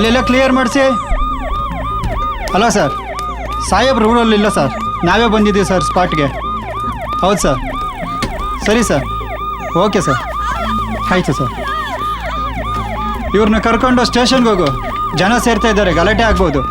ಅಲ್ಲೆಲ್ಲ ಕ್ಲಿಯರ್ ಮಾಡಿಸಿ. ಅಲ್ಲ ಸರ್, ಸಾಹೇಬ್ರು ಊರಲ್ಲಿಲ್ಲ ಸರ್, ನಾವೇ ಬಂದಿದ್ದೀವಿ ಸರ್ ಸ್ಪಾಟ್ಗೆ. ಹೌದು ಸರ್. ಸರಿ ಸರ್, ಓಕೆ ಸರ್, ಆಯಿತು ಸರ್. ಇವ್ರನ್ನ ಕರ್ಕೊಂಡು ಸ್ಟೇಷನ್ಗೆ ಹೋಗು, ಜನ ಸೇರ್ತಾ ಇದ್ದಾರೆ, ಗಲಾಟೆ ಆಗ್ಬೋದು.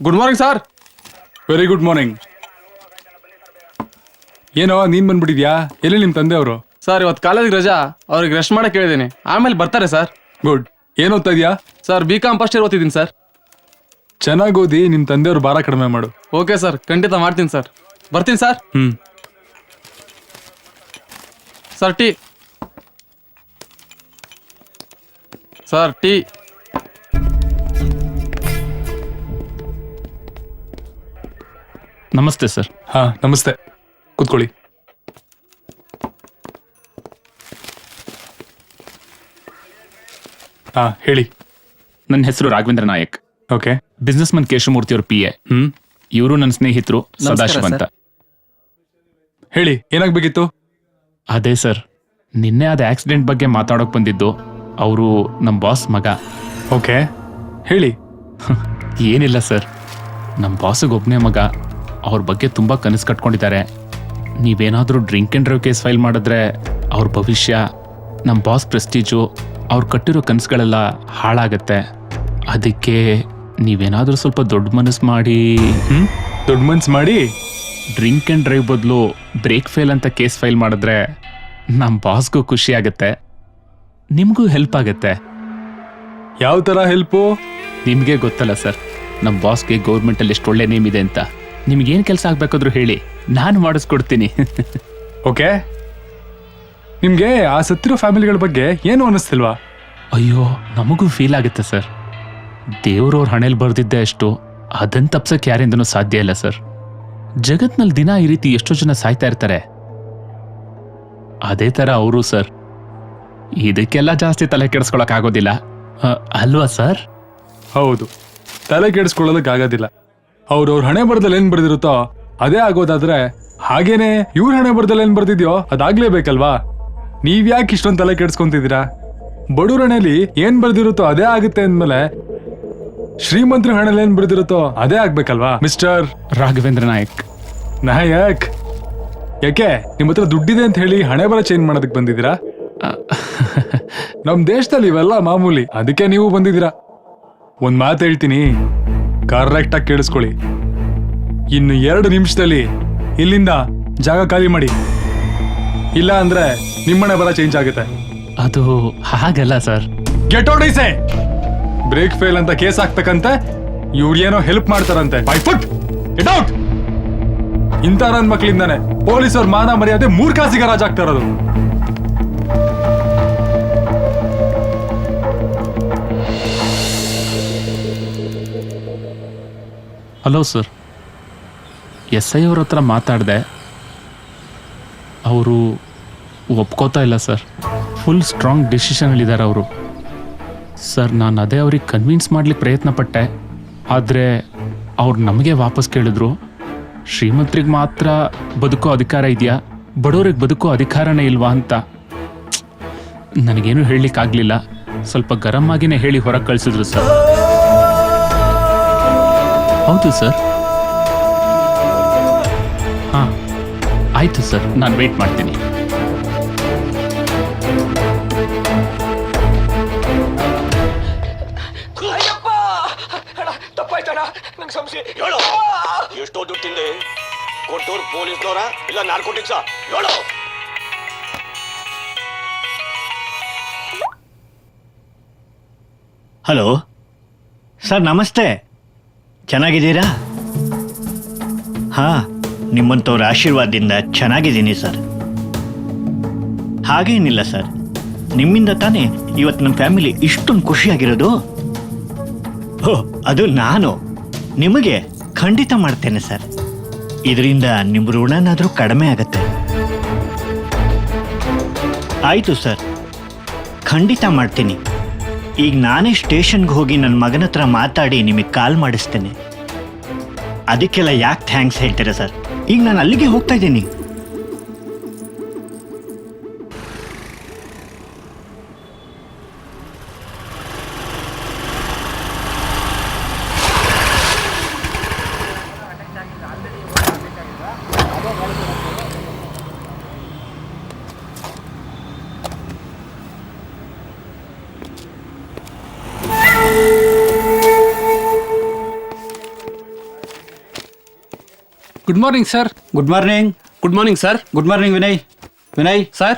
Good morning sir. Very good morning. ಏನೋ ನೀನ್ ಬಂದ್ಬಿಟ್ಟಿದ್ಯಾ? ಎಲ್ಲಿ ನಿಮ್ಮ ತಂದೆ ಅವರು? ಸರ್ ಇವತ್ತು ಕಾಲೇಜಿಗೆ ರಜಾ, ಅವ್ರಿಗೆ ರೆಸ್ಟ್ ಮಾಡಕ್ಕೆ ಹೇಳಿದ್ದೀನಿ, ಆಮೇಲೆ ಬರ್ತಾರೆ ಸರ್. ಗುಡ್. ಏನು ಓದ್ತಾ ಇದೆಯಾ? ಸರ್ BCom ಫಸ್ಟ್ ಇಯರ್ ಓದ್ತಿದ್ದೀನಿ ಸರ್. ಚೆನ್ನಾಗಿ ಓದಿ, ನಿಮ್ಮ ತಂದೆಯವ್ರು ಭಾರ ಕಡಿಮೆ ಮಾಡು. ಓಕೆ ಸರ್, ಖಂಡಿತ ಮಾಡ್ತೀನಿ ಸರ್. ಬರ್ತೀನಿ sir. Sir tea. Sir tea. ನಮಸ್ತೆ ಸರ್. ಹಾ ನಮಸ್ತೆ, ಕೂತ್ಕೊಳ್ಳಿ. ಹಾ ಹೇಳಿ. ನನ್ನ ಹೆಸರು ರಾಘವೇಂದ್ರ ನಾಯಕ್. ಓಕೆ. ಬಿಸ್ನೆಸ್ ಮನ್ ಕೇಶವಮೂರ್ತಿ ಅವ್ರ PA. ಇವರು ನನ್ನ ಸ್ನೇಹಿತರು ಸದಾಶಿವ ಅಂತ. ಹೇಳಿ, ಏನಾಗ್ಬೇಕಿತ್ತು? ಅದೇ ಸರ್, ನಿನ್ನೆ ಅದ ಆಕ್ಸಿಡೆಂಟ್ ಬಗ್ಗೆ ಮಾತಾಡೋಕ್ ಬಂದಿದ್ದು. ಅವರು ನಮ್ಮ ಬಾಸ್ ಮಗ. ಓಕೆ, ಹೇಳಿ. ಏನಿಲ್ಲ ಸರ್, ನಮ್ಮ ಬಾಸಿಗೆ ಒಬ್ಬನೇ ಮಗ. ಅವ್ರ ಬಗ್ಗೆ ತುಂಬ ಕನಸು ಕಟ್ಕೊಂಡಿದ್ದಾರೆ. ನೀವೇನಾದರೂ drink and drive case file ಮಾಡಿದ್ರೆ ಅವ್ರ ಭವಿಷ್ಯ, ನಮ್ಮ ಬಾಸ್ ಪ್ರೆಸ್ಟೀಜು, ಅವ್ರು ಕಟ್ಟಿರೋ ಕನಸುಗಳೆಲ್ಲ ಹಾಳಾಗತ್ತೆ. ಅದಕ್ಕೆ ನೀವೇನಾದರೂ ಸ್ವಲ್ಪ ದೊಡ್ಡ ಮನಸ್ಸು ಮಾಡಿ ದೊಡ್ಡ ಮನ್ಸು ಮಾಡಿ ಡ್ರಿಂಕ್ ಆ್ಯಂಡ್ ಡ್ರೈವ್ ಬದಲು ಬ್ರೇಕ್ ಫೇಲ್ ಅಂತ ಕೇಸ್ ಫೈಲ್ ಮಾಡಿದ್ರೆ ನಮ್ಮ ಬಾಸ್ಗೂ ಖುಷಿ ಆಗುತ್ತೆ, ನಿಮಗೂ ಹೆಲ್ಪ್ ಆಗುತ್ತೆ. ಯಾವ ಥರ ಹೆಲ್ಪು? ನಿಮಗೆ ಗೊತ್ತಲ್ಲ ಸರ್, ನಮ್ಮ ಬಾಸ್ಗೆ ಗೌರ್ಮೆಂಟಲ್ಲಿ ಎಷ್ಟು ಒಳ್ಳೆ ನೇಮ್ ಇದೆ ಅಂತ. ನಿಮ್ಗೇನು ಕೆಲಸ ಆಗಬೇಕಾದ್ರೂ ಹೇಳಿ, ನಾನು ಮಾಡಿಸ್ಕೊಡ್ತೀನಿ. ಓಕೆ. ನಿಮಗೆ ಆ ಸತ್ತಿರೋ ಫ್ಯಾಮಿಲಿಗಳ ಬಗ್ಗೆ ಏನು ಅನ್ನಿಸ್ತಿಲ್ವಾ? ಅಯ್ಯೋ, ನಮಗೂ ಫೀಲ್ ಆಗುತ್ತೆ ಸರ್. ದೇವ್ರವ್ರ ಹಣೆಯಲ್ಲಿ ಬರೆದಿದ್ದೆ ಅಷ್ಟು, ಅದನ್ನು ತಪ್ಸಕ್ಕೆ ಯಾರಿಂದನೂ ಸಾಧ್ಯ ಇಲ್ಲ ಸರ್. ಜಗತ್ನಲ್ಲಿ ದಿನ ಈ ರೀತಿ ಎಷ್ಟೋ ಜನ ಸಾಯ್ತಾ ಇರ್ತಾರೆ. ಅದೇ ಥರ ಅವರು ಸರ್. ಇದಕ್ಕೆಲ್ಲ ಜಾಸ್ತಿ ತಲೆ ಕೆಡಿಸ್ಕೊಳಕ್ಕಾಗೋದಿಲ್ಲ ಅಲ್ವಾ ಸರ್? ಹೌದು, ತಲೆ ಕೆಡಿಸ್ಕೊಳ್ಳೋದಕ್ಕಾಗೋದಿಲ್ಲ. ಅವ್ರವ್ರ ಹಣೆ ಬರದಲ್ಲಿ ಏನ್ ಬರ್ದಿರುತ್ತೋ ಅದೇ ಆಗೋದಾದ್ರೆ, ಹಾಗೇನೆ ಇವ್ರ ಹಣೆ ಬರದಲ್ಲಿ ಏನ್ ಬರ್ದಿದ್ಯೋ ಅದಾಗ್ಲೇಬೇಕಲ್ವಾ? ನೀವ್ಯಾಕೆ ಇಷ್ಟೊಂದು ತಲೆ ಕೆಡಿಸ್ಕೊಂತಿದ್ದೀರಾ? ಬಡವ್ರ ಹಣೆಯಲ್ಲಿ ಏನ್ ಬರ್ದಿರುತ್ತೋ ಅದೇ ಆಗುತ್ತೆ ಅಂದ್ಮೇಲೆ ಶ್ರೀಮಂತರ ಹಣೆಯಲ್ಲಿ ಏನ್ ಬರ್ದಿರುತ್ತೋ ಅದೇ ಆಗ್ಬೇಕಲ್ವಾ ಮಿಸ್ಟರ್ ರಾಘವೇಂದ್ರ ನಾಯಕ್? ನಾಯಕ್ ಯಾಕೆ ನಿಮ್ಮ ಹತ್ರ ದುಡ್ಡಿದೆ ಅಂತ ಹೇಳಿ ಹಣೆ ಬರ ಚೇಂಜ್ ಮಾಡೋದಕ್ಕೆ ಬಂದಿದ್ದೀರಾ? ನಮ್ ದೇಶದಲ್ಲಿ ಇವೆಲ್ಲ ಮಾಮೂಲಿ, ಅದಕ್ಕೆ ನೀವು ಬಂದಿದ್ದೀರಾ. ಒಂದ್ ಮಾತು ಹೇಳ್ತೀನಿ, ಕರೆಕ್ಟ್ ಆಗಿ ಕೇಳಿಸ್ಕೊಳ್ಳಿ. ಇನ್ನು 2 ನಿಮಿಷದಲ್ಲಿ ಇಲ್ಲಿಂದ ಜಾಗ ಖಾಲಿ ಮಾಡಿ, ಇಲ್ಲ ಅಂದ್ರೆ ನಿಮ್ಮನೆ ಬರ ಚೇಂಜ್ ಆಗುತ್ತೆ. ಅದು ಹಾಗಲ್ಲ ಸರ್. ಗೆಟ್ ಔಟ್ ಐಸೆ. ಬ್ರೇಕ್ ಫೇಲ್ ಅಂತ ಕೇಸ್ ಹಾಕ್ತಕ್ಕಂತೆ ಇವ್ರು ಏನೋ ಹೆಲ್ಪ್ ಮಾಡ್ತಾರಂತೆ. ಬೈ ಫುಟ್ ಗೆಟ್ ಔಟ್. ಇಂಥ ನನ್ನ ಮಕ್ಕಳಿಂದಾನೆ ಪೊಲೀಸವ್ರ ಮಾನ ಮರ್ಯಾದೆ 3 ಕಾಸಿಗೆ ರಾಜಾಗ್ತಾ ಇರೋದು. ಹಲೋ ಸರ್, SI ಅವ್ರ ಹತ್ರ ಮಾತಾಡಿದೆ. ಅವರು ಒಪ್ಕೋತಾ ಇಲ್ಲ ಸರ್. ಫುಲ್ ಸ್ಟ್ರಾಂಗ್ ಡಿಸಿಷನಲ್ಲಿದ್ದಾರೆ ಅವರು. ಸರ್, ನಾನು ಅದೇ ಅವ್ರಿಗೆ ಕನ್ವಿನ್ಸ್ ಮಾಡ್ಲಿಕ್ಕೆ ಪ್ರಯತ್ನ ಪಟ್ಟೆ, ಆದರೆ ಅವ್ರು ನಮಗೆ ವಾಪಸ್ ಕೇಳಿದ್ರು, ಶ್ರೀಮಂತರಿಗೆ ಮಾತ್ರ ಬದುಕೋ ಅಧಿಕಾರ ಇದೆಯಾ, ಬಡವರಿಗೆ ಬದುಕೋ ಅಧಿಕಾರನೇ ಇಲ್ವಾ ಅಂತ. ನನಗೇನು ಹೇಳಲಿಕ್ಕಾಗಲಿಲ್ಲ. ಸ್ವಲ್ಪ ಗರಂ ಆಗಿನೇ ಹೇಳಿ ಹೊರಗೆ ಕಳಿಸಿದ್ರು ಸರ್. ಹೌದು ಸರ್. ಹಾಂ ಆಯಿತು ಸರ್, ನಾನು ವೆಯ್ಟ್ ಮಾಡ್ತೀನಿ. ಎಷ್ಟೋ ದುಡ್ಡು ತಿಂದೆ? ಕೊಟ್ಟೋರು ಪೊಲೀಸ್ನವರ ಇಲ್ಲ ನಾರ್ಕೋಟಿಕ್ಸಾ? ಹೇಳೋ. ಹಲೋ ಸರ್, ನಮಸ್ತೆ. ಚೆನ್ನಾಗಿದ್ದೀರಾ? ಹಾಂ, ನಿಮ್ಮಂಥವ್ರ ಆಶೀರ್ವಾದದಿಂದ ಚೆನ್ನಾಗಿದ್ದೀನಿ ಸರ್. ಹಾಗೇನಿಲ್ಲ ಸರ್, ನಿಮ್ಮಿಂದ ತಾನೇ ಇವತ್ತು ನಮ್ಮ ಫ್ಯಾಮಿಲಿ ಇಷ್ಟೊಂದು ಖುಷಿಯಾಗಿರೋದು. ಓಹ್, ಅದು ನಾನು ನಿಮಗೆ ಖಂಡಿತ ಮಾಡ್ತೇನೆ ಸರ್. ಇದರಿಂದ ನಿಮ್ಮ ಋಣನಾದರೂ ಕಡಿಮೆ ಆಗತ್ತೆ. ಆಯಿತು ಸರ್, ಖಂಡಿತ ಮಾಡ್ತೀನಿ. ಈಗ ನಾನೇ ಸ್ಟೇಷನ್ಗೆ ಹೋಗಿ ನನ್ನ ಮಗನ ಹತ್ರ ಮಾತಾಡಿ ನಿಮಗೆ ಕಾಲ್ ಮಾಡಿಸ್ತೇನೆ. ಅದಕ್ಕೆಲ್ಲ ಯಾಕೆ ಥ್ಯಾಂಕ್ಸ್ ಹೇಳ್ತೀರಾ ಸರ್? ಈಗ ನಾನು ಅಲ್ಲಿಗೆ ಹೋಗ್ತಾ ಇದ್ದೀನಿ. Good morning sir. Good morning. Good morning sir. Good morning Vinay. Vinay sir.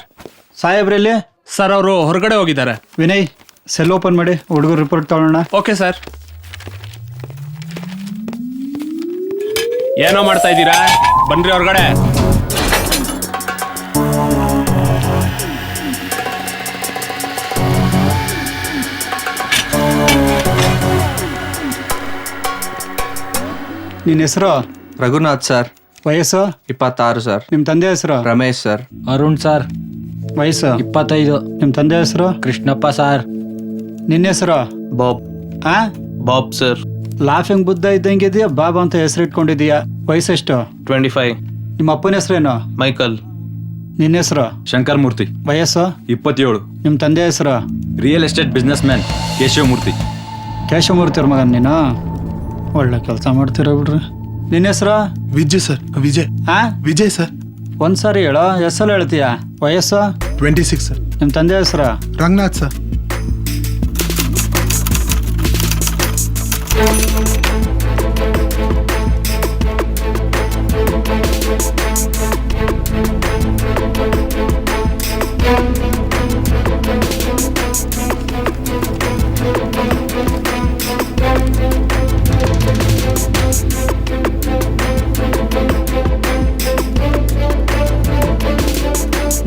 ಸಾಹೇಬ್ರಲ್ಲಿ? ಸರ್ ಅವರು ಹೊರಗಡೆ ಹೋಗಿದ್ದಾರೆ. ವಿನಯ್ ಸೆಲ್ ಓಪನ್ ಮಾಡಿ, ಹುಡುಗರು ರಿಪೋರ್ಟ್ ತಗೊಳ್ಳೋಣ. Okay sir. ಏನೋ ಮಾಡ್ತಾ ಇದ್ದೀರಾ? ಬನ್ರಿ ಹೊರಗಡೆ. ನಿನ್ನ ಹೆಸರು? ರಘುನಾಥ್ ಸರ್. ವಯಸ್ಸು? 26 ಸರ್. ನಿಮ್ಮ ತಂದೆ ಹೆಸರು? ರಮೇಶ್ ಸರ್. ಅರುಣ್ ಸರ್. ವಯಸ್ಸು? 25. ನಿಮ್ಮ ತಂದೆ ಹೆಸರು? ಕೃಷ್ಣಪ್ಪ ಸರ್. ನಿನ್ನ ಹೆಸರು? ಬಾಬ್. ಆ ಬಾಬ್ ಸರ್. ಲಾಫಿಂಗ್ ಬುದ್ಧ ಇದ್ದಂಗೆ ಇದೆಯಾ? ಬಾಬಾ ಅಂತ ಹೆಸರು ಇಟ್ಕೊಂಡಿದೀಯಾ? ವಯಸ್ಸೆಷ್ಟು? 25. ನಿಮ್ಮ ಅಪ್ಪನ ಹೆಸರೇನು? ಮೈಕಲ್. ನಿನ್ನ ಹೆಸರು? ಶಂಕರ್ ಮೂರ್ತಿ. ವಯಸ್ಸು? 27. ನಿಮ್ಮ ತಂದೆ ಹೆಸರು? Real estate business man Keshavamurthy. Keshavamurthy ಅವ್ರ ಮಗನ್ ನೀನು? ಒಳ್ಳೆ ಕೆಲಸ ಮಾಡ್ತೀರ ಬಿಡ್ರಿ. ನಿನ್ನ ಹೆಸರು? ವಿಜಯ್ ಸರ್. ವಿಜಯ್. ಆ ವಿಜಯ್ ಸರ್. ಒಂದ್ಸಾರಿ ಹೇಳೋ, ಹೆಸರು ಹೇಳ್ತೀಯ? ವಯಸ್ಸು? 26 ಸರ್. ನಿಮ್ಮ ತಂದೆ ಹೆಸರು? ರಂಗನಾಥ್ ಸರ್.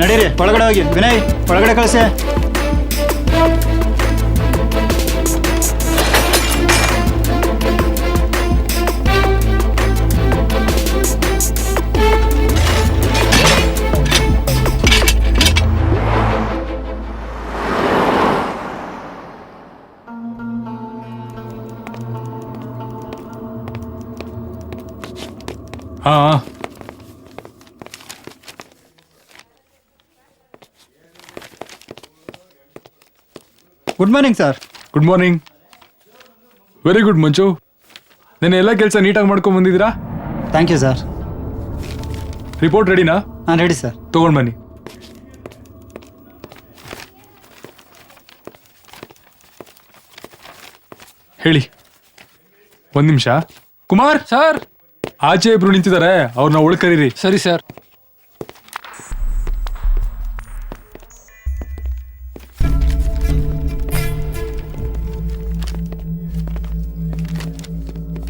ನಡೀರಿ ಒಳಗಡೆ ಹೋಗಿ. ವಿನಯ್ ಒಳಗಡೆ ಕಳಿಸಿ. ಹಾ. Good morning sir. Good morning. Very good Manju. ನೆನ್ನೆ ಎಲ್ಲ ಕೆಲಸ ನೀಟಾಗಿ ಮಾಡ್ಕೊಂಡ್ ಬಂದಿದ್ದೀರಾ? Thank you sir. ರಿಪೋರ್ಟ್ ರೆಡಿನಾ? ನಾನು ರೆಡಿ ಸರ್. ತಗೊಂಡ್ ಬನ್ನಿ. ಹೇಳಿ. ಒಂದ್ ನಿಮಿಷ. ಕುಮಾರ್ ಸರ್. ಆಚೆ ಇಬ್ರು ನಿಂತಿದ್ದಾರೆ, ಅವ್ರನ್ನ ಒಳಕರೀರಿ. ಸರಿ ಸರ್.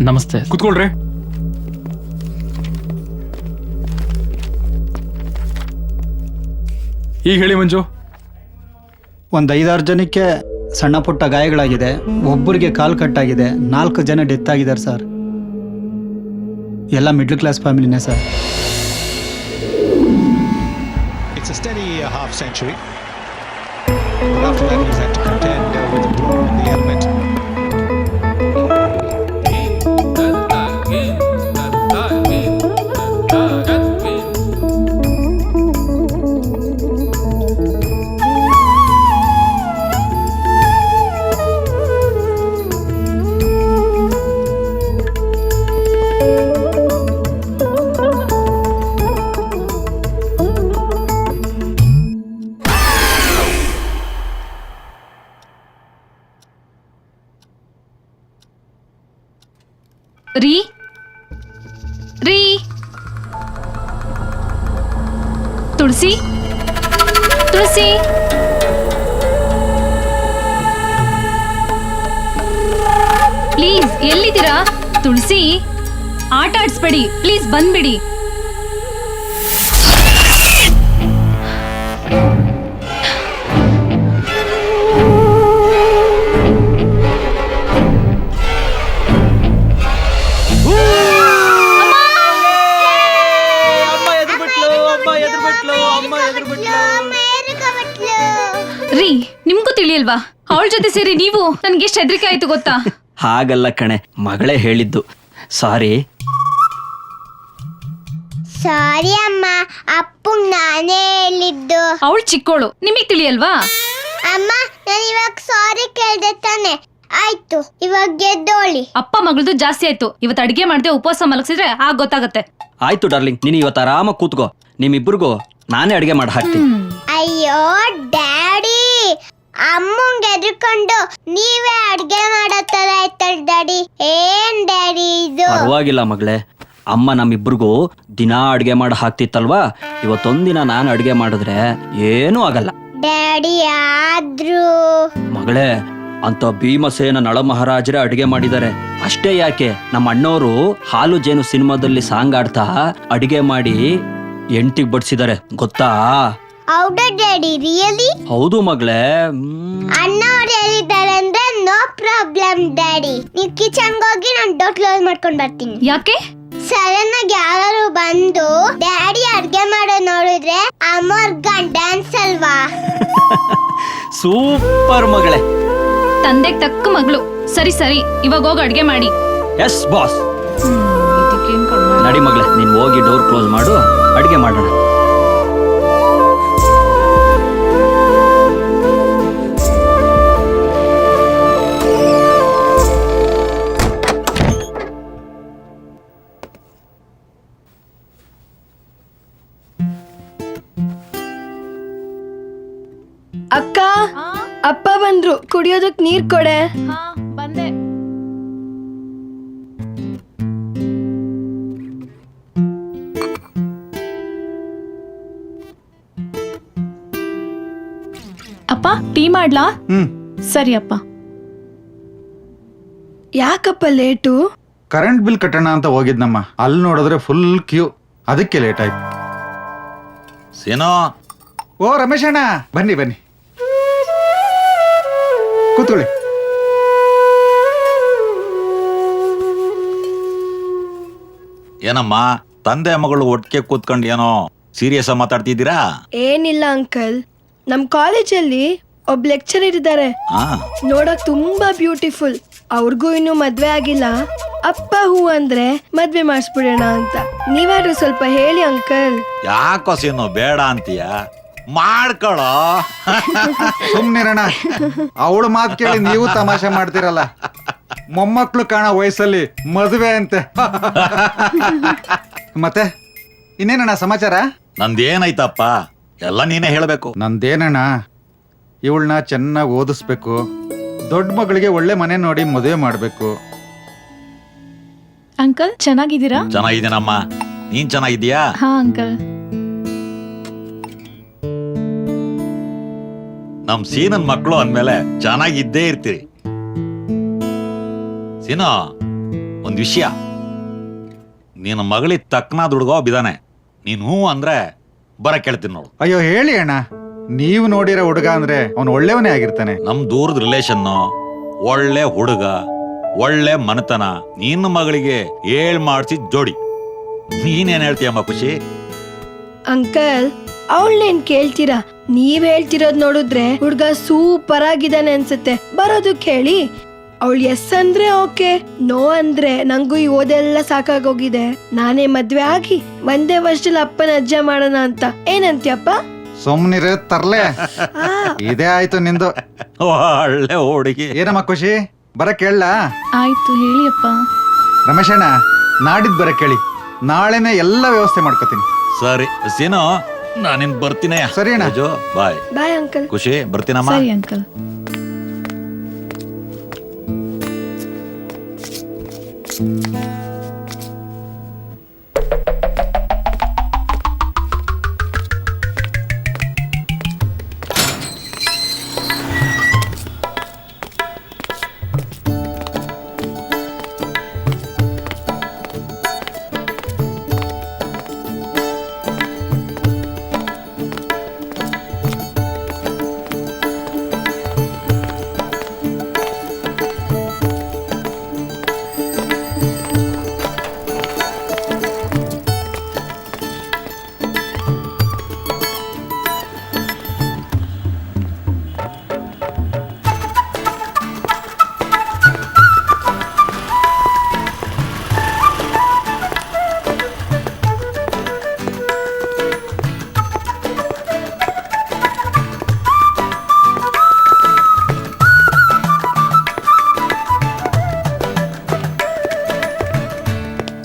ನಮಸ್ತೆ. ಕುತ್ಕೊಳ್ರಿ. ಈಗ ಹೇಳಿ ಮಂಜು. ಒಂದು 5-6 ಜನಕ್ಕೆ ಸಣ್ಣ ಪುಟ್ಟ ಗಾಯಗಳಾಗಿದೆ. ಒಬ್ಬರಿಗೆ ಕಾಲು ಕಟ್ಟಾಗಿದೆ. 4 ಜನ ಡೆತ್ ಆಗಿದ್ದಾರೆ ಸರ್. ಎಲ್ಲ ಮಿಡ್ಲ್ ಕ್ಲಾಸ್ ಫ್ಯಾಮಿಲಿನೇ sir. It's a steady half century. But after that he's had to contend with the roar and the element. ರೀ ರೀ ತುಳಸಿ ತುಳಸಿ ಪ್ಲೀಸ್ ಎಲ್ಲಿದ್ದೀರಾ? ತುಳಸಿ ಆಟ ಆಡಿಸ್ಬೇಡಿ ಪ್ಲೀಸ್, ಬಂದ್ಬಿಡಿ. ತಿಳಿಯಲ್ವಾ? ಅವಳ ಜೊತೆ ಸೇರಿ ನೀವು ನನ್ಗೆ ಎಷ್ಟು ಹೆದರಿಕೆ ಆಯ್ತು ಗೊತ್ತಾ? ಹಾಗಲ್ಲ ಕಣೆ, ಮಗಳೇ ಹೇಳಿದ್ದು. ಸಾರಿ. ಸಾರಿ ಅಮ್ಮ, ಅಪ್ಪು ನಾನೇ ಹೇಳಿದ್ದು. ಅವಳು ಚಿಕ್ಕೋಳು, ನಿಮಗ್ ತಿಳಿಯಲ್ವಾ? ಅಮ್ಮ, ನಾನು ಇವಾಗ ಸಾರಿ ಕೇಳ್ದೆ ತಾನೆ. ಆಯ್ತು, ಇವಾಗ ಗೆದ್ದೋಳಿ. ಅಪ್ಪ ಮಗಳದು ಜಾಸ್ತಿ ಆಯ್ತು. ಇವತ್ತು ಅಡಿಗೆ ಮಾಡದೆ ಉಪವಾಸ ಮಲಗಿಸಿದ್ರೆ ಆಗ ಗೊತ್ತಾಗತ್ತೆ. ಆಯ್ತು ಡಾರ್ಲಿಂಗ್, ನೀನು ಇವತ್ತು ಆರಾಮಾಗಿ ಕೂತ್ಕೋ. ನಿಮ್ಮಿಬ್ಬರಿಗೂ ನಾನೇ ಅಡುಗೆ ಮಾಡಿ ಹಾಕ್ತೀನಿ. ಅಯ್ಯೋ ಡ್ಯಾಡಿ, ಅಮ್ಮಂಗೆ ಎದ್ರುಕೊಂಡು ನೀವೇ ಅಡ್ಗೆ ಮಾಡೋ ತರ ಆಯ್ತಲ್ ಡ್ಯಾಡಿ. ಏನ್ ಡ್ಯಾಡಿ ಇದು? ಪರವಾಗಿಲ್ಲ ಮಗಳೇ, ಅಮ್ಮ ನಮ್ಮಿಬ್ರಿಗೂ ದಿನಾ ಅಡುಗೆ ಮಾಡಿ ಹಾಕ್ತಿತ್ತಲ್ವಾ? ಇವತ್ತೊಂದಿನ ನಾನು ಅಡುಗೆ ಮಾಡಿದ್ರೆ ಏನೂ ಆಗಲ್ಲ. ಡ್ಯಾಡಿ ಆದ್ರೂ ಮಗಳೇ, ಅಂತ ಭೀಮಸೇನ ನಳಮಹಾರಾಜರೇ ಅಡುಗೆ ಮಾಡಿದ್ದಾರೆ. ಅಷ್ಟೇ ಯಾಕೆ, ನಮ್ಮ ಅಣ್ಣವರು ಹಾಲು ಜೇನು ಸಿನಿಮಾದಲ್ಲಿ ಸಾಂಗ್ ಆಡ್ತಾ ಅಡುಗೆ ಮಾಡಿ ಎಂಟಿಗೆ ಬಡಿಸಿದ್ದಾರೆ ಗೊತ್ತಾ? ಹೌದಾ ಡ್ಯಾಡಿ, ರಿಯಲಿ? ಹೌದು ಮಗಳೇ. ಅಣ್ಣ ಅವ್ರು ಹೇಳಿದ್ದಾರೆ ಅಂದ್ರೆ ನೋ ಪ್ರಾಬ್ಲಮ್ ಡ್ಯಾಡಿ. ನೀವು ಕಿಚನ್ಗೆ ಹೋಗಿ ನಾನು ಡೋರ್ ಕ್ಲೋಸ್ ಮಾಡ್ಕೊಂಡು ಬರ್ತೀನಿ. ಯಾಕೆ? ಸಡನ್ ಆಗಿ ಯಾರು ಬಂದು ಡ್ಯಾಡಿ ಅಡ್ಗೆ ಮಾಡೋ ನೋಡಿದ್ರೆ ಅಮೋರ್ಗ ಡ್ಯಾನ್ಸ್ ಅಲ್ವಾ? ಸೂಪರ್ ಮಗಳೇ. ತಂದೆಗ್ ತಕ್ಕ ಮಗಳು. ಸರಿ ಸರಿ, ಇವಾಗ ಹೋಗಿ ಅಡ್ಗೆ ಮಾಡಿ. Yes boss. ನಡಿ ಮಗಳೇ, ನೀನು ಹೋಗಿ ಡೋರ್ ಕ್ಲೋಸ್ ಮಾಡು, ಅಡುಗೆ ಮಾಡೋಣ. ಅಕ್ಕ, ಅಪ್ಪ ಬಂದ್ರು, ಕುಡಿಯೋದಕ್ ನೀರ್ ಕೊಡೆ. ಬಂದೆ. ಅಪ್ಪ ಟೀ ಮಾಡ್ಲಾ? ಸರಿ ಅಪ್ಪ. ಯಾಕಪ್ಪ ಲೇಟು? ಕರೆಂಟ್ ಬಿಲ್ ಕಟ್ಟೋಣ ಅಂತ ಹೋಗಿದ್ನಮ್ಮ, ಅಲ್ಲಿ ನೋಡಿದ್ರೆ ಫುಲ್ ಕ್ಯೂ, ಅದಕ್ಕೆ ಲೇಟ್ ಆಯ್ತು. ಸೇನೋ. ಓ ರಮೇಶ್ ಅಣ್ಣ, ಬನ್ನಿ ಬನ್ನಿ ಕೂತ್ಕೊಳ್ಳಿ. ಏನಮ್ಮ, ತಂದೆ ಮಗಳು ಒಟ್ಟಿಗೆ ಕೂತ್ಕೊಂಡು ಏನೋ ಸೀರಿಯಸ್ ಆಗಿ ಮಾತಾಡ್ತಿದ್ದೀರಾ? ಏನಿಲ್ಲ ಅಂಕಲ್, ನಮ್ ಕಾಲೇಜಲ್ಲಿ ಒಬ್ಬ ಲೆಕ್ಚರರ್ ಇದ್ದಾರೆ. ನೋಡಕ್ ತುಂಬಾ ಬ್ಯೂಟಿಫುಲ್. ಅವ್ರಿಗೂ ಇನ್ನು ಮದ್ವೆ ಆಗಿಲ್ಲ. ಅಪ್ಪ ಹೂ ಅಂದ್ರೆ ಮದ್ವೆ ಮಾಡಿಸ್ಬಿಡೋಣ ಅಂತ. ನೀವಾದ್ರೂ ಸ್ವಲ್ಪ ಹೇಳಿ ಅಂಕಲ್. ಯಾಕೋ ಸೇನೋ ಬೇಡ ಅಂತೀಯ? ಮಾಡ್ಕೊಳ್ಳೋ. ಸುಮ್ನಿರಣ, ಅವಳು ಮಾತು ಕೇಳಿ ನೀವು ತಮಾಷೆ ಮಾಡ್ತಿರಲ್ಲ. ಮೊಮ್ಮಕ್ಳು ಕಾಣೋ ವಯಸ್ಸಲ್ಲಿ ಮದುವೆ ಅಂತೆ. ಮತ್ತೆ ಇನ್ನೇನಣ್ಣ ಸಮಾಚಾರ? ನಂದೇನಾಯ್ತಪ್ಪ, ಎಲ್ಲ ನೀನೇ ಹೇಳ್ಬೇಕು. ನಂದೇನಣ್ಣ, ಇವಳನ್ನ ಚೆನ್ನಾಗಿ ಓದಿಸ್ಬೇಕು, ದೊಡ್ಡ ಮಗಳಿಗೆ ಒಳ್ಳೆ ಮನೆ ನೋಡಿ ಮದುವೆ ಮಾಡ್ಬೇಕು. ಅಂಕಲ್ ಚೆನ್ನಾಗಿದ್ದೀರಾ? ಚೆನ್ನಾಗಿದ್ದೀನಮ್ಮ, ನೀನ್ ಚೆನ್ನಾಗಿದ್ದೀಯಾ? ಹಾ ಅಂಕಲ್. ನಮ್ ಸೀನನ್ ಮಕ್ಕಳು ಅಂದ್ಮೇಲೆ ಚೆನ್ನಾಗಿದ್ದೇ ಇರ್ತೀರಿ. ಸೀನೋ, ಒಂದ್ ವಿಷಯ, ನಿನ್ನ ಮಗಳಿಗೆ ತಕ್ಕನಾದ ಹುಡುಗ ಬಿದ್ದಾನೆ. ನೀನ್ ಹೂ ಅಂದ್ರೆ ಬರ ಕೇಳ್ತೀನಿ ನೋಡು. ಅಯ್ಯೋ ಹೇಳಿ ಅಣ್ಣ, ನೀವು ನೋಡಿರೋ ಹುಡುಗ ಅಂದ್ರೆ ಅವನು ಒಳ್ಳೆಯವನೇ ಆಗಿರ್ತಾನೆ. ನಮ್ ದೂರದ ರಿಲೇಷನ್ನು, ಒಳ್ಳೆ ಹುಡುಗ, ಒಳ್ಳೆ ಮನೆತನ, ನಿನ್ನ ಮಗಳಿಗೆ ಮಾಡ್ಸಿದ್ ಜೋಡಿ. ನೀನೇನ್ ಹೇಳ್ತೀಯಮ್ಮ ಖುಷಿ? ಅಂಕಲ್, ಅವಳನ್ನೇನ್ ಕೇಳ್ತೀರಾ? ನೀವ್ ಹೇಳ್ತಿರೋದ್ ನೋಡಿದ್ರೆ ಹುಡ್ಗ ಸೂಪರ್ ಆಗಿದ್ದಾನೆ ಅನ್ಸುತ್ತೆ. ಬರೋದಕ್ಕೆ ಹೇಳಿ. ಅವಳು ಎಸ್ ಅಂದ್ರೆ ಓಕೆ, ನೋ ಅಂದ್ರೆ ನಂಗೂ ಈ ಓದೆಲ್ಲ ಸಾಕಾಗೋಗಿದೆ. ನಾನೇ ಮದ್ವೆ ಆಗಿ ಒಂದೇ ವರ್ಷದಲ್ಲಿ ಅಪ್ಪನ ಅಜ್ಜ ಮಾಡೋಣ ಅಂತ. ಏನಂತ್ಯಪ್ಪ? ಸುಮ್ನಿರ ತರ್ಲೆ. ಇದೇ ಆಯ್ತು ನಿಂದು. ಒಳ್ಳೆ ಹುಡುಗಿ. ಏನಮ್ಮ ಖುಷಿ, ಬರ ಕೇಳಲ್ಲ? ಆಯ್ತು ಹೇಳಿ ಅಪ್ಪ. ರಮೇಶ್ ಅಣ್ಣ, ನಾಡಿದ್ ಬರ ಕೇಳಿ, ನಾಳೆನೆ ಎಲ್ಲ ವ್ಯವಸ್ಥೆ ಮಾಡ್ಕೋತೀನಿ. ಸರಿ ಸೀನೋ, ನಾನಿನ್ ಬರ್ತೀನಿ. ಸರಿ ಅಣ್ಣ. ಬಾಯ್. Bye uncle. ಖುಷಿ, ಬರ್ತೀನಮ್ಮ. ಸರಿ ಅಂಕಲ್.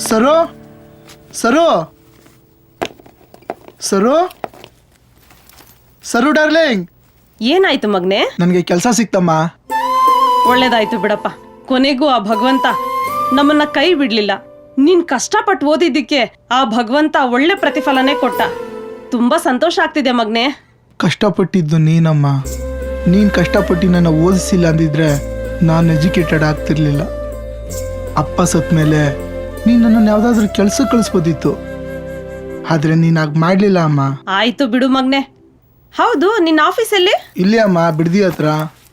ಸರು ಸರು ಸರು ಸರು ಡಾರ್ಲಿಂಗ್, ಏನಾಯ್ತು ಮಗ್ನೆ? ನನಗೆ ಕೆಲಸ ಸಿಕ್ತಮ್ಮ. ಒಳ್ಳೇದಾಯ್ತು ಬಿಡಪ್ಪ. ಕೊನೆಗೂ ಆ ಭಗವಂತ ನಮ್ಮನ್ನ ಕೈ ಬಿಡ್ಲಿಲ್ಲ. ನೀನ್ ಕಷ್ಟಪಟ್ಟು ಓದಿದ್ದಕ್ಕೆ ಆ ಭಗವಂತ ಒಳ್ಳೆ ಪ್ರತಿಫಲನೇ ಕೊಟ್ಟ. ತುಂಬಾ ಸಂತೋಷ ಆಗ್ತಿದೆ ಮಗ್ನೆ. ಕಷ್ಟಪಟ್ಟಿದ್ದು ನೀನಮ್ಮ. ನೀನು ಕಷ್ಟಪಟ್ಟು ನನ್ನ ಓದಿಸಿಲ್ಲ ಅಂದಿದ್ರೆ ನಾನು ಎಜುಕೇಟೆಡ್ ಆಗ್ತಿರ್ಲಿಲ್ಲ. ಅಪ್ಪ ಸತ್ ಮೇಲೆ ನೀನು ನನ್ನನ್ನು ಯಾವುದಾದ್ರೂ ಕೆಲಸ ಕಳಿಸ್ಬೋದಿತ್ತು, ಆದರೆ ನೀನು ಹಾಗೆ ಮಾಡಲಿಲ್ಲ ಅಮ್ಮ. ಆಯ್ತು ಬಿಡು ಮಗ್ನೆ. ಹೌದು, ನಿನ್ನ ಆಫೀಸಲ್ಲಿ? ಇಲ್ಲಿ ಅಮ್ಮ, ಬಿಡದಿ ಹತ್ರ.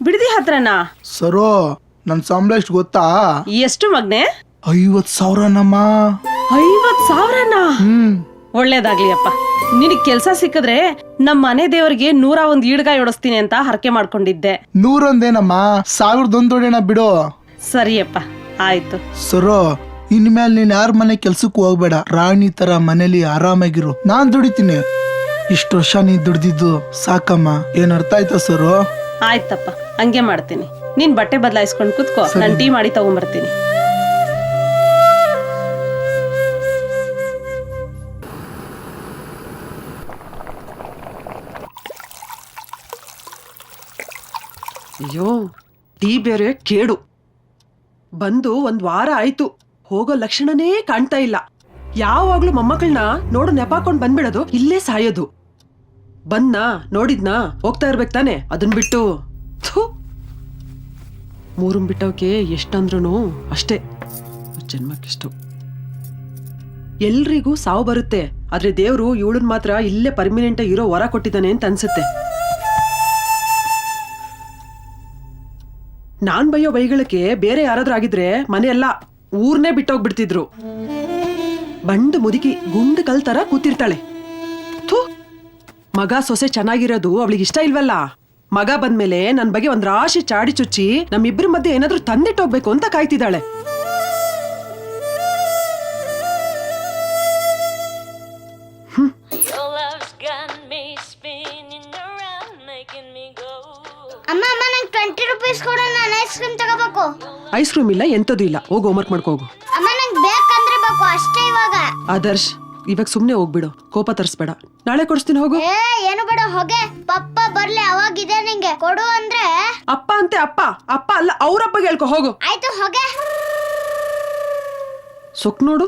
ಬಿಡದಿ ಹತ್ರನಾ? ಸರೋ, ನನ್ನ ಸಂಬಳ ಎಷ್ಟು ಗೊತ್ತಾ? ಎಷ್ಟು ಮಗ್ನೆ? 50,000ನಮ್ಮ. 50,000ನಾ? ಒಳ್ಳೇದಾಗ್ಲಿ ಅಪ್ಪ. ನಿನಗ್ ಕೆಲ್ಸ ಸಿಕ್ಕಿದ್ರೆ ನಮ್ಮ ಮನೆ ದೇವರಿಗೆ 101 ಈಡ್ಗಾಯಿ ಹೊಡಿಸ್ತೀನಿ ಅಂತ ಹರಕೆ ಮಾಡ್ಕೊಂಡಿದ್ದೆ. 101 1001 ಹೊಡೆಯೋಣ ಬಿಡು. ಸರಿಯಪ್ಪ, ಆಯ್ತು. ಸರೋ, ಇನ್ಮೇಲೆ ನೀನ್ ಯಾರ ಮನೆ ಕೆಲ್ಸಕ್ಕೂ ಹೋಗ್ಬೇಡ. ರಾಣಿ ತರ ಮನೇಲಿ ಆರಾಮಾಗಿರು. ನಾನ್ ದುಡಿತೀನಿ. ಇಷ್ಟು ವರ್ಷ ನೀ ದುಡ್ದಿದ್ದು ಸಾಕಮ್ಮ. ಏನ್ ಅರ್ಥ ಆಯ್ತಾ ಸರೋ? ಆಯ್ತಪ್ಪ, ಹಂಗೆ ಮಾಡ್ತೀನಿ. ನೀನ್ ಬಟ್ಟೆ ಬದಲಾಯಿಸ್ಕೊಂಡು ಕೂತ್ಕೋ, ನಾನು ಟೀ ಮಾಡಿ ತಗೊಂಡ್ಬರ್ತೀನಿ. ಅಯ್ಯೋ, ಟೀ ಬೇರೆ ಕೇಡು. ಬಂದು 1 ವಾರ ಆಯ್ತು, ಹೋಗೋ ಲಕ್ಷಣನೇ ಕಾಣ್ತಾ ಇಲ್ಲ. ಯಾವಾಗ್ಲೂ ಮೊಮ್ಮಕ್ಕಳನ್ನ ನೋಡು ನೆಪಾಕೊಂಡ್ ಬಂದ್ಬಿಡೋದು, ಇಲ್ಲೇ ಸಾಯೋದು. ಬಂದ್ನಾ, ನೋಡಿದ್ನಾ, ಹೋಗ್ತಾ ಇರ್ಬೇಕು ತಾನೆ. ಅದನ್ ಬಿಟ್ಟು ಮೂರನ್ ಬಿಟ್ಟವಕ್ಕೆ ಎಷ್ಟಂದ್ರೂ ಅಷ್ಟೇ. ಜನ್ಮಕ್ಕಿಷ್ಟು. ಎಲ್ರಿಗೂ ಸಾವು ಬರುತ್ತೆ, ಆದ್ರೆ ದೇವ್ರು ಇವಳನ್ ಮಾತ್ರ ಇಲ್ಲೇ ಪರ್ಮಿನೆಂಟ್ ಇರೋ ವರ ಕೊಟ್ಟಿದ್ದಾನೆ ಅಂತ ಅನ್ಸುತ್ತೆ. ನಾನ್ ಬೈಯೋ ಬೈಗಳಕ್ಕೆ ಬೇರೆ ಯಾರಾದ್ರೂ ಆಗಿದ್ರೆ ಮನೆಯೆಲ್ಲ ಊರ್ನೇ ಬಿಟ್ಟೋಗ್ಬಿಡ್ತಿದ್ರು. ಬಂಡು ಮುದುಕಿ ಗುಂಡು ಕಲ್ ತರ ಕೂತಿರ್ತಾಳೆ. ಥೂ, ಮಗ ಸೊಸೆ ಚೆನ್ನಾಗಿರೋದು ಅವಳಿಗೆ ಇಷ್ಟ ಇಲ್ವಲ್ಲ. ಮಗ ಬಂದ್ಮೇಲೆ ನನ್ ಬಗ್ಗೆ ಒಂದ್ ರಾಶಿ ಚಾಡಿ ಚುಚ್ಚಿ ನಮ್ಮಿಬ್ರ ಮಧ್ಯೆ ಏನಾದ್ರೂ ತಂದಿಟ್ಟೋಗ್ಬೇಕು ಅಂತ ಕಾಯ್ತಿದ್ದಾಳೆ. ಐಸ್ ಕ್ರೀಮ್ ಇಲ್ಲ, ಎಂತದೂ ಇಲ್ಲ. ಹೋಗು, ಹೋಮ್ವರ್ಕ್ ಮಾಡ್ಕೋಗು. ಆದರ್ಶ್, ಇವಾಗ ಸುಮ್ನೆ ಹೋಗ್ಬಿಡು, ಕೋಪ ತರಿಸ್ಬೇಡ. ನಾಳೆ ಕೊಡಿಸ್ತೀನಿ, ಹೋಗು. ಏನು ಬೇಡ, ಹೋಗೆ. ಪಪ್ಪ ಬರ್ಲಿ, ಅವಾಗಿದೆ ನಿಂಗೆ ಕೊಡು ಅಂದ್ರೆ. ಅಪ್ಪ ಅಂತೆ, ಅಪ್ಪ ಅಪ್ಪ ಅಲ್ಲ, ಅವ್ರಪ್ಪಗೆ ಹೇಳ್ಕೊ, ಹೋಗು. ಆಯ್ತು, ಹೋಗೆ. ಸೊಕ್ ನೋಡು,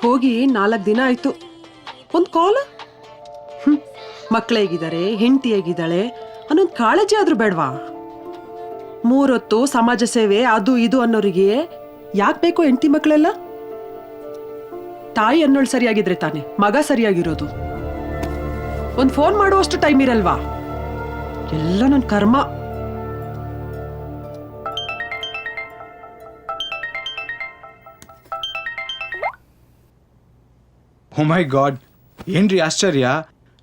ಹೋಗಿ 4 ದಿನ ಆಯ್ತು. ಒಂದ್ ಕಾಲ್. ಮಕ್ಳು ಹೇಗಿದ್ದಾರೆ, ಹೆಂಡತಿ ಹೇಗಿದ್ದಾಳೆ ಅನ್ನೊಂದ್ ಕಾಳಜಿ ಆದ್ರೂ ಬೇಡ್ವಾ? 3 ಹೊತ್ತು ಸಮಾಜ ಸೇವೆ ಅದು ಇದು ಅನ್ನೋರಿಗೆ ಯಾಕೆ ಬೇಕು ಹೆಂಡತಿ ಮಕ್ಕಳೆಲ್ಲ? ತಾಯಿ ಅನ್ನೋಳು ಸರಿಯಾಗಿದ್ರೆ ತಾನೆ ಮಗ ಸರಿಯಾಗಿರೋದು. ಒಂದ್ ಫೋನ್ ಮಾಡುವಷ್ಟು ಟೈಮ್ ಇರಲ್ವಾ? ಎಲ್ಲ ನನ್ ಕರ್ಮ. ಓ ಮೈ ಗಾಡ್, ಏನ್ರಿ ಆಶ್ಚರ್ಯ,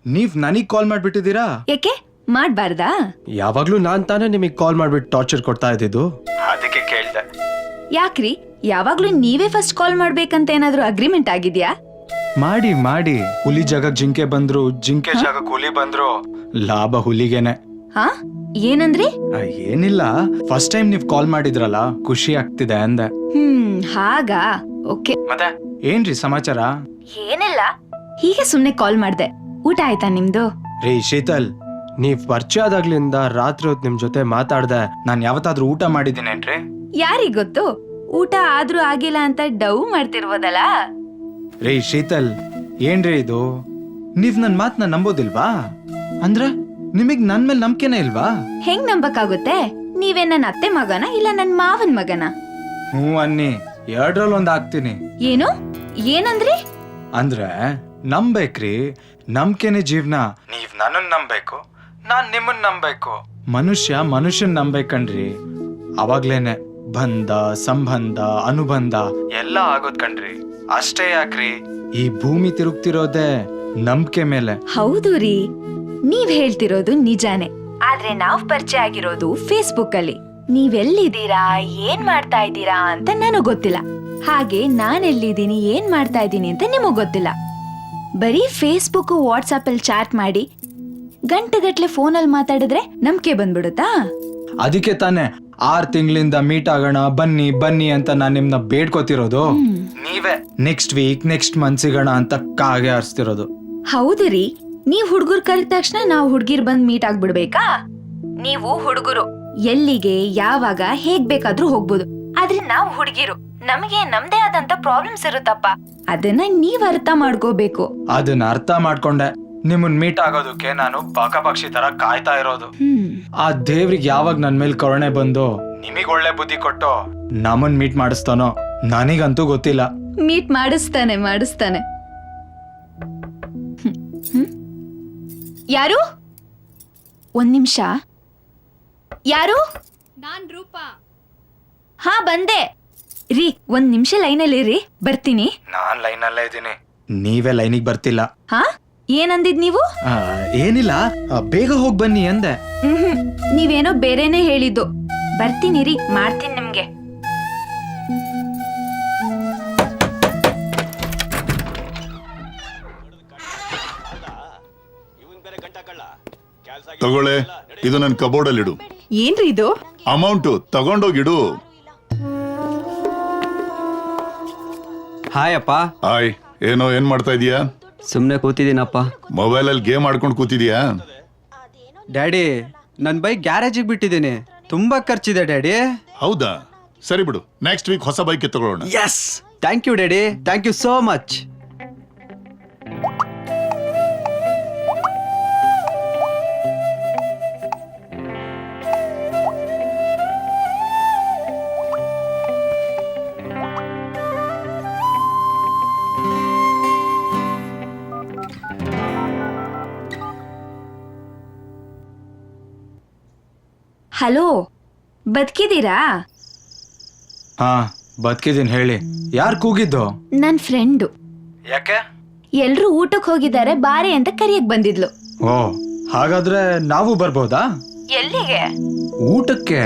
ನೀವ್ ನನಗ್ ಕಾಲ್ ಮಾಡ್ಬಿಟ್ಟಿದ್ದೀರಾ? ಯಾಕೆ ಮಾಡ್ಬಾರ್ದಾ? ಯಾವಾಗ್ಲೂ ನಾನ್ ತಾನೇ ನಿಮಗ್ ಕಾಲ್ ಮಾಡ್ಬಿಟ್ಟು ಟಾರ್ಚರ್ ಕೊಡ್ತಾ ಇದ್ದಿದ್ದು, ಅದಕ್ಕೆ ಕೇಳ್ದೆ. ಯಾಕ್ರಿ ಯಾವಾಗ್ಲೂ ನೀವೇ ಫಸ್ಟ್ ಕಾಲ್ ಮಾಡ್ಬೇಕಂತ ಏನಾದ್ರೂ ಅಗ್ರಿಮೆಂಟ್ ಆಗಿದ್ಯಾ? ಮಾಡಿ ಮಾಡಿ, ಹುಲಿ ಜಾಗಕ್ ಜಿಂಕೆ ಬಂದ್ರು, ಜಿಂಕೆ ಜಾಗಕ್ ಹುಲಿ ಬಂದ್ರು, ಲಾಭ ಹುಲಿಗೆನೆ. ಹಾ, ಏನಂದ್ರಿ? ಏನಿಲ್ಲ, ಫಸ್ಟ್ ಟೈಮ್ ನೀವ್ ಕಾಲ್ ಮಾಡಿದ್ರಲ್ಲ, ಖುಷಿ ಆಗ್ತಿದೆ ಅಂದೆ. ಹಾಗಾ, ಓಕೆ. ಮತ್ತೆ ಏನ್ರಿ ಸಮಾಚಾರ? ಏನಿಲ್ಲ, ಹೀಗೆ ಸುಮ್ನೆ ಕಾಲ್ ಮಾಡ್ದೆ. ಊಟ ಆಯ್ತಾ ನಿಮ್ದು? ರೀ ಶೀತಲ್, ನೀವ್ ಪರಿಚಯ ಆದಾಗ್ಲಿಂದ ರಾತ್ರಿ ಹೊತ್ತು ನಿಮ್ ಜೊತೆ ಮಾತಾಡ್ದೆ ನಾನ್ ಯಾವತ್ತಾದ್ರೂ ಊಟ ಮಾಡಿದ್ದೀನೇನ್ರಿ? ಯಾರಿಗ್ ಗೊತ್ತು, ಊಟ ಆದ್ರೂ ಆಗಿಲ್ಲ ಅಂತ ಡವ್ ಮಾಡ್ತಿರ್ಬೋದಲ್ಲ. ರೀ ಶೀತಲ್, ಏನ್ರಿ ಇದು? ನೀವ್ ನನ್ ಮಾತ್ನ ನಂಬೋದಿಲ್ವಾ? ಅಂದ್ರೆ ನಿಮಗ್ ನನ್ ಮೇಲೆ ನಂಬಿಕೆನೇ ಇಲ್ವಾ? ಹೆಂಗ್ ನಂಬಕ್ಕಾಗುತ್ತೆ? ನೀವೇ ನನ್ನ ಅತ್ತೆ ಮಗನ ಇಲ್ಲ ನನ್ ಮಾವನ್ ಮಗನ? ಹ್ಞೂ ಅನ್ನಿ, 2ರಲ್ಲಿ 1 ಆಗ್ತೀನಿ. ಏನು? ಏನಂದ್ರಿ? ಅಂದ್ರೆ ನಂಬೇಕ್ರಿ, ನಂಬಿಕೆನೆ ಜೀವನ. ನೀವ್ ನನ್ನನ್ ನಂಬೇಕು, ನಾನ್ ನಿಮ್ಮನ್ ನಂಬೇಕು. ಮನುಷ್ಯ ಮನುಷ್ಯನ್ ನಂಬೇಕಣ್ರಿ, ಅವಾಗ್ಲೇನೆ ಬಂಧ ಸಂಬಂಧ ಅನುಬಂಧ ಎಲ್ಲ ಆಗೋದ್ ಕಣ್ರಿ. ಅಷ್ಟೇ ಯಾಕ್ರಿ, ಈ ಭೂಮಿ ತಿರುಗ್ತಿರೋದೇ ನಂಬಿಕೆ ಮೇಲೆ. ಹೌದು ರೀ, ನೀವ್ ಹೇಳ್ತಿರೋದು ನಿಜಾನೇ. ಆದ್ರೆ ನಾವ್ ಪರಿಚಯ ಆಗಿರೋದು ಫೇಸ್ಬುಕ್ ಅಲ್ಲಿ. ನೀವೆಲ್ಲಿದ್ದೀರಾ, ಏನ್ ಮಾಡ್ತಾ ಇದ್ದೀರಾ ಅಂತ ನನಗ್ ಗೊತ್ತಿಲ್ಲ. ಹಾಗೆ ನಾನೆಲ್ಲಿದ್ದೀನಿ, ಏನ್ ಮಾಡ್ತಾ ಇದ್ದೀನಿ ಅಂತ ನಿಮಗ್ ಗೊತ್ತಿಲ್ಲ. ಬರೀ ಫೇಸ್ಬುಕ್ ವಾಟ್ಸ್ಆಪ್ ಅಲ್ಲಿ ಚಾಟ್ ಮಾಡಿ ಗಂಟೆಗಟ್ಲೆ ಫೋನಲ್ಲಿ ಮಾತಾಡಿದ್ರೆ ನಂಬಿಕೆ ಬಂದ್ಬಿಡುತ್ತಾ? ಅದಕ್ಕೆ ತಾನೆ 6 ತಿಂಗಳಿಂದ ಮೀಟ್ ಆಗೋಣ ಬನ್ನಿ ಬನ್ನಿ ಅಂತ ನಾನು ನಿಮ್ನ ಬೇಡ್ಕೋತಿರೋದು. ನೀವೇ ನೆಕ್ಸ್ಟ್ ವೀಕ್ ನೆಕ್ಸ್ಟ್ ಮಂತ್ ಸಿಗೋಣ ಅಂತ ಕಾಗೆ ಆರಿಸ್ತಿರೋದು. ಹೌದು ರೀ, ನೀವ್ ಹುಡುಗರು ಕರೆದ ತಕ್ಷಣ ನಾವು ಹುಡುಗಿರ್ ಬಂದ್ ಮೀಟ್ ಆಗ್ಬಿಡ್ಬೇಕಾ? ನೀವು ಹುಡುಗರು ಎಲ್ಲಿಗೆ ಯಾವಾಗ ಹೇಗ್ ಬೇಕಾದ್ರೂ ಹೋಗ್ಬೋದು. ಆದ್ರೆ ನಾವು ಹುಡುಗಿರು, ನಮಗೆ ನಮ್ದೇ ಆದಂತ ಪ್ರಾಬ್ಲಮ್ಸ್ ಇರುತ್ತಪ್ಪ. ಅದನ್ನ ನೀವ್ ಅರ್ಥ ಮಾಡ್ಕೋಬೇಕು. ಅದನ್ನ ಅರ್ಥ ಮಾಡ್ಕೊಂಡೆ ನಿಮ್ಮನ್ ಮೀಟ್ ಆಗೋದಕ್ಕೆ ನಾನು ಪಕ್ಷಿ ತರ ಕಾಯ್ತಾ ಇರೋದು. ಆ ದೇವ್ರಿಗೆ ಯಾವಾಗ ನನ್ ಮೇಲೆ ಕರುಣೆ ಬಂದು ನಿಮಗ್ ಒಳ್ಳೆ ಬುದ್ಧಿ ಕೊಟ್ಟು ನಮ್ಮನ್ ಮೀಟ್ ಮಾಡಿಸ್ತಾನೋ ನನಗಂತೂ ಗೊತ್ತಿಲ್ಲ. ಮೀಟ್ ಮಾಡಿಸ್ತಾನೆ. ಯಾರು? ಒಂದ್ ನಿಮಿಷ. ಯಾರು? ನಾನ್ ರೂಪಾ. ಹಾ ಬಂದೆ ರೀ, ಒಂದ್ ನಿಮಿಷ ಲೈನಲ್ಲಿ ರೀ, ಬರ್ತೀನಿ. ನಾನ್ ಲೈನಲ್ಲೇ ಇದ್ದೀನಿ, ನೀವೇ ಲೈನಿಗೆ ಬರ್ತಿಲ್ಲ. ಹಾ ಏನಂದಿದ್ ನೀವು? ಏನಿಲ್ಲ, ಬೇಗ ಹೋಗ್ ಬನ್ನಿ ಅಂದೆ. ನೀವೇನೋ ಬೇರೆನೆ ಹೇಳಿದ್ದು. ಬರ್ತೀನಿ ರೀ, ಮಾಡ್ತೀನಿ ನಿಮ್ಗೆ. ತಗೊಳ್ಳೆ, ಇದು ನನ್ನ ಕಬೋರ್ಡಲ್ಲಿ ಇಡು. ಏನ್ರಿ ಇದು? ಅಮೌಂಟು ತಗೊಂಡೋಗಿಡು. ಹಾಯ್ ಅಪ್ಪ. ಹಾಯ್, ಏನ್ ಮಾಡ್ತಾ ಇದೀಯಾ? ಸುಮ್ನೆ ಕೂತಿದ್ದೀನಪ್ಪ. ಮೊಬೈಲಲ್ಲಿ ಗೇಮ್ ಆಡ್ಕೊಂಡು ಕೂತಿದ್ಯಾ? ಡ್ಯಾಡಿ, ನನ್ನ ಬೈಕ್ ಗ್ಯಾರೇಜಿಗೆ ಬಿಟ್ಟಿದ್ದೀನಿ, ತುಂಬಾ ಖರ್ಚಿದೆ ಡ್ಯಾಡಿ. ಹೌದಾ, ಸರಿ ಬಿಡು, ನೆಕ್ಸ್ಟ್ ವೀಕ್ ಹೊಸ ಬೈಕ್ ತಗೊಳ್ಳೋಣ. Yes, thank you daddy, thank you so much. Hello, ಬದುಕಿದ್ದೀರಾ? ಹಾ ಬದುಕಿದ್ದೀನಿ, ಹೇಳಿ. ಯಾರು ಕೂಗಿದ್ದು? ನನ್ ಫ್ರೆಂಡು. ಯಾಕೆ? ಎಲ್ರು ಊಟಕ್ ಹೋಗಿದ್ದಾರೆ, ಬಾರೆ ಅಂತ ಕರಿಯಕ್ ಬಂದಿದ್ಲು. ಓ, ಹಾಗಾದ್ರೆ ನಾವು ಬರ್ಬೋದಾ? ಎಲ್ಲಿಗೆ? ಊಟಕ್ಕೆ.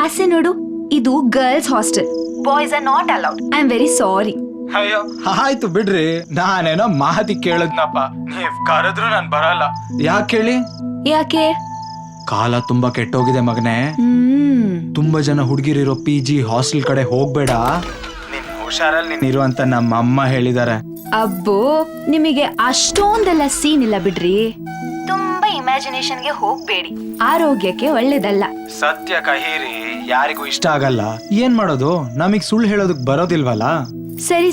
ಆಸೆ ನೋಡು, ಇದು girls hostel, boys are not allowed. I am very sorry. ಅಯ್ಯೋ ಆಯ್ತು ಬಿಡ್ರಿ, ನಾನೇನೋ ಮಾತಿ ಕೇಳದ್ನಪ್ಪ, ನೀವ್ ಕರೆದ್ರು ನಾನ್ ಬರಲ್ಲ. ಯಾಕೆ ಹೇಳಿ? ಯಾಕೆ? ಕಾಲ ತುಂಬಾ ಕೆಟ್ಟೋಗಿದೆ ಮಗನೇ. ತುಂಬಾ ಜನ ಹುಡುಗಿರಿರೋ PG ಹಾಸ್ಟೆಲ್ ಕಡೆ ಹೋಗ್ಬೇಡ, ನಿನ್ ಹುಷಾರಲ್ಲಿ ನೀನಿರು ಅಂತ ನಮ್ಮ ಅಮ್ಮ ಹೇಳಿದಾರೆ. ಅಬ್ಬೋ, ನಿಮಗೆ ಅಷ್ಟೊಂದೆಲ್ಲ ಸೀನ್ ಇಲ್ಲ ಬಿಡ್ರಿ. ತುಂಬಾ ಇಮ್ಯಾಜಿನೇಷನ್ಗೆ ಹೋಗ್ಬೇಡಿ, ಆರೋಗ್ಯಕ್ಕೆ ಒಳ್ಳೇದಲ್ಲ. ಸತ್ಯ ಕಹೀರಿ, ಯಾರಿಗೂ ಇಷ್ಟ ಆಗಲ್ಲ. ಏನ್ ಮಾಡೋದು, ನಮಗ್ ಸುಳ್ಳು ಹೇಳೋದಕ್ ಬರೋದಿಲ್ವಲ್ಲ.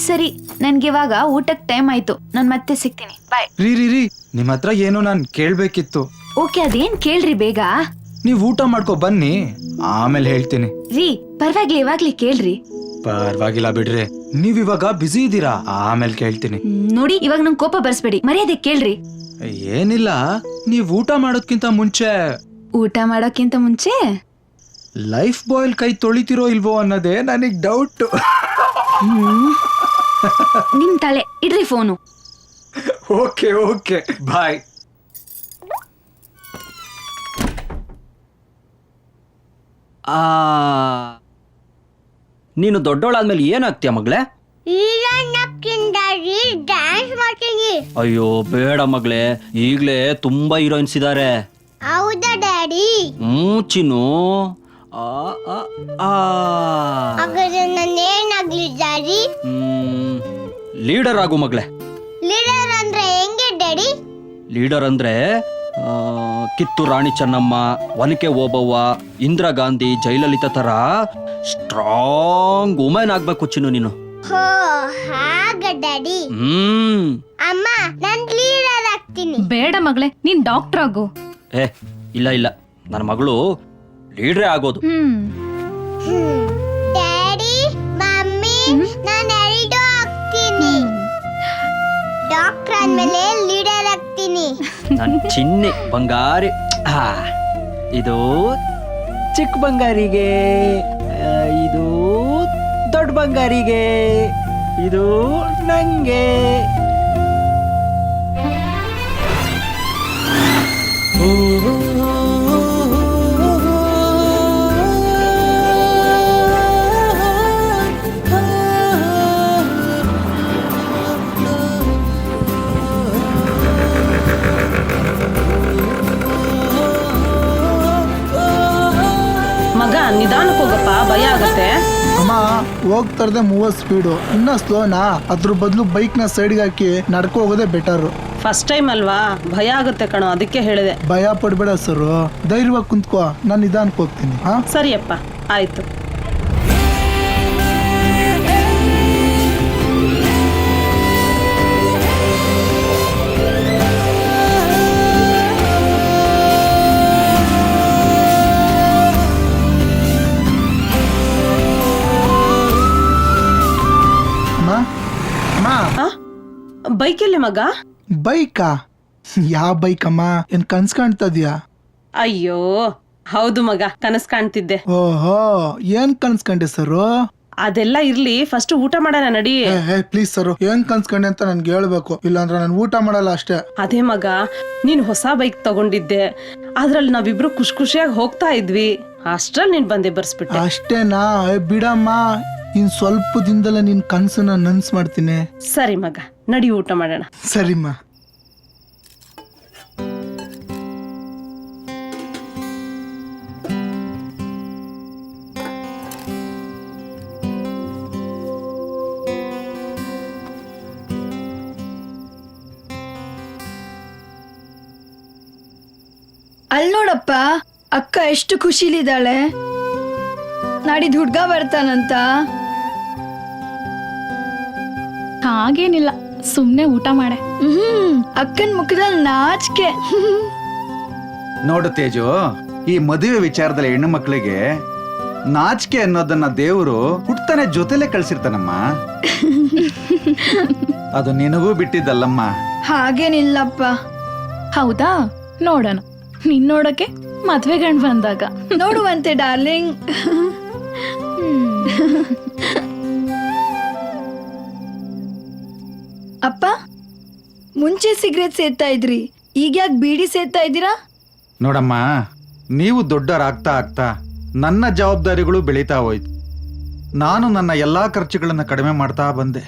ಸರಿ, ನನ್ಗಿವಾಗ ಊಟಕ್ ಟೈಮ್ ಆಯ್ತು, ನಾನ್ ಮತ್ತೆ ಸಿಗ್ತೀನಿ. ಬಾಯ್. ರೀ ನಿಮ್ ಹತ್ರ ಏನೋ ನಾನ್ ಕೇಳ್ಬೇಕಿತ್ತು. ಓಕೆ, ಅದೇನ್ ಕೇಳ್ರಿ ಬೇಗ. ನೀವ್ ಊಟ ಮಾಡ್ಕೊ ಬನ್ನಿ, ಆಮೇಲೆ ಹೇಳ್ತೀನಿ. ರೀ ಪರವಾಗಿಲ್ಲ, ಇವಾಗ್ಲಿ ಕೇಳ್ರಿ. ಪರವಾಗಿಲ್ಲ ಬಿಡ್ರಿ, ನೀವ್ ಇವಾಗ ಬಿಸಿ ಇದ್ದೀರಾ, ಆಮೇಲೆ ಕೇಳ್ತೀನಿ. ನೋಡಿ, ಇವಾಗ ನಂಗೆ ಕೋಪ ಬರ್ಸ್ಬೇಡಿ, ಮರ್ಯಾದೆ ಕೇಳ್ರಿ. ಏನಿಲ್ಲ, ನೀವ್ ಊಟ ಮಾಡೋದ್ಕಿಂತ ಮುಂಚೆ ಲೈಫ್ ಬಾಯ್ಲ್ ಕೈ ತೊಳಿತಿರೋ ಇಲ್ವೋ ಅನ್ನೋದೇ ನನಗ್ ಡೌಟ್. ನಿಮ್ ತಲೆ ಇಡ್ರಿ ಫೋನು. Okay bye. ನೀನು ದೊಡ್ಡವಳಾದ್ಮೇಲೆ ಏನಾಗ್ತೀಯ ಮಗಳೇ? ಡ್ಯಾನ್ಸ್ ಮಾಡ್ತೀನಿ. ಅಯ್ಯೋ ಬೇಡ ಮಗಳೇ, ಈಗ್ಲೇ ತುಂಬಾ ಹೀರೋಯಿನ್ಸ್ ಇದಾರೆ. ಹೌದಾ ಡ್ಯಾಡಿ? ಚಿನ್ನು. ಹಾಗಾದ್ರೆ ನಾನೇನಾಗ್ಲಿ ಡ್ಯಾಡಿ? ಲೀಡರ್ ಆಗು ಮಗಳೇ. ಲೀಡರ್ ಅಂದ್ರೆ ಹೆಂಗೆ ಡ್ಯಾಡಿ? ಲೀಡರ್ ಅಂದ್ರೆ ಕಿತ್ತೂರು ರಾಣಿ ಚೆನ್ನಮ್ಮ, ಒನಕೆ ಓಬವ್ವ, ಇಂದಿರಾ ಗಾಂಧಿ, ಜಯಲಲಿತಾ ತರ ಸ್ಟ್ರಾಂಗ್ ವುಮೆನ್ ಆಗ್ಬೇಕು ಚಿನ್ನು ನೀನು. ಹೋ ಹಾಗ ಡ್ಯಾಡಿ. ಅಮ್ಮ, ನಾನ್ ಲೀಡರ್ ಆಗ್ತೀನಿ. ಬೇಡ ಮಗಳೇ, ನೀನ್ ಡಾಕ್ಟರ್ ಆಗು. ಇಲ್ಲ, ನನ್ನ ಮಗಳು ಲೀಡ್ರೇ ಆಗೋದು. ಡ್ಯಾಡಿ, ಮಮ್ಮಿ, ನಾನು ಎರಡು ಆಗ್ತೀನಿ. ಡಾಕ್ಟರ್ ಆದ್ಮೇಲೆ ಲೀಡರ್ ಆಗ್ತೀನಿ. ನನ್ ಚಿನ್ನಿ ಬಂಗಾರಿ. ಇದು ಚಿಕ್ಕ ಬಂಗಾರಿಗೆ, ಇದು ದೊಡ್ಡ ಬಂಗಾರಿಗೆ, ಇದು ನಂಗೆ. ಹೋಗ್ತಾರದೆ 30 ಸ್ಪೀಡು, ಇನ್ನ ಸ್ಲೋನಾ? ಅದ್ರ ಬದಲು ಬೈಕ್ನ ಸೈಡ್ಗೆ ಹಾಕಿ ನಡ್ಕೊ ಹೋಗೋದೇ ಬೆಟರು. ಫಸ್ಟ್ ಟೈಮ್ ಅಲ್ವಾ, ಭಯ ಆಗುತ್ತೆ ಕಣೋ, ಅದಕ್ಕೆ ಹೇಳಿದೆ. ಭಯ ಪಡ್ಬೇಡ ಸರ್, ಧೈರ್ಯವಾಗಿ ಕುಂತ್ಕೋ, ನಾನು ನಿಧಾನಕ್ಕೆ ಹೋಗ್ತೀನಿ. ಹಾ ಸರಿಯಪ್ಪ, ಆಯ್ತು. ಬೈಕಲ್ಲಿ ಮಗ? ಬೈಕಾ? ಯಾವ ಬೈಕ್ ಅಮ್ಮ? ಏನ್ ಕನ್ಸ್ ಕಾಣ್ತದ್ಯಾ? ಅಯ್ಯೋ ಹೌದು ಮಗ, ಕನಸ್ ಕಾಣ್ತಿದ್ದೆ. ಓಹೋ, ಏನ್ ಕನ್ಸ್ಕೊಂಡೆ ಸರ್? ಅದೆಲ್ಲ ಇರ್ಲಿ, ಫಸ್ಟ್ ಊಟ ಮಾಡೋಣ ನಡಿ. ಪ್ಲೀಸ್ ಸರ್, ಏನ್ ಕನ್ಸ್ಕೊಂಡೆ ಅಂತ ನನ್ಗೆ ಹೇಳ್ಬೇಕು, ಇಲ್ಲಾಂದ್ರೆ ನಾನು ಊಟ ಮಾಡಲ್ಲ ಅಷ್ಟೇ. ಅದೇ ಮಗ, ನೀನ್ ಹೊಸ ಬೈಕ್ ತಗೊಂಡಿದ್ದೆ, ಅದ್ರಲ್ಲಿ ನಾವಿಬ್ರು ಖುಷಿಯಾಗಿ ಹೋಗ್ತಾ ಇದ್ವಿ, ಅಷ್ಟ್ರಲ್ಲಿ ನೀನ್ ಬಂದೆ ಬರ್ಸ್ಬಿಟ್ಟೆ. ಅಷ್ಟೇನಾ? ಬಿಡಮ್ಮ, ಇನ್ ಸ್ವಲ್ಪ ದಿನದಲ್ಲ ನಿನ್ ಕನ್ಸನ್ನ ನನ್ಸ್ ಮಾಡ್ತೀನಿ. ಸರಿ ಮಗ, ನಡಿ ಊಟ ಮಾಡೋಣ. ಸರಿಮ್ಮ. ಅಲ್ ನೋಡಪ್ಪ, ಅಕ್ಕ ಎಷ್ಟು ಖುಷಿಲಿದ್ದಾಳೆ. ನಾಡಿದ್ ಹುಡ್ಗ ಬರ್ತಾನಂತ. ಹಾಗೇನಿಲ್ಲ, ಸುಮ್ನೆ ಊಟ ಮಾಡೆ. ಅಕ್ಕನ್ ಮುಖದಲ್ಲಿ ನಾಚಿಕೆ. ನೋಡು ತೇಜು, ಈ ಮದುವೆ ವಿಚಾರದಲ್ಲಿ ಹೆಣ್ಣು ಮಕ್ಕಳಿಗೆ ನಾಚಿಕೆ ಅನ್ನೋದನ್ನ ದೇವರು ಹುಟ್ತಾನೆ ಜೊತೆಲೆ ಕಳ್ಸಿರ್ತಾನಮ್ಮ. ಅದು ನಿನಗೂ ಬಿಟ್ಟಿದ್ದಲ್ಲಮ್ಮ. ಹಾಗೇನಿಲ್ಲಪ್ಪ. ಹೌದಾ? ನೋಡೋಣ, ನಿನ್ ನೋಡಕ್ಕೆ ಮದ್ವೆ ಗಂಡ್ ಬಂದಾಗ ನೋಡುವಂತೆ ಡಾರ್ಲಿಂಗ್. ಅಪ್ಪ, ಮುಂಚೆ ಸಿಗರೇಟ್ ಸೇರ್ತಾ ಇದ್ರಿ, ಈಗ ಯಾಕೆ ಬೀಡಿ ಸೇರ್ತಾ ಇದ್ದೀರಾ? ನೋಡಮ್ಮ, ನೀವು ದೊಡ್ಡರಾಗ್ತಾ ಆಗ್ತಾ ನನ್ನ ಜವಾಬ್ದಾರಿಗಳು ಬೆಳೀತಾ ಹೋಯ್ತು. ನಾನು ನನ್ನ ಎಲ್ಲಾ ಖರ್ಚುಗಳನ್ನ ಕಡಿಮೆ ಮಾಡ್ತಾ ಬಂದೆ.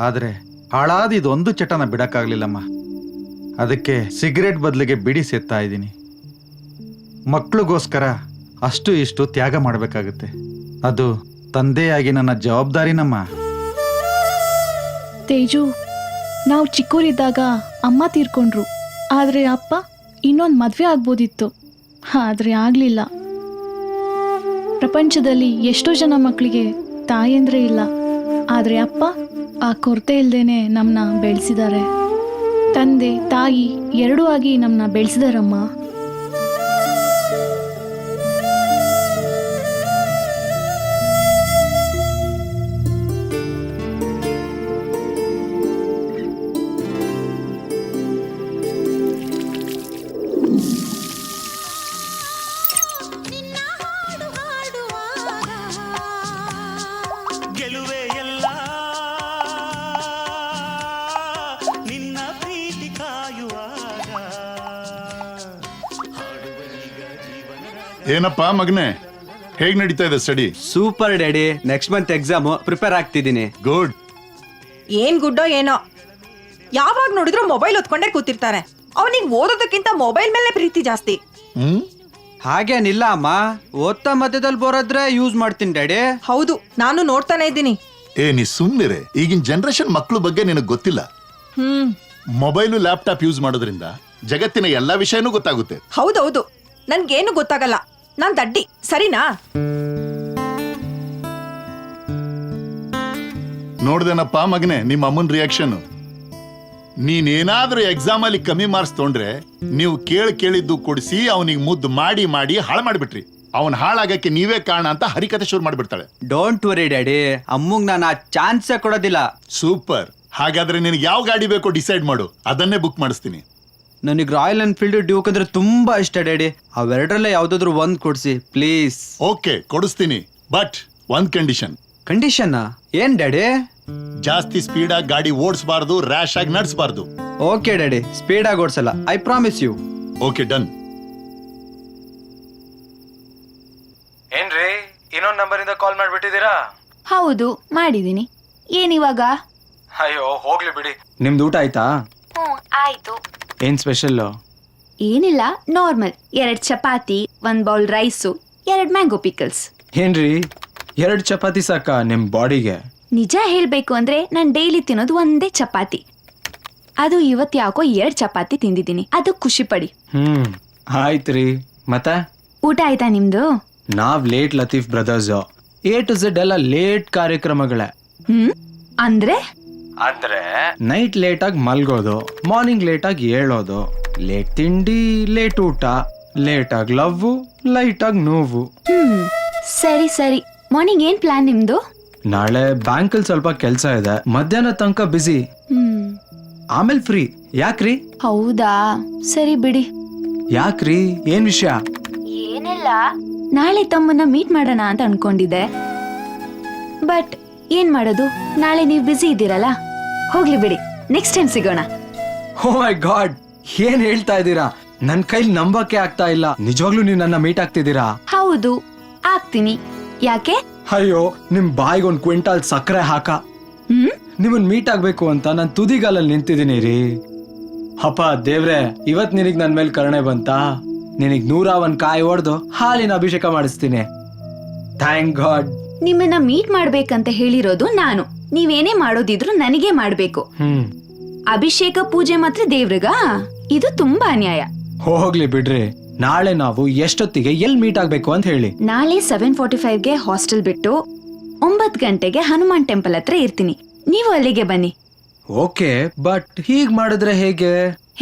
ಆದ್ರೆ ಹಾಳಾದ ಇದೊಂದು ಚಟನ ಬಿಡಕ್ಕಾಗ್ಲಿಲ್ಲಮ್ಮ. ಅದಕ್ಕೆ ಸಿಗರೇಟ್ ಬದಲಿಗೆ ಬಿಡಿ ಸೇರ್ತಾ ಇದ್ದೀನಿ. ಮಕ್ಕಳಿಗೋಸ್ಕರ ಅಷ್ಟು ಇಷ್ಟು ತ್ಯಾಗ ಮಾಡಬೇಕಾಗುತ್ತೆ. ಅದು ತಂದೆಯಾಗಿ ನನ್ನ ಜವಾಬ್ದಾರಿನಮ್ಮ. ತೇಜು, ನಾವು ಚಿಕ್ಕವರಿದ್ದಾಗ ಅಮ್ಮ ತೀರ್ಕೊಂಡ್ರು, ಆದ್ರೆ ಅಪ್ಪ ಇನ್ನೊಂದು ಮದ್ವೆ ಆಗ್ಬೋದಿತ್ತು, ಆದ್ರೆ ಆಗ್ಲಿಲ್ಲ. ಪ್ರಪಂಚದಲ್ಲಿ ಎಷ್ಟೋ ಜನ ಮಕ್ಕಳಿಗೆ ತಾಯಂದ್ರೆ ಇಲ್ಲ, ಆದ್ರೆ ಅಪ್ಪ ಆ ಕೊರತೆ ಇಲ್ದೇನೆ ನಮ್ಮನ್ನ ಬೆಳೆಸಿದ್ದಾರೆ. ತಂದೆ ತಾಯಿ ಎರಡೂ ಆಗಿ ನಮ್ಮನ್ನ ಬೆಳೆಸಿದಾರಮ್ಮ. ಏನಪ್ಪಾ ಮಗನೆ, ಹೇಗ್ ನಡೀತಾ ಇದೆ study? Super daddy, next month exam prepare ಆಗ್ತಿದ್ದೀನಿ. ಗುಡ್. ಏನ್ ಗುಡ್ಡೋ ಏನೋ, ಯಾವಾಗ ನೋಡಿದ್ರು ಮೊಬೈಲ್ ಹೊತ್ಕೊಂಡೇ ಕೂತಿರ್ತಾನೆ. ಅವನಿಗೆ ಓದೋದಕ್ಕಿಂತ ಮೊಬೈಲ್ ಮೇಲೆ ಪ್ರೀತಿ ಜಾಸ್ತಿ. ಹಾಗೇನಿಲ್ಲ ಅಮ್ಮ, ಓದ್ತಾ ಮಧ್ಯದಲ್ಲಿ ಬರೋದ್ರೆ ಯೂಸ್ ಮಾಡ್ತೀನಿ ಡ್ಯಾಡಿ. ಹೌದು, ನಾನು ನೋಡ್ತಾನೆ ಇದ್ದೀನಿ. ನೀ ಸುಮ್ನಿರೆ, ಈಗಿನ ಜನರೇಷನ್ ಮಕ್ಕಳ ಬಗ್ಗೆ ನಿನಗೆ ಗೊತ್ತಿಲ್ಲ. ಮೊಬೈಲು ಲ್ಯಾಪ್ಟಾಪ್ ಯೂಸ್ ಮಾಡೋದ್ರಿಂದ ಜಗತ್ತಿನ ಎಲ್ಲಾ ವಿಷಯನೂ ಗೊತ್ತಾಗುತ್ತೆ. ಹೌದೌದು, ನನ್ಗೇನು ಗೊತ್ತಾಗಲ್ಲ, ನಾನ್ ದಡ್ಡಿ, ಸರಿನಾ? ನೋಡ್ದೇನಪ್ಪ ಮಗನೆ ನಿಮ್ಮ ಅಮ್ಮನ್ ರಿಯಾಕ್ಷನ್. ನೀನೇನಾದ್ರೂ ಎಕ್ಸಾಮ್ ಅಲ್ಲಿ ಕಮ್ಮಿ ಮಾರ್ಕ್ಸ್ ತೊಗೊಂಡ್ರೆ ನೀವು ಕೇಳಿದ್ದು ಕೊಡಿಸಿ ಅವನಿಗೆ ಮುದ್ದು ಮಾಡಿ ಮಾಡಿ ಹಾಳು ಮಾಡಿಬಿಟ್ರಿ. ಅವನ್ ಹಾಳಾಗಕ್ಕೆ ನೀವೇ ಕಾರಣ ಅಂತ ಹರಿಕತೆ ಶುರು ಮಾಡ್ಬಿಡ್ತಾಳೆ. ಡೋಂಟ್ ವರಿ ಡ್ಯಾಡಿ, ಅಮ್ಮಂಗ್ ನಾನು ಆ ಚಾನ್ಸೇ ಕೊಡೋದಿಲ್ಲ. ಸೂಪರ್. ಹಾಗಾದ್ರೆ ನಿನಗೆ ಯಾವ ಗಾಡಿ ಬೇಕೋ ಡಿಸೈಡ್ ಮಾಡು, ಅದನ್ನೇ ಬುಕ್ ಮಾಡಿಸ್ತೀನಿ. ನನಗೆ ರಾಯಲ್ ಎನ್ಫೀಲ್ಡ್ ಡ್ಯೂಕ್ ಅಂದ್ರೆ ತುಂಬಾ ಇಷ್ಟ ಡ್ಯಾಡಿ. ಅವೆರಡರಲ್ಲೇ ಯಾವ್ದಾದ್ರು ಒಂದ್ ಕೊಡ್ಸಿ ಪ್ಲೀಸ್. ಓಕೆ, ಕೊಡಿಸ್ತೀನಿ, ಬಟ್ ಒಂದ್ ಕಂಡೀಷನ್. ಕಂಡೀಷನ್ ಏನ್ ಡ್ಯಾಡಿ? ಜಾಸ್ತಿ ಸ್ಪೀಡ್ ಆಗಿ ಗಾಡಿ ಓಡಿಸಬಾರ್ದು, ರ್ಯಾಶ್ ಆಗಿ ನಡೆಸಬಾರ್ದು. ಓಕೆ ಡ್ಯಾಡಿ, ಸ್ಪೀಡ್ ಆಗಿ ಓಡಿಸಲ್ಲ, I promise you. Okay, done. ಏನ್ರಿ, ಇನ್ನೊಂದ್ ನಂಬರ್ ಇಂದ ಕಾಲ್ ಮಾಡ್ಬಿಟ್ಟಿದ್ದೀರಾ? ಹೌದು, ಮಾಡಿದೀನಿ. ಏನಿವಾಗ? ಅಯ್ಯೋ ಹೋಗ್ಲಿ ಬಿಡಿ. ನಿಮ್ದು ಊಟ ಆಯ್ತಾ? ಆಯ್ತು. ಏನ್ ಸ್ಪೆಷಲ್? ಏನಿಲ್ಲ, normal. 2 chapati, 1 bowl rice, 2 mango pickles. ಏನ್ರಿ, 2 ಚಪಾತಿ ಸಾಕ ನಿಮ್ ಬಾಡಿಗೆ? ನಿಜ ಹೇಳ್ಬೇಕು ಅಂದ್ರೆ ನಾನ್ ಡೈಲಿ ತಿನ್ನೋದು ಒಂದೇ ಚಪಾತಿ. ಅದು ಇವತ್ ಯಾಕೋ 2 ಚಪಾತಿ ತಿಂದಿದ್ದೀನಿ. ಅದು ಖುಷಿ ಪಡಿ. ಆಯ್ತ್ರಿ. ಮತ್ತೆ ಊಟ ಆಯ್ತಾ ನಿಮ್ದು? ನಾವ್ late Latif brothers. A to Z ಎಲ್ಲ ಲೇಟ್ ಕಾರ್ಯಕ್ರಮಗಳೇ. ಅಂದ್ರೆ ನೈಟ್ ಲೇಟ್ ಆಗಿ ಮಲ್ಗೋದು, ಮಾರ್ನಿಂಗ್ ಲೇಟ್ ಆಗಿ ಏಳೋದು, ಲೇಟ್ ತಿಂಡಿ, ಲೇಟ್ ಊಟ, ಲೇಟ್ ಆಗಿ ಲವ್, ಲೈಟ್ ಆಗಿ ನೋವು. ಸರಿ ಸರಿ. ಮಾರ್ನಿಂಗ್ ಏನ್ ಪ್ಲಾನ್ ನಿಮ್ದು? ನಾಳೆ ಬ್ಯಾಂಕಲ್ಲಿ ಸ್ವಲ್ಪ ಕೆಲ್ಸ ಇದೆ, ಮಧ್ಯಾಹ್ನ ತನಕ ಬಿಸಿ, ಆಮೇಲೆ ಫ್ರೀ. ಯಾಕ್ರಿ? ಹೌದಾ, ಸರಿ ಬಿಡಿ. ಯಾಕ್ರಿ, ಏನ್ ವಿಷಯ? ಏನಿಲ್ಲ, ನಾಳೆ ತಮ್ಮನ್ನ ಮೀಟ್ ಮಾಡೋಣ ಅಂತ ಅನ್ಕೊಂಡಿದ್ದೆ. ಬಟ್ ಏನ್ ಮಾಡೋದು, ನಾಳೆ ನೀವು ಬಿಸಿ ಇದ್ದೀರಲ್ಲ. ಹೋಗ್ಲಿ ಬಿಡಿ, ನೆಕ್ಸ್ಟ್ ಟೈಮ್ ಸಿಗೋಣ. ಓ ಮೈ ಗಾಡ್, ಏನ್ ಹೇಳ್ತಾ ಇದ್ದೀರಾ? ನನ್ ಕೈಲಿ ನಂಬಕ್ಕೆ ಆಗ್ತಾ ಇಲ್ಲ. ನಿಜವಾಗ್ಲೂ ನೀವು ನನ್ನ ಮೀಟ್ ಆಗ್ತಿದ್ದೀರಾ? ಹೌದು, ಆಗ್ತೀನಿ. ಯಾಕೆ? ಅಯ್ಯೋ, ನಿಮ್ ಬಾಯಿಗೆ 1 ಕ್ವಿಂಟಾಲ್ ಸಕ್ಕರೆ ಹಾಕ. ನಿಮ್ಮನ್ ಮೀಟ್ ಆಗ್ಬೇಕು ಅಂತ ನಾನ್ ತುದಿಗಾಲಲ್ಲಿ ನಿಂತಿದ್ದೀನಿ ರೀ. ಅಪ್ಪ ದೇವ್ರೆ, ಇವತ್ ನಿನಗ್ ನನ್ ಮೇಲೆ ಕರುಣೆ ಬಂತಾ? ನಿನಗ್ 101 ಕಾಯಿ ಹೊಡೆದು ಹಾಲಿನ ಅಭಿಷೇಕ ಮಾಡಿಸ್ತೀನಿ. Thank god. ನಿಮ್ಮನ್ನ ಮೀಟ್ ಮಾಡ್ಬೇಕಂತ ಹೇಳಿರೋದು ನಾನು. ನೀವೇನೇ ಮಾಡೋದಿದ್ರು ನನಗೆ ಮಾಡ್ಬೇಕು. ಅಭಿಷೇಕ ಪೂಜೆ ಮಾತ್ರ ದೇವ್ರಿಗ? ಇದು ತುಂಬಾ ಅನ್ಯಾಯ. ಹೋಗ್ಲಿ ಬಿಡ್ರಿ. ನಾಳೆ ನಾವು ಎಷ್ಟೊತ್ತಿಗೆ ಎಲ್ಲಿ ಮೀಟ್ ಆಗ್ಬೇಕು ಅಂತ ಹೇಳಿ. ನಾಳೆ 7:45ಗೆ ಹಾಸ್ಟೆಲ್ ಬಿಟ್ಟು 9 ಗಂಟೆಗೆ ಹನುಮಾನ್ ಟೆಂಪಲ್ ಹತ್ರ ಇರ್ತೀನಿ. ನೀವು ಅಲ್ಲಿಗೆ ಬನ್ನಿ. ಓಕೆ, ಬಟ್ ಹೀಗ್ ಮಾಡಿದ್ರೆ ಹೇಗೆ?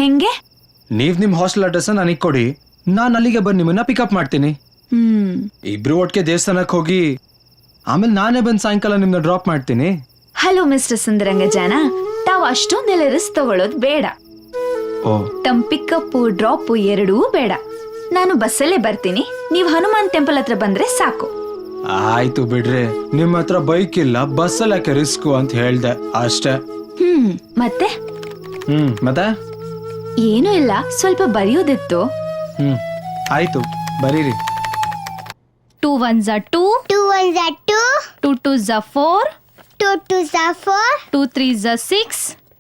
ಹೆಂಗೆ? ನೀವ್ ನಿಮ್ ಹಾಸ್ಟೆಲ್ ಅಡ್ರೆಸ್ ನನಗ್ ಕೊಡಿ, ನಾನ್ ಅಲ್ಲಿಗೆ ಬಂದು ನಿಮ್ಮನ್ನ ಪಿಕಪ್ ಮಾಡ್ತೀನಿ. ಇಬ್ರು ಒಟ್ಟಿಗೆ ದೇವಸ್ಥಾನಕ್ಕೆ ಹೋಗಿ ಆಮೇಲೆ ನಾನೇ ಬಂದು ಸಾಯಂಕಾಲ ನಿಮ್ನ ಡ್ರಾಪ್ ಮಾಡ್ತೀನಿ. ಹಲೋ ಮಿಸ್ಟರ್ ಸುಂದರಂಗಜಾನ, ತಾವು ಅಷ್ಟೊಂದೆಲ್ಲ ರಿಸ್ಕ್ ತಗೊಳ್ಳೋದು ಬೇಡ. ತಮ್ ಪಿಕಪ್ ಡ್ರಾಪ್ ಎರಡೂ ಬೇಡ. ನಾನು ಬಸ್ಸಲ್ಲೇ ಬರ್ತೀನಿ. ನೀವು ಹನುಮಾನ್ ಟೆಂಪಲ್ ಹತ್ರ ಬಂದ್ರೆ ಸಾಕು. ಆಯ್ತು ಬಿಡ್ರಿ, ನಿಮ್ ಹತ್ರ ಬೈಕ್ ಇಲ್ಲ, ಬಸ್ಸಲ್ಲಿ ಯಾಕೆ ರಿಸ್ಕ್ ಅಂತ ಹೇಳ್ದೆ ಅಷ್ಟೇ. ಮತ್ತೆ ಮತ್ತೆ ಏನೂ ಇಲ್ಲ, ಸ್ವಲ್ಪ ಬರೆಯೋದಿತ್ತು. ಆಯ್ತು, ಬರೀರಿ. 2 1s are 2, 2 1s are 2, 2 2s are 4, 2 2s are 4, 2 3s are 6,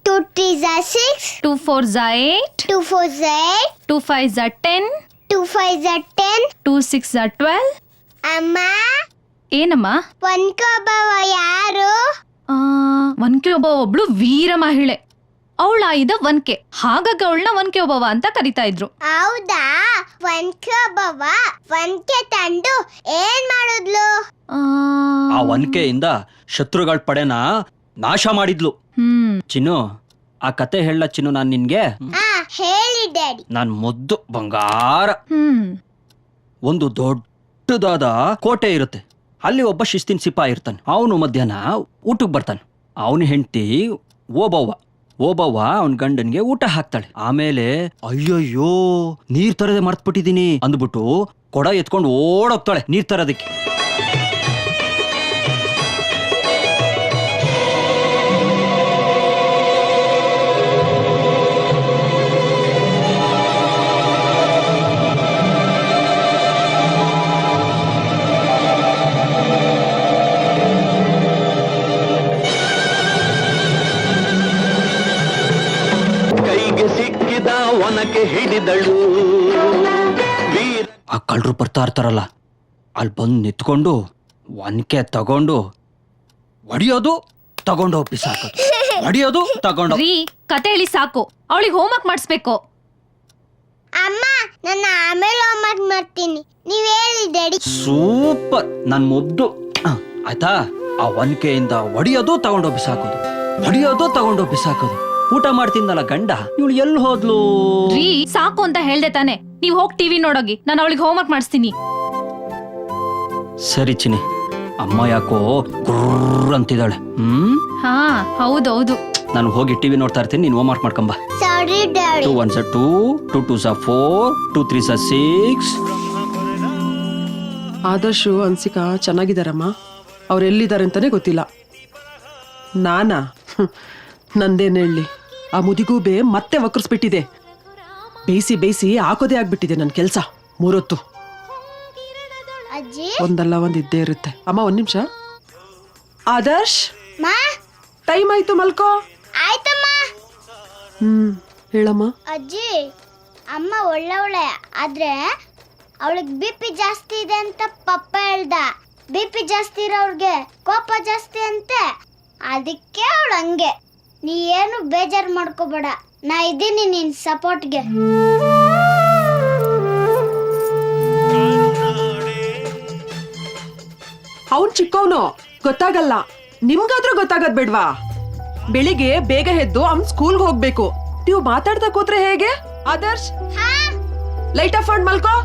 2 3s are 6, 2 4s are 8, 2 4s are 8, 2 5s are 10, 2 5s are 10, 2 6s are 12. ಅಮ್ಮ, ಏನಮ್ಮ? ಒನ್ಕೊಬ್ಬವ ಯಾರು? ಒನ್ಕೆ ಒಬ್ಳು ವೀರ ಮಹಿಳೆ. ಅವಳ ಇದ ಒನ್ಕೆ, ಹಾಗಾಗಿ ಅವಳನ್ನ ಒನ್ಕೆ ಒಬ್ಬವ ಅಂತ ಕರಿತಾ ಇದ್ರು. ಹೌದಾ? ಒನ್ಕೊಬ್ಬವ ಒನ್ಕೆ ತಂದು ಏನ್ ಮಾಡಿದ್ಲು? ಆ ಒನ್ಕೆಯಿಂದ ಶತ್ರುಗಳ ಪಡೆನ ನಾಶ ಮಾಡಿದ್ಲು. ಚಿನ್ನು, ಆ ಕತೆ ಹೇಳ ಚಿನ್ನು ನಾನ್ ನಿನ್ಗೆ. ಹೇಳಿ ಡ್ಯಾಡಿ. ನಾನ್ ಮುದ್ದು ಬಂಗಾರ. ಒಂದು ದೊಡ್ಡದಾದ ಕೋಟೆ ಇರುತ್ತೆ. ಅಲ್ಲಿ ಒಬ್ಬ ಶಿಸ್ತಿನ ಸಿಪಾಯಿ ಇರ್ತಾನೆ. ಅವನು ಮಧ್ಯಾಹ್ನ ಊಟಕ್ಕೆ ಬರ್ತಾನೆ. ಅವನ ಹೆಂಡತಿ ಓಬವ್ವ ಅವನ್ ಗಂಡನ್ಗೆ ಊಟ ಹಾಕ್ತಾಳೆ. ಆಮೇಲೆ ಅಯ್ಯಯ್ಯೋ ನೀರ್ ತರದೆ ಮರ್ತ್ಬಿಟ್ಟಿದೀನಿ ಅಂದ್ಬಿಟ್ಟು ಕೊಡ ಎತ್ಕೊಂಡು ಓಡೋಗ್ತಾಳೆ ನೀರ್ ತರೋದಕ್ಕೆ. ಸಿಕ್ಕಿದ ಒನಕೆ ಹಿಡಿದಳು. ಆ ಕಳ್ಳರು ಬರ್ತಾ ಇರ್ತಾರಲ್ಲ, ಅಲ್ಲಿ ಬಂದು ನಿಂತ್ಕೊಂಡು ಒನಕೆ ತಗೊಂಡು ಹೊಡಿಯೋದು, ತಗೊಂಡು ಬಿಸಾಕೋದು, ಹೊಡಿಯೋದು, ತಗೊಂಡು. ಕತೆ ಹೇಳಿ ಸಾಕು, ಅವಳಿಗೆ ಹೋಮ್ವರ್ಕ್ ಮಾಡಿಸ್ಬೇಕು. ಅಮ್ಮ, ನನ್ನ ಆಮೇಲೆ ಹೋಮ್ವರ್ಕ್ ಮಾಡ್ತೀನಿ, ನೀವ್ ಹೇಳಿ ಡ್ಯಾಡಿ. ಸೂಪರ್, ನನ್ ಮುದ್ದು. ಆಯ್ತಾ? ಆ ಒನಕೆಯಿಂದ ಹೊಡಿಯೋದು, ತಗೊಂಡು ಬಿಸಾಕೋದು, ಹೊಡಿಯೋದು, ತಗೊಂಡು ಬಿಸಾಕೋದು. ಊಟ ಮಾಡ್ತಿದ್ದಲ್ಲ ಗಂಡ, ಇವಳು ಎಲ್ಲಿ ಹೋದ್ಲು? ಸಾಕು ಅಂತ ಹೇಳ್ದೆ ತಾನೆ. ನೀವ್ ಹೋಗಿ ಟಿವಿ ನೋಡೋಗಿ, ನಾನು ಅವಳಿಗೆ ಹೋಮ್ವರ್ಕ್ ಮಾಡಿಸ್ತೀನಿ. ಸರಿ ಚಿನಿ, ಅಮ್ಮ ಯಾಕೋ ಗುರ್ರ್ ಅಂತಿದ್ದಾಳೆ. ಹಾ ಹೌದೌದು. ನಾನು ಹೋಗಿ ಟಿವಿ ನೋಡ್ತಾ ಇರ್ತೀನಿ, ನೀನು ಹೋಮ್ವರ್ಕ್ ಮಾಡ್ಕೊಂಬ. Sorry daddy. 2 1s are 2, 2 2s are 4, 2 3s are 6. ಆದರ್ಶು ಅನ್ಸಿಕಾ ಚೆನ್ನಾಗಿದ್ದಾರಮ್ಮ. ಅವ್ರು ಎಲ್ಲಿದ್ದಾರೆ ಅಂತಾನೆ ಗೊತ್ತಿಲ್ಲ. ನಾನಾ ನಂದೇನು ಹೇಳಿ, ಆ ಮುದಿಗೂಬೆ ಮತ್ತೆ ವಕ್ರಿಸ್ಬಿಟ್ಟಿದೆ. ಬೇಯಿಸಿ ಹಾಕೋದೇ ಆಗ್ಬಿಟ್ಟಿದೆ ನನ್ನ ಕೆಲಸ. 3 ಹೊತ್ತು ಒಂದಲ್ಲ ಒಂದ್ ಇದ್ದೇ ಇರುತ್ತೆ. ಅಮ್ಮ 1 ನಿಮಿಷ. ಆದರ್ಶ್, ಟೈಮ್ ಆಯ್ತು, ಮಲ್ಕೋ. ಆಯ್ತಮ್ಮ. ಹೇಳಮ್ಮ. ಅಜ್ಜಿ, ಅಮ್ಮ ಒಳ್ಳೆವಳೆ, ಆದ್ರೆ ಅವಳಿಗೆ BP ಜಾಸ್ತಿ ಇದೆ ಅಂತ ಪಪ್ಪ ಹೇಳ್ದ. BP ಜಾಸ್ತಿ ಇರೋರ್ಗೆ ಕೋಪ ಜಾಸ್ತಿ ಅಂತೆ, ಅದಕ್ಕೆ ಅವಳು ಹಂಗೆ. ನೀ ಏನು ಬೇಜಾರು ಮಾಡ್ಕೋಬೇಡ, ನಾ ಇದ್ದೀನಿ ನಿನ್ ಸಪೋರ್ಟ್ಗೆ. ಅವ್ನ್ ಚಿಕ್ಕವನು, ಗೊತ್ತಾಗಲ್ಲ. ನಿಮ್ಗಾದ್ರೂ ಗೊತ್ತಾಗದ್ ಬೇಡ್ವಾ? ಬೆಳಿಗ್ಗೆ ಬೇಗ ಎದ್ದು ಅವ್ನ್ ಸ್ಕೂಲ್ಗೆ ಹೋಗ್ಬೇಕು. ನೀವು ಮಾತಾಡ್ತಾ ಕೂತ್ರೆ ಹೇಗೆ? ಆದರ್ಶ್, ಲೈಟ್ ಆಫ್ ಮಾಡಿ ಮಲ್ಕೋ.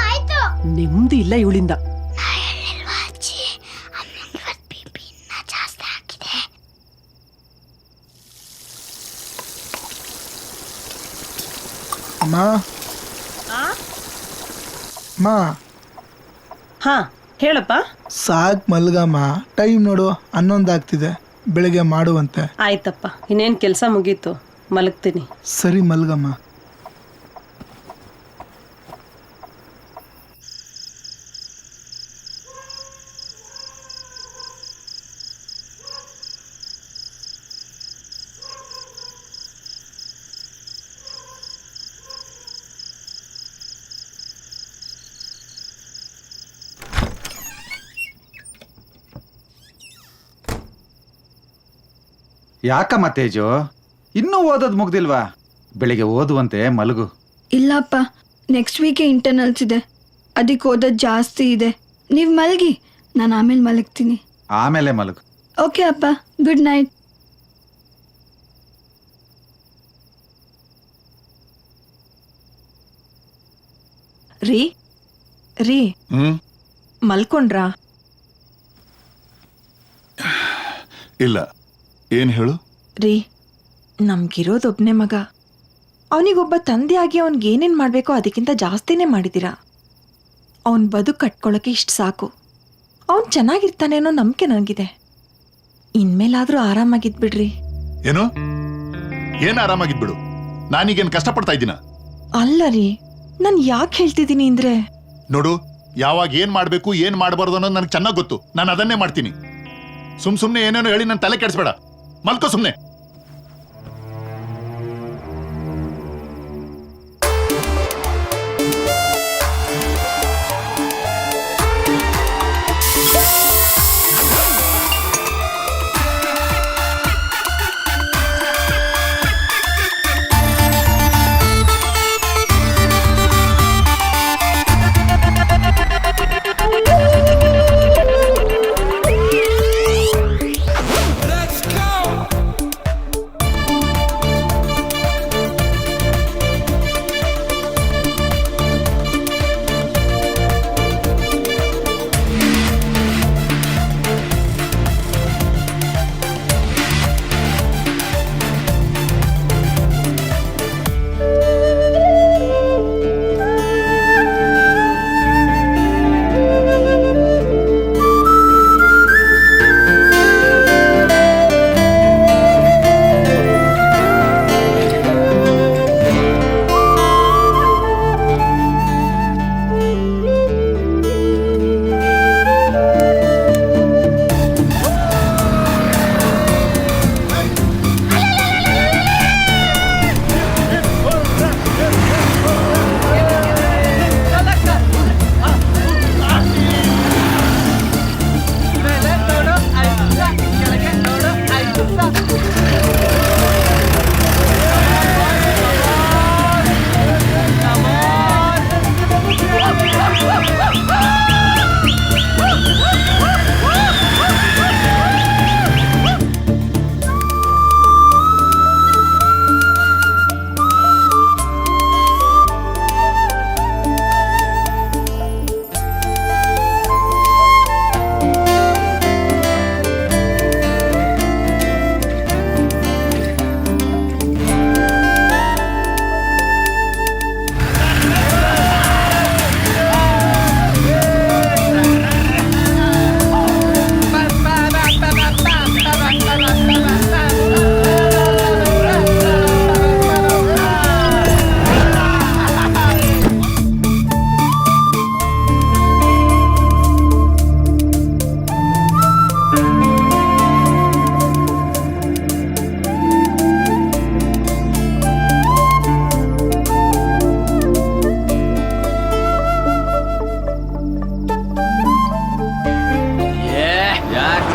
ಆಯ್ತು. ನೆಮ್ಮದಿ ಇಲ್ಲ ಇವಳಿಂದ. ಅಮ್ಮ ಅಮ್ಮ, ಹಾ ಹೇಳಪ್ಪ. ಸಾಕ್ ಮಲ್ಗಮ್ಮ, ಟೈಮ್ ನೋಡು 11 ಆಗ್ತಿದೆ, ಬೆಳಿಗ್ಗೆ ಮಾಡುವಂತೆ. ಆಯ್ತಪ್ಪ, ಇನ್ನೇನ್ ಕೆಲಸ ಮುಗೀತು, ಮಲಗ್ತೀನಿ. ಸರಿ ಮಲ್ಗಮ್ಮ. ಯಾಕಮ್ಮ ತೇಜು, ಇನ್ನೂ ಓದೋದು ಮುಗ್ದಿಲ್ವಾ? ಬೆಳಿಗ್ಗೆ ಓದುವಂತೆ ಮಲಗು. ಇಲ್ಲಪ್ಪ, ನೆಕ್ಸ್ಟ್ ವೀಕೆ ಇಂಟರ್ನಲ್ಸ್ ಇದೆ, ಅದಕ್ಕೆ ಓದೋದು ಜಾಸ್ತಿ ಇದೆ. ನೀವು ಮಲಗಿ, ನಾನು ಆಮೇಲೆ ಮಲಗ್ತೀನಿ. ಆಮೇಲೆ ಮಲಗು. ಓಕೆ ಅಪ್ಪ, ಗುಡ್ ನೈಟ್. ರೀ ರೀ ಮಲ್ಕೊಂಡ್ರಾ? ಇಲ್ಲ, ಏನ್ ಹೇಳು? ರೀ, ನಮ್ಗಿರೋದೊಬ್ನೇ ಮಗ. ಅವನಿಗೊಬ್ಬ ತಂದೆಯಾಗಿ ಅವ್ನಿಗೇನೇನು ಮಾಡಬೇಕೋ ಅದಕ್ಕಿಂತ ಜಾಸ್ತಿನೇ ಮಾಡಿದ್ದೀರಾ. ಅವನ ಬದುಕು ಕಟ್ಕೊಳ್ಳೋಕೆ ಇಷ್ಟು ಸಾಕು. ಅವನು ಚೆನ್ನಾಗಿರ್ತಾನೆ ಅನ್ನೋ ನಂಬಿಕೆ ನನಗಿದೆ. ಇನ್ಮೇಲಾದರೂ ಆರಾಮಾಗಿದ್ಬಿಡ್ರಿ. ಏನು? ಏನ್ ಆರಾಮಾಗಿದ್ಬಿಡು? ನಾನೀಗೇನು ಕಷ್ಟಪಡ್ತಾ ಇದ್ದೀನ? ಅಲ್ಲ ರೀ, ನಾನು ಯಾಕೆ ಹೇಳ್ತಿದ್ದೀನಿ ಅಂದ್ರೆ, ನೋಡು, ಯಾವಾಗ ಏನ್ ಮಾಡ್ಬೇಕು ಏನ್ ಮಾಡಬಾರ್ದು ಅನ್ನೋದು ನನಗೆ ಚೆನ್ನಾಗಿ ಗೊತ್ತು. ನಾನು ಅದನ್ನೇ ಮಾಡ್ತೀನಿ. ಸುಮ್ನೆ ಏನೇನೋ ಹೇಳಿ ನನ್ನ ತಲೆ ಕೆಡಿಸ್ಬೇಡ. ಮಲ್ಕೋ ಸುಮ್ನೆ.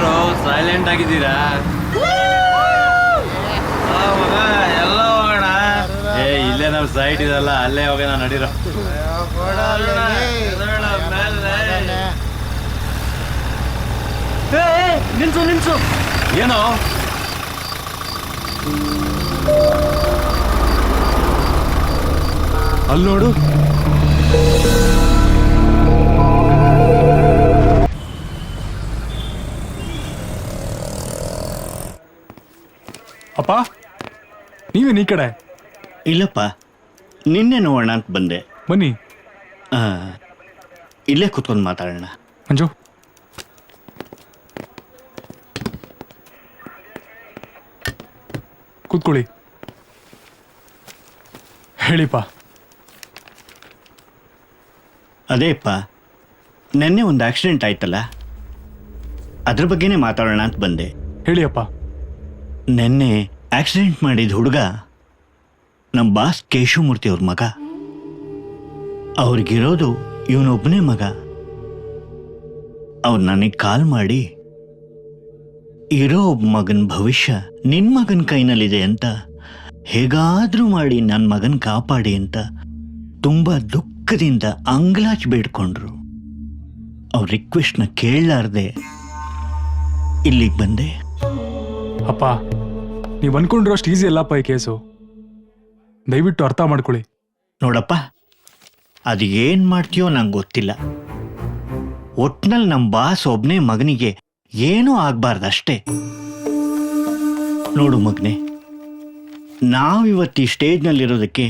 ಏನ್ರೋ ಸೈಲೆಂಟ್ ಆಗಿದ್ದೀರಾ? ಎಲ್ಲ ಹೋಗೋಣ. ಇಲ್ಲೇ ನಮ್ ಸೈಟ್ ಇದಲ್ಲ, ಅಲ್ಲೇ ಹೋಗೋಣ ನಡೀರೋ. ನಿಲ್ಸು ಏನೋ ಅಲ್ಲಿ ನೋಡು. ಅಪ್ಪ ನೀವೇನ್ ಈ ಕಡೆ? ಇಲ್ಲಪ್ಪ, ನಿನ್ನೆ ನೋಡೋಣ ಅಂತ ಬಂದೆ. ಬನ್ನಿ. ಇಲ್ಲೇ ಕೂತ್ಕೊಂಡು ಮಾತಾಡೋಣ. ಮಂಜು, ಕೂತ್ಕೊಳ್ಳಿ. ಹೇಳಿಪ್ಪ. ಅದೇಪ್ಪ, ನೆನ್ನೆ ಒಂದು ಆಕ್ಸಿಡೆಂಟ್ ಆಯ್ತಲ್ಲ, ಅದ್ರ ಬಗ್ಗೆನೇ ಮಾತಾಡೋಣ ಅಂತ ಬಂದೆ. ಹೇಳಿ ಅಪ್ಪ. ನೆನ್ನೆ ಆಕ್ಸಿಡೆಂಟ್ ಮಾಡಿದ ಹುಡುಗ ನಮ್ಮ ಬಾಸ್ ಕೇಶವಮೂರ್ತಿ ಅವ್ರ ಮಗ. ಅವ್ರಿಗಿರೋದು ಇವನೊಬ್ಬನೇ ಮಗ. ಅವ್ರು ನನಗೆ ಕಾಲ್ ಮಾಡಿ ಇರೋ ಒಬ್ಬ ಮಗನ ಭವಿಷ್ಯ ನಿನ್ನ ಮಗನ ಕೈನಲ್ಲಿದೆ ಅಂತ, ಹೇಗಾದ್ರೂ ಮಾಡಿ ನನ್ನ ಮಗನ ಕಾಪಾಡಿ ಅಂತ ತುಂಬ ದುಃಖದಿಂದ ಅಂಗ್ಲಾಚ್ ಬೇಡ್ಕೊಂಡ್ರು. ಅವ್ರ ರಿಕ್ವೆಸ್ಟ್ನ ಕೇಳಲಾರ್ದೆ ಇಲ್ಲಿಗೆ ಬಂದೆ. ಅಪ್ಪ, ನೀವು ಅನ್ಕೊಂಡಿರೋಷ್ಟು ಈಸಿ ಅಲ್ಲಪ್ಪ ಈ ಕೇಸು. ದಯವಿಟ್ಟು ಅರ್ಥ ಮಾಡ್ಕೊಳ್ಳಿ. ನೋಡಪ್ಪ, ಅದು ಏನು ಮಾಡ್ತೀಯೋ ನಂಗೆ ಗೊತ್ತಿಲ್ಲ. ಒಟ್ನಲ್ಲಿ ನಮ್ಮ ಬಾಸ್ ಒಬ್ಬನೇ ಮಗನಿಗೆ ಏನೂ ಆಗ್ಬಾರ್ದಷ್ಟೇ. ನೋಡು ಮಗನೆ, ನಾವಿವತ್ತು ಈ ಸ್ಟೇಜ್ನಲ್ಲಿರೋದಕ್ಕೆ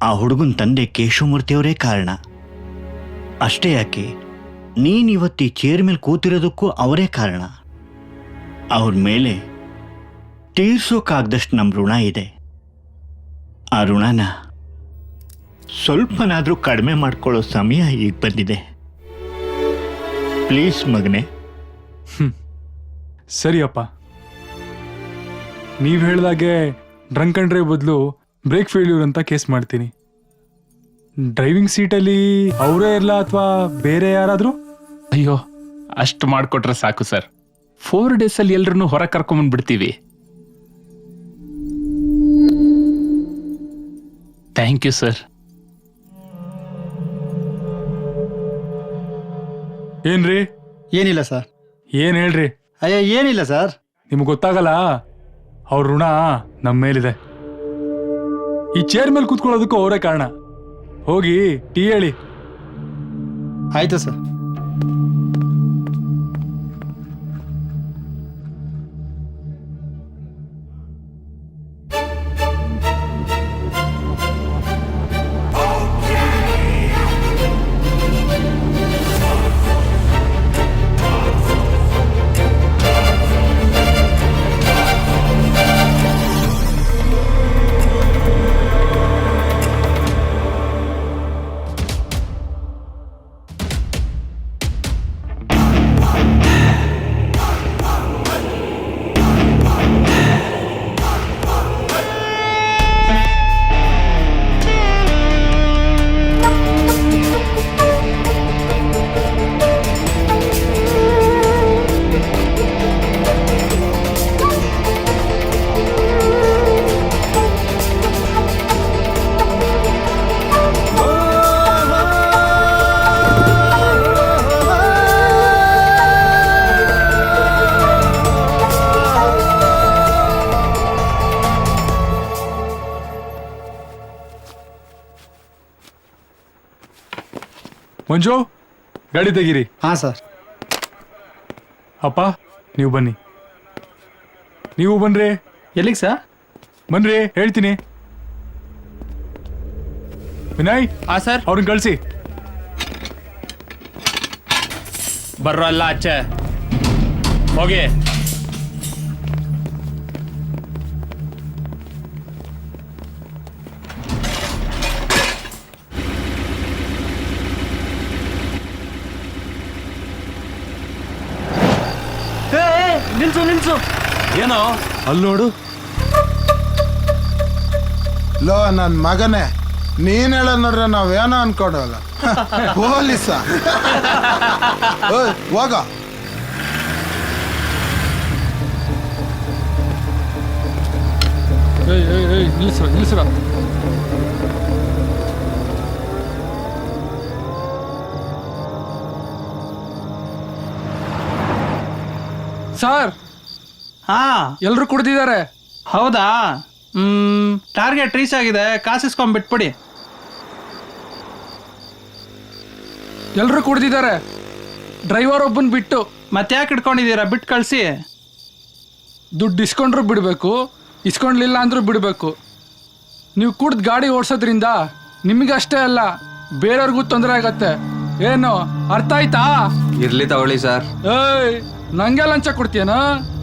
ಆ ಹುಡುಗನ ತಂದೆ ಕೇಶವಮೂರ್ತಿಯವರೇ ಕಾರಣ. ಅಷ್ಟೇ ಯಾಕೆ, ನೀನಿವತ್ತು ಈ ಚೇರ್ ಮೇಲೆ ಕೂತಿರೋದಕ್ಕೂ ಅವರೇ ಕಾರಣ. ಅವ್ರ ಮೇಲೆ ತೀರ್ಸೋಕ್ಕಾಗ್ದಷ್ಟು ನಮ್ಮ ಋಣ ಇದೆ. ಆ ಋಣನ ಸ್ವಲ್ಪನಾದರೂ ಕಡಿಮೆ ಮಾಡ್ಕೊಳ್ಳೋ ಸಮಯ ಈಗ ಬಂದಿದೆ. ಪ್ಲೀಸ್ ಮಗನೆ. ಸರಿ ಅಪ್ಪ, ನೀವು ಹೇಳ್ದಾಗೆ ಡ್ರಂಕ್ ಅಂಡ್ ಡ್ರೈವ್ ಬದಲು ಬ್ರೇಕ್ ಫೇಲ್ಯೂರ್ ಅಂತ ಕೇಸ್ ಮಾಡ್ತೀನಿ. ಡ್ರೈವಿಂಗ್ ಸೀಟಲ್ಲಿ ಅವರೇ ಇರಲ್ಲ ಅಥವಾ ಬೇರೆ ಯಾರಾದರೂ? ಅಯ್ಯೋ, ಅಷ್ಟು ಮಾಡಿಕೊಟ್ರೆ ಸಾಕು ಸರ್. 4 ಡೇಸಲ್ಲಿ ಎಲ್ರನ್ನೂ ಹೊರ ಕರ್ಕೊಂಬಂದ್ಬಿಡ್ತೀವಿ. Thank you sir. ಏನ್ರಿ? ಏನಿಲ್ಲ ಸರ್. ಏನ್ ಹೇಳ್ರಿ? ಅಯ್ಯ, ಏನಿಲ್ಲ ಸರ್. ನಿಮ್ಗೆ ಗೊತ್ತಾಗಲ್ಲ, ಅವ್ರ ಋಣ ನಮ್ಮ ಮೇಲಿದೆ. ಈ ಚೇರ್ ಮೇಲೆ ಕೂತ್ಕೊಳ್ಳೋದಕ್ಕೂ ಅವರೇ ಕಾರಣ. ಹೋಗಿ ಟೀ ಹೇಳಿ. ಆಯ್ತು ಸರ್. ಮಂಜು, ಗಾಡಿ ತೆಗೀರಿ. ಹಾಂ ಸರ್. ಅಪ್ಪ, ನೀವು ಬನ್ನಿ. ನೀವು ಬನ್ರಿ. ಎಲ್ಲಿಗೆ ಸರ್? ಬನ್ರಿ, ಹೇಳ್ತೀನಿ. ವಿನಯ್, ಸರ್, ಅವ್ರನ್ನ ಕಳಿಸಿ. ಬರ್ರೋ ಅಲ್ಲ ಆಚೆ ಹೋಗಿ. ನಿಲ್ಸು. ಏನೋ ಅಲ್ಲಿ ನೋಡು. ಲೋ ನನ್ನ ಮಗನೇ, ನೀನ್ ಹೇಳ ನೋಡ್ರೆ ನಾವೇನೋ ಅನ್ಕೊಂಡವಲ್ಲ. ಪೊಲೀಸ ಹೋಗ. ನಿಲ್ಲಿಸ್ರ ಸರ್. ಹಾ, ಎಲ್ರು ಕುಡ್ದಿದ್ದಾರೆ. ಹೌದಾ? ಟಾರ್ಗೆಟ್ ರೀಚ್ ಆಗಿದೆ, ಕಾಸಿಸ್ಕೊಂಡ್ ಬಿಟ್ಬಿಡಿ. ಎಲ್ರು ಕುಡ್ದಿದ್ದಾರೆ, ಡ್ರೈವರ್ ಒಬ್ಬನ್ ಬಿಟ್ಟು. ಮತ್ತೆ ಯಾಕೆ ಇಟ್ಕೊಂಡಿದ್ದೀರಾ? ಬಿಟ್ಟು ಕಳಿಸಿ. ದುಡ್ಡು ಇಸ್ಕೊಂಡ್ರು ಬಿಡಬೇಕು, ಇಸ್ಕೊಂಡ್ಲಿಲ್ಲ ಅಂದ್ರೂ ಬಿಡಬೇಕು. ನೀವು ಕುಡ್ದು ಗಾಡಿ ಓಡಿಸೋದ್ರಿಂದ ನಿಮಗಷ್ಟೇ ಅಲ್ಲ, ಬೇರೆಯವ್ರಿಗೂ ತೊಂದರೆ ಆಗತ್ತೆ. ಏನು ಅರ್ಥ ಆಯ್ತಾ? ಇರ್ಲಿ ತಗೊಳ್ಳಿ ಸರ್. ಏಯ್, ನಂಗೆ ಲಂಚ ಕೊಡ್ತೀಯನ?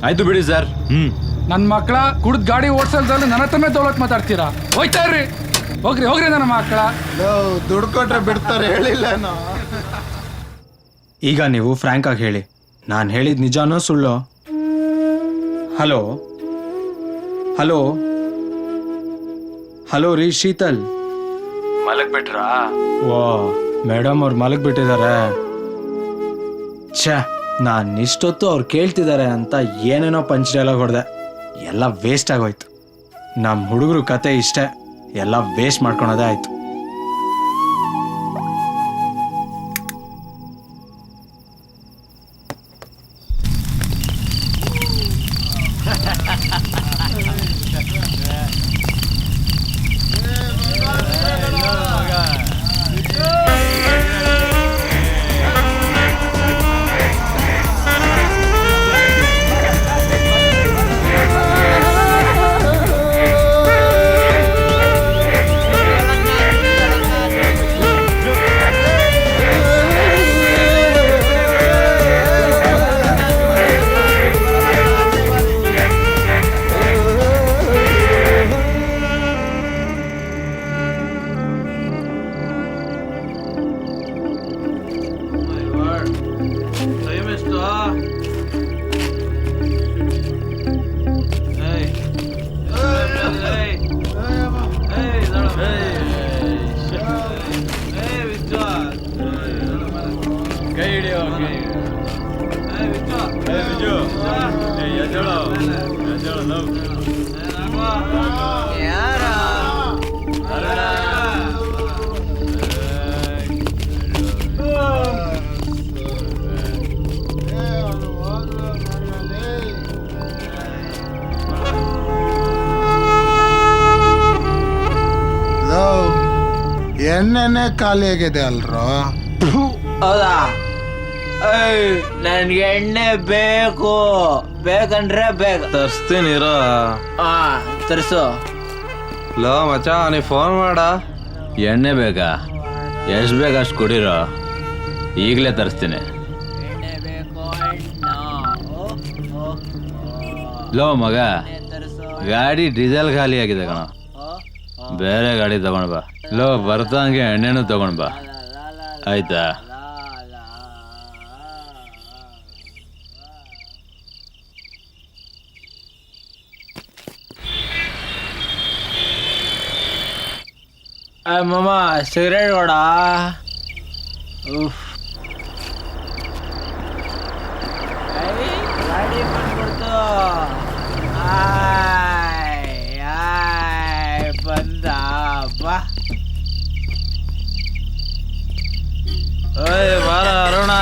ಆಯ್ತು ಬಿಡಿ ಸರ್. ನನ್ನ ಮಕ್ಕಳ ಕುಡ್ದು ಗಾಡಿ ಓಡಿಸೋದ್ರಲ್ಲಿ ನನ್ನ ಹತ್ರನೇ ದೌಲತ್ ಮಾತಾಡ್ತೀರಾ? ಹೋಯ್ತಾ ಇರ್ರಿ, ಹೋಗ್ರಿ ನನ್ನ ಮಕ್ಕಳ. ದುಡ್ಡು ಕೊಟ್ರೆ ಬಿಡ್ತಾರೆ, ಹೇಳಿಲ್ಲ. ಈಗ ನೀವು ಫ್ರ್ಯಾಂಕ್ ಆಗಿ ಹೇಳಿ, ನಾನು ಹೇಳಿದ ನಿಜಾನೋ ಸುಳ್ಳು? ಹಲೋ ಹಲೋ ಹಲೋ ರೀ ಶೀತಲ್, ಮಲಗ್ಬಿಟ್ರಾ? ಓ ಮೇಡಮ್ ಅವ್ರು ಮಲಗ್ಬಿಟ್ಟಿದ್ದಾರೆ. ಛೇ, ನಾನು ಇಷ್ಟೊತ್ತು ಅವ್ರು ಕೇಳ್ತಿದ್ದಾರೆ ಅಂತ ಏನೇನೋ ಪಂಚ್ ಡೈಲಾಗ್ ಹೊಡೆದೆ, ಎಲ್ಲ ವೇಸ್ಟ್ ಆಗೋಯ್ತು. ನಮ್ಮ ಹುಡುಗರು ಕತೆ ಇಷ್ಟೇ, ಎಲ್ಲ ವೇಸ್ಟ್ ಮಾಡ್ಕೊಳೋದೇ ಆಯ್ತು. ಎಣ್ಣೆನೆ ಖಾಲಿ ಆಗಿದೆ ಅಲ್ರೋ. ಹೌದಾ? ನನ್ಗೆ ಎಣ್ಣೆ ಬೇಕು, ಬೇಕಂದ್ರೆ ಬೇಗ ತರಿಸ್ತೀನಿರೋ. ತರಿಸು. ಲೋ ಮಚ್ಚ, ನೀ ಫೋನ್ ಮಾಡ. ಎಣ್ಣೆ ಬೇಕಾ? ಎಷ್ಟು ಬೇಕು ಅಷ್ಟು ಕೊಡಿರೋ, ಈಗಲೇ ತರಿಸ್ತೀನಿ. ಲೋ ಮಗ, ಗಾಡಿ ಡೀಸೆಲ್ ಖಾಲಿ ಆಗಿದೆ ಕಣ, ಬೇರೆ ಗಾಡಿ ತಗೊಂಡ್ ಬಾ. ಲೋ ಬರ್ತಾಂಗೆ ಎಣ್ಣೆನೂ ತಗೊಂಡ್ ಬಾ, ಆಯ್ತಾ? ಮಾಮ ಸಿಗರೇಟ್ ಕೊಡ. ಗಾಡಿ ಬಂದ್ಬಿಡ್ತು. ಬಂದ ಬಾ. ಬಾರ ಅರುಣ.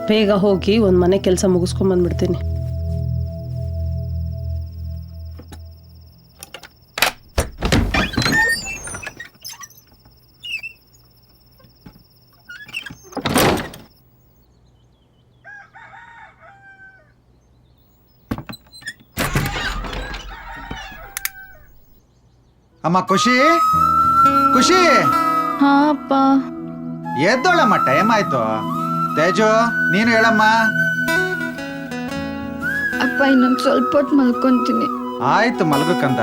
ಬೇಗ ಹೋಗಿ ಒಂದು ಮನೆ ಕೆಲಸ ಮುಗಿಸ್ಕೊಂಬಂದ್ಬಿಡ್ತೀನಿ. ಅಮ್ಮ ಖುಷಿ ಖುಷಿ ಹಾ ಅಪ್ಪ. ಎದ್ದೋಳಮ್ಮ, ಟೈಮ್ ಆಯ್ತು. ತೇಜು ನೀನು ಹೇಳಮ್ಮ. ಅಪ್ಪ ಇನ್ನೊಂದು ಸ್ವಲ್ಪ ಹೊತ್ತು ಮಲ್ಕೊಂತೀನಿ. ಆಯ್ತು ಮಲ್ಗಕ್ಕಂತ.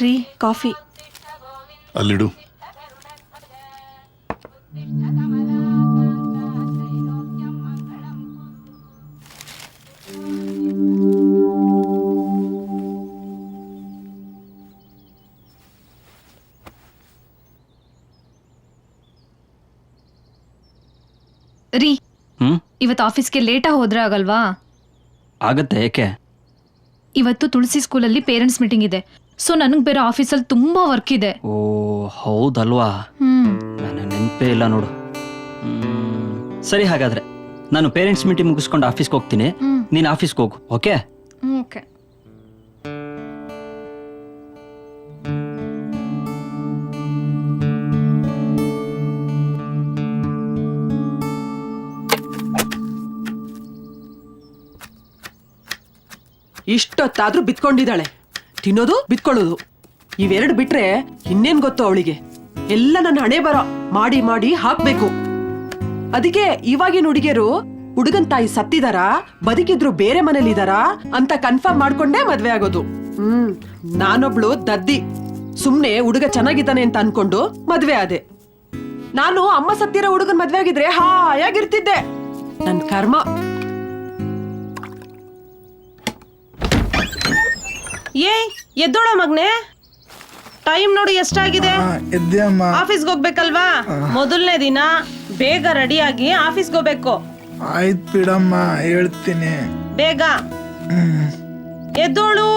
ರೀ ಕಾಫಿ. ಅಲ್ಲಿಡು. ರೀ ಇವತ್ತು ಆಫೀಸ್ಗೆ ಲೇಟಾಗಿ ಹೋದ್ರೆ ಆಗಲ್ವಾ? ಆಗತ್ತೆ. ಏಕೆ? ಇವತ್ತು ತುಳಸಿ ಸ್ಕೂಲಲ್ಲಿ ಪೇರೆಂಟ್ಸ್ ಮೀಟಿಂಗ್ ಇದೆ. ಸೊ ನನಗೆ ಬೇರೆ ಆಫೀಸಲ್ಲಿ ತುಂಬಾ ವರ್ಕ್ ಇದೆ. ಓ ಹೌದಲ್ವಾ? ನನಗೆ ನೆನಪೇ ಇಲ್ಲ ನೋಡು. ಸರಿ, ಹಾಗಾದ್ರೆ ನಾನು ಪೇರೆಂಟ್ಸ್ ಮೀಟಿಂಗ್ ಮುಗಿಸ್ಕೊಂಡು ಆಫೀಸ್ಗೆ ಹೋಗ್ತೀನಿ. ನೀನು ಆಫೀಸ್ಗೆ ಹೋಗು. ಓಕೆ? ಓಕೆ. ಇಷ್ಟೊತ್ತಾದ್ರೂ ಬಿತ್ಕೊಂಡಿದ್ದಾಳೆ. ತಿನ್ನೋದು ಬಿತ್ಕೊಳ್ಳೋದು ಇವೆರಡು ಬಿಟ್ರೆ ಇನ್ನೇನ್ ಗೊತ್ತು ಅವಳಿಗೆ. ಎಲ್ಲ ನನ್ನ ಹಣೆ ಬರ ಮಾಡಿ ಮಾಡಿ ಹಾಕ್ಬೇಕು. ಅದಕ್ಕೆ ಇವಾಗಿನ ಹುಡುಗಿಯರು ಹುಡುಗನ್ ತಾಯಿ ಸತ್ತಿದಾರಾ ಬದುಕಿದ್ರು ಬೇರೆ ಮನೇಲಿ ಇದಾರಾ ಅಂತ ಕನ್ಫರ್ಮ್ ಮಾಡ್ಕೊಂಡೇ ಮದ್ವೆ ಆಗೋದು. ನಾನೊಬ್ಳು ದದ್ದಿ. ಸುಮ್ನೆ ಹುಡುಗ ಚೆನ್ನಾಗಿದ್ದಾನೆ ಅಂತ ಅನ್ಕೊಂಡು ಮದ್ವೆ ಆದೆ. ನಾನು ಅಮ್ಮ ಸತ್ತಿರೋ ಹುಡುಗನ್ ಮದ್ವೆ ಆಗಿದ್ರೆ ಹಾಯಾಗಿರ್ತಿದ್ದೆ. ನನ್ ಕರ್ಮ. ಎದ್ದೋಳ ಮಗ್ನೆ, ಟೈಮ್ ನೋಡಿ ಎಷ್ಟಾಗಿದೆ. ಆಫೀಸ್ಗೆ ಹೋಗ್ಬೇಕಲ್ವಾ? ಮೊದಲನೇ ದಿನ ಬೇಗ ರೆಡಿಯಾಗಿ ಆಫೀಸ್ಗೆ ಹೋಗ್ಬೇಕು. ಆಯ್ತು ಬಿಡಮ್ಮ, ಹೇಳ್ತೀನಿ. ಬೇಗ ಎದ್ದೋಳು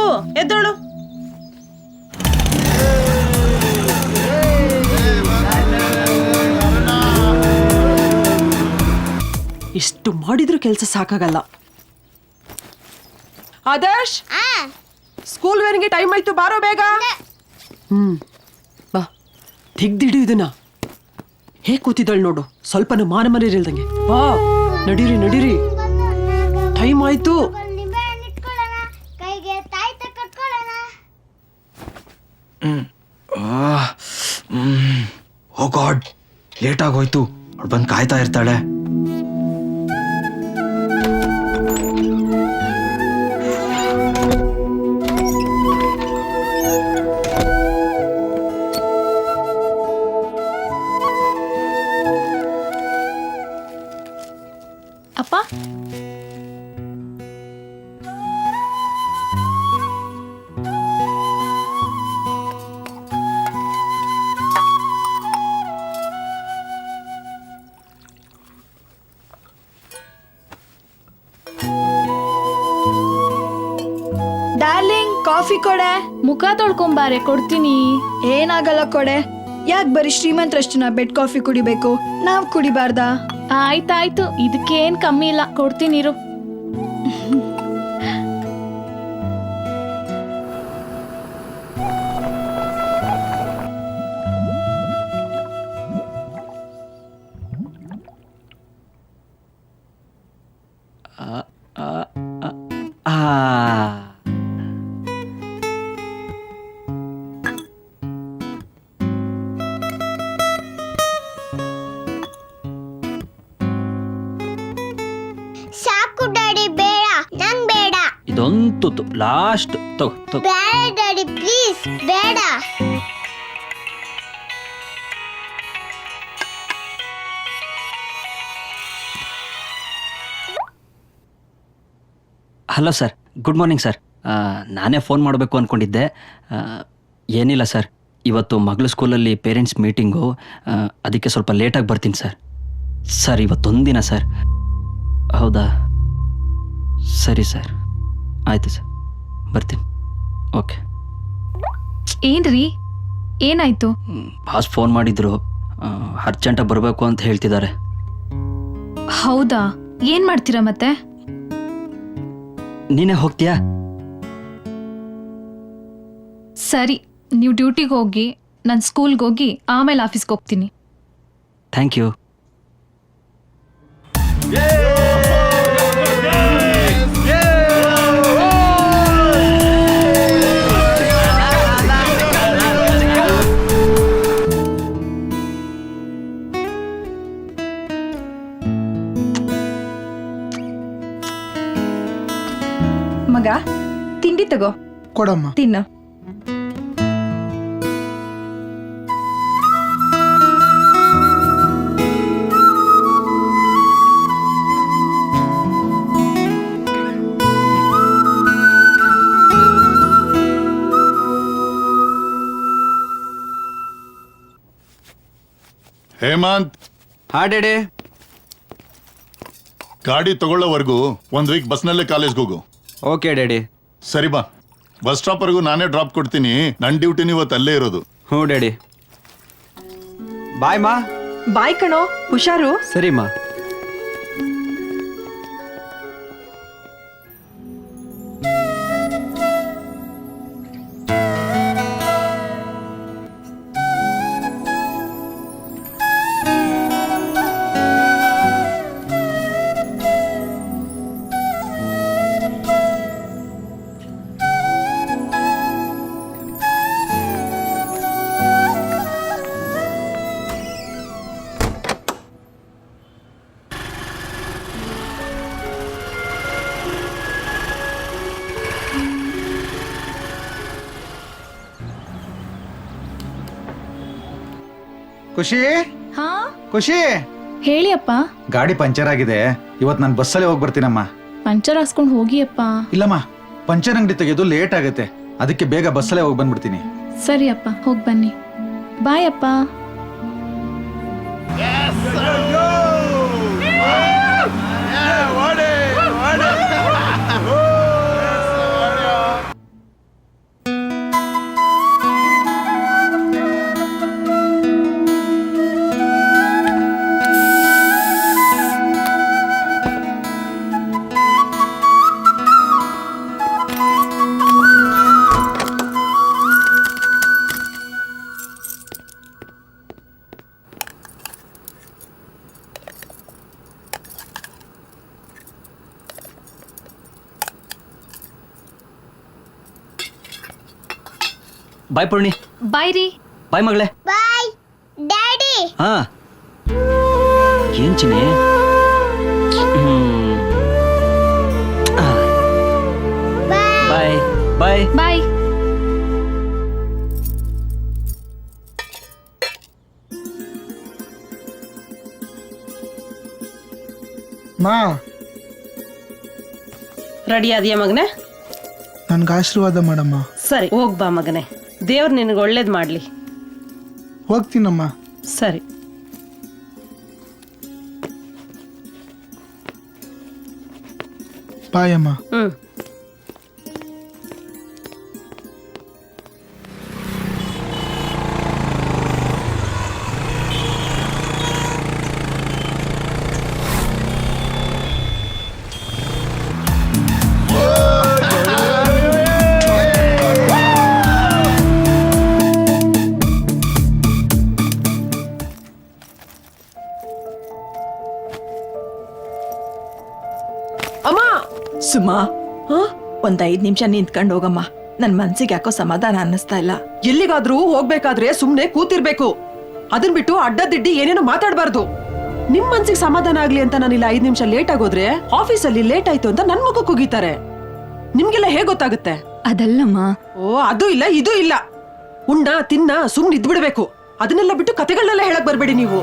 ಎದ್ದೋಳು. ಇಷ್ಟು ಮಾಡಿದ್ರು ಕೆಲಸ ಸಾಕಾಗಲ್ಲ. ಆದರ್ಶ್, ಸ್ಕೂಲ್ ವೇರ್ಗೆ ಟೈಮ್ ಆಯ್ತು, ಬಾರೋ ಬೇಗ. ಬಾ, ತೆಗ್ದಿಡು ಇದನ್ನ. ಹೇಗ್ ಕೂತಿದ್ದಾಳೆ ನೋಡು, ಸ್ವಲ್ಪನೂ ಮಾನ ಮರಿಲ್ದಂಗೆ. ಬಾ, ನಡೀರಿ ನಡೀರಿ, ಟೈಮ್ ಆಯ್ತು. ಕೈಗೆ ತಾಯ್ತ ಕಟ್ಕೊಳ್ಳೋಣ. ಓ ಗಾಡ್, ಲೇಟ್ ಆಗೋಯ್ತು. ಅವಳು ಬಂದು ಕಾಯ್ತಾ ಇರ್ತಾಳೆ. ಅಪ್ಪ, ಡಾರ್ಲಿಂಗ್ ಕಾಫಿ ಕೊಡೆ. ಮುಖ ತೊಳ್ಕೊಂಬಾರೆ, ಕೊಡ್ತೀನಿ. ಏನಾಗಲ್ಲ ಕೊಡೆ. ಯಾಕೆ ಬರೀ ಶ್ರೀಮಂತರಷ್ಟನ್ನ ಬೆಡ್ ಕಾಫಿ ಕುಡಿಬೇಕು, ನಾವ್ ಕುಡಿಬಾರ್ದಾ? ಆಯ್ತಾಯ್ತು, ಇದಕ್ಕೇನ್ ಕಮ್ಮಿ ಇಲ್ಲ, ಕೊಡ್ತೀನಿರು. ಸಾಕು ಡ್ಯಾಡಿ, ಬೇಡ, ನಂಗ್ ಬೇಡ. ಇದೊಂದು ಲಾಸ್ಟ್ ತಗೋ. ಬೇಡ ಡ್ಯಾಡಿ, ಪ್ಲೀಸ್ ಬೇಡ. Hello sir, good morning sir. ನಾನೇ ಫೋನ್ ಮಾಡಬೇಕು ಅಂದ್ಕೊಂಡಿದ್ದೆ. ಏನಿಲ್ಲ ಸರ್, ಇವತ್ತು ಮಗಳ ಸ್ಕೂಲಲ್ಲಿ ಪೇರೆಂಟ್ಸ್ ಮೀಟಿಂಗು, ಅದಕ್ಕೆ ಸ್ವಲ್ಪ ಲೇಟಾಗಿ ಬರ್ತೀನಿ ಸರ್. Sir ಇವತ್ತೊಂದಿನ sir. ಹೌದಾ, ಸರಿ ಸರ್, ಆಯಿತು ಸರ್, ಬರ್ತೀನಿ. ಓಕೆ. ಏನ್ರಿ, ಏನಾಯ್ತು? ಬಾಸ್ ಫೋನ್ ಮಾಡಿದ್ರು, ಅರ್ಜೆಂಟಾಗಿ ಬರಬೇಕು ಅಂತ ಹೇಳ್ತಿದ್ದಾರೆ. ಹೌದಾ, ಏನ್ ಮಾಡ್ತೀರಾ ಮತ್ತೆ? ನೀನೇ ಹೋಗ್ತೀಯಾ? ಸರಿ, ನೀವು ಡ್ಯೂಟಿಗೆ ಹೋಗಿ, ನಾನು ಸ್ಕೂಲ್ಗೆ ಹೋಗಿ ಆಮೇಲೆ ಆಫೀಸ್ಗೆ ಹೋಗ್ತೀನಿ. Thank you. ಮಗ, ತಿಂಡಿ ತಗೋ, ಕೊಡಮ್ಮ. ತಿನ್ನು. ಹೇಮಂತ್. ಹಾ ಡ್ಯಾಡಿ. ಗಾಡಿ ತಗೊಳ್ಳೋವರೆಗೂ 1 ವೀಕ್ ಬಸ್ನಲ್ಲೇ ಕಾಲೇಜ್ಗೆ ಹೋಗು. Okay daddy. ಸರಿ ಬಾ, ಬಸ್ ಸ್ಟಾಪ್ವರೆಗೂ ನಾನೇ ಡ್ರಾಪ್ ಕೊಡ್ತೀನಿ. ನನ್ನ ಡ್ಯೂಟಿನ ಇವತ್ತು ಅಲ್ಲೇ ಇರೋದು. ಹ್ಞೂ ಡ್ಯಾಡಿ. ಬಾಯ್ ಮಾ. ಬಾಯ್ ಕಣೋ, ಹುಷಾರು. ಸರಿ ಮಾ. ಖುಷಿ, ಹಾ, ಖುಷಿ, ಹೇಳಿ ಅಪ್ಪ. ಗಾಡಿ ಪಂಚರ್ ಆಗಿದೆ, ಇವತ್ತು ನಾನು ಬಸ್ಸಲ್ಲೇ ಹೋಗಿ ಬರ್ತೀನಮ್ಮ. ಪಂಚರ್ ಹಾಕ್ಸ್ಕೊಂಡು ಹೋಗಿ ಅಪ್ಪ. ಇಲ್ಲಮ್ಮ, ಪಂಚರ್ ಅಂಗಡಿ ತೆಗೆಯೋದು ಲೇಟ್ ಆಗುತ್ತೆ, ಅದಕ್ಕೆ ಬೇಗ ಬಸ್ಸಲ್ಲೇ ಹೋಗಿ ಬಂದ್ಬಿಡ್ತೀನಿ. ಸರಿ ಅಪ್ಪ, ಹೋಗಿ ಬನ್ನಿ. ಬಾಯ್ ಅಪ್ಪ. ಬಾಯ್ ಪೂರ್ಣಿ. ಬಾಯ್ ರೀ. ಬಾಯ್ ಮಗಳೇ. Bye daddy. ಹಾ, ಏನ್ ಚಿನ್ನೆ? ಬಾಯ್ ಬಾಯ್ ಬಾಯ್. ಮಾ, ರೆಡಿ ಆದ್ಯಾ ಮಗನೆ? ನನ್ಗೆ ಆಶೀರ್ವಾದ ಮಾಡಮ್ಮ. ಸರಿ, ಹೋಗ್ಬಾ ಮಗನೆ, ದೇವ್ರು ನಿನಗೆ ಒಳ್ಳೇದು ಮಾಡ್ಲಿ. ಹೋಗ್ತೀನಮ್ಮ. ಸರಿ. ಬಾಯಮ್ಮ. ಹ್ಮ್. ಅಮ್ಮ. ಸುಮಾ, ಒಂದ್ 5 ನಿಮಿಷ ನಿಂತ್ಕೊಂಡು ಹೋಗಮ್ಮ. ನನ್ ಮನ್ಸಿಗೆ ಯಾಕೋ ಸಮಾಧಾನ ಅನ್ನಿಸ್ತಾ ಇಲ್ಲ. ಎಲ್ಲಿಗಾದ್ರೂ ಹೋಗ್ಬೇಕಾದ್ರೆ ಸುಮ್ನೆ ಕೂತಿರ್ಬೇಕು, ಅದನ್ ಬಿಟ್ಟು ಅಡ್ಡದಿಡ್ಡಿ ಏನೇನೋ ಮಾತಾಡ್ಬಾರ್ದು. ನಿಮ್ ಮನ್ಸಿಗೆ ಸಮಾಧಾನ ಆಗ್ಲಿ ಅಂತ ನಾನಿಲ್ಲ 5 ನಿಮಿಷ ಲೇಟ್ ಆಗೋದ್ರೆ ಆಫೀಸಲ್ಲಿ ಲೇಟ್ ಆಯ್ತು ಅಂತ ನನ್ ಮುಖಕ್ಕೆ ಹೋಗಿತಾರೆ. ನಿಮ್ಗೆಲ್ಲ ಹೇಗ್ ಗೊತ್ತಾಗುತ್ತೆ? ಅದಲ್ಲಮ್ಮ. ಓ, ಅದು ಇಲ್ಲ ಇದು ಇಲ್ಲ, ಉಣ್ಣ ತಿನ್ನ ಸುಮ್ನೆ ಇದ್ಬಿಡ್ಬೇಕು. ಅದನ್ನೆಲ್ಲ ಬಿಟ್ಟು ಕತೆಗಳನ್ನೆಲ್ಲ ಹೇಳಕ್ ಬರ್ಬೇಡಿ ನೀವು.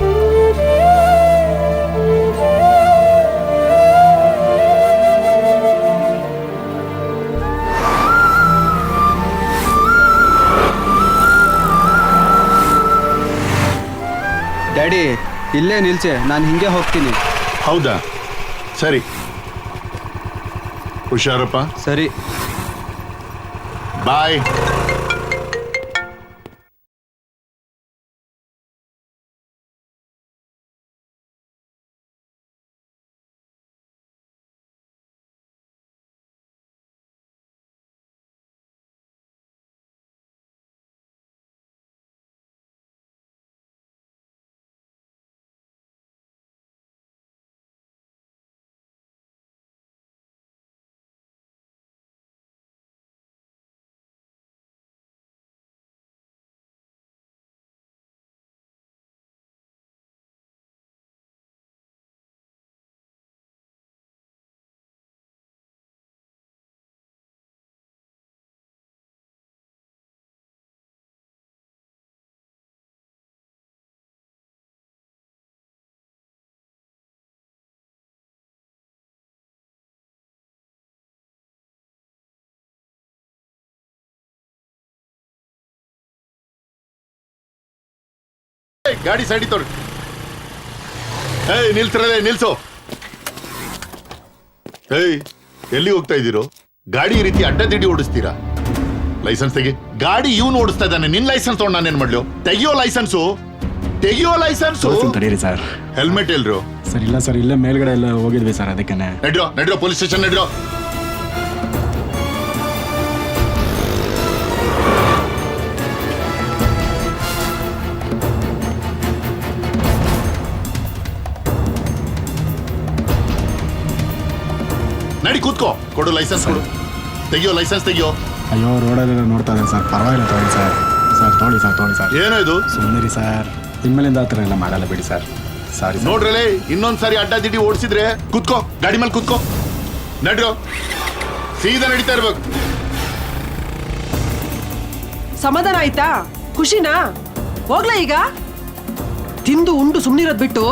ಡ್ಯಾಡಿ, ಇಲ್ಲೇ ನಿಲ್ಸೆ, ನಾನು ಹಿಂಗೆ ಹೋಗ್ತೀನಿ. ಹೌದಾ? ಸರಿ, ಹುಷಾರಪ್ಪ. ಸರಿ, ಬಾಯ್. ಗಾಡಿ ಸೈಡಿ ತೋರಿ. ನಿಲ್ಸ್ರಲ್ಲೇ, ನಿಲ್ಸು. ಎಲ್ಲಿ ಹೋಗ್ತಾ ಇದ್ದೀರೋ? ಗಾಡಿ ಈ ರೀತಿ ಅಡ್ಡದಿಡ್ಡಿ ಓಡಿಸ್ತೀರಾ? ಲೈಸೆನ್ಸ್ ತೆಗಿ. ಗಾಡಿ ಇವನು ಓಡಿಸ್ತಾ ಇದ್ದಾನೆ, ನಿನ್ ಲೈಸೆನ್ಸ್ ತಗೊಂಡು ನಾನೇನ್ ಮಾಡ್ಲು? ತೆಗಿಯೋ ಲೈಸೆನ್ಸು, ತೆಗಿಯೋ ಲೈಸೆನ್ಸು. ತಡೀರಿ ಸರ್. ಹೆಲ್ಮೆಟ್ ಎಲ್ರು? ಸರ್ ಇಲ್ಲ ಸರ್, ಇಲ್ಲೇ ಮೇಲ್ಗಡೆ ಎಲ್ಲ ಹೋಗಿದ್ವಿ ಸರ್, ಅದಕ್ಕೆ. ನಡ್ರೋ ಪೊಲೀಸ್ ಸ್ಟೇಷನ್ ನಡ್ರೋ. ನಡಿ ಕೂತ್ಕೋ. ಕೊಡು ಲೈಸೆನ್ಸ್, ಕೊಡು. ತೆಗಿಯೋ ಲೈಸೆನ್ಸ್, ತೆಗಿಯೋ. ಅಯ್ಯೋ, ರೋಡಲ್ಲೆಲ್ಲ ನೋಡ್ತಾ ಇದ್ದಾರೆ ಸರ್, ಪರವಾಗಿಲ್ಲ ತೊಗೊಳ್ಳಿ ಸರ್. ಸರ್ ತೊಗೊಳ್ಳಿ ಸರ್, ತೊಗೊಳ್ಳಿ ಸರ್. ಏನೋ ಇದು? ಸುಮ್ಮನಿರಿ ಸರ್, ಇನ್ಮೇಲಿಂದ ಆ ಥರ ಎಲ್ಲ ಮಾಡಲ್ಲ ಬಿಡಿ ಸರ್. ಸಾರಿ ನೋಡ್ರಲ್ಲೇ, ಇನ್ನೊಂದ್ಸರಿ ಅಡ್ಡದಿಡ್ಡಿ ಓಡಿಸಿದ್ರೆ ಕೂತ್ಕೋ, ಗಾಡಿ ಮೇಲೆ ಕೂತ್ಕೋ. ನಡ್ರೋ, ಸೀದಾ ನಡೀತಾ ಇರ್ಬೇಕು. ಸಮಾಧಾನ ಆಯ್ತಾ? ಖುಷಿನಾ? ಹೋಗ್ಲಾ ಈಗ? ತಿಂದು ಉಂಡು ಸುಮ್ನಿರೋದ್ ಬಿಟ್ಟು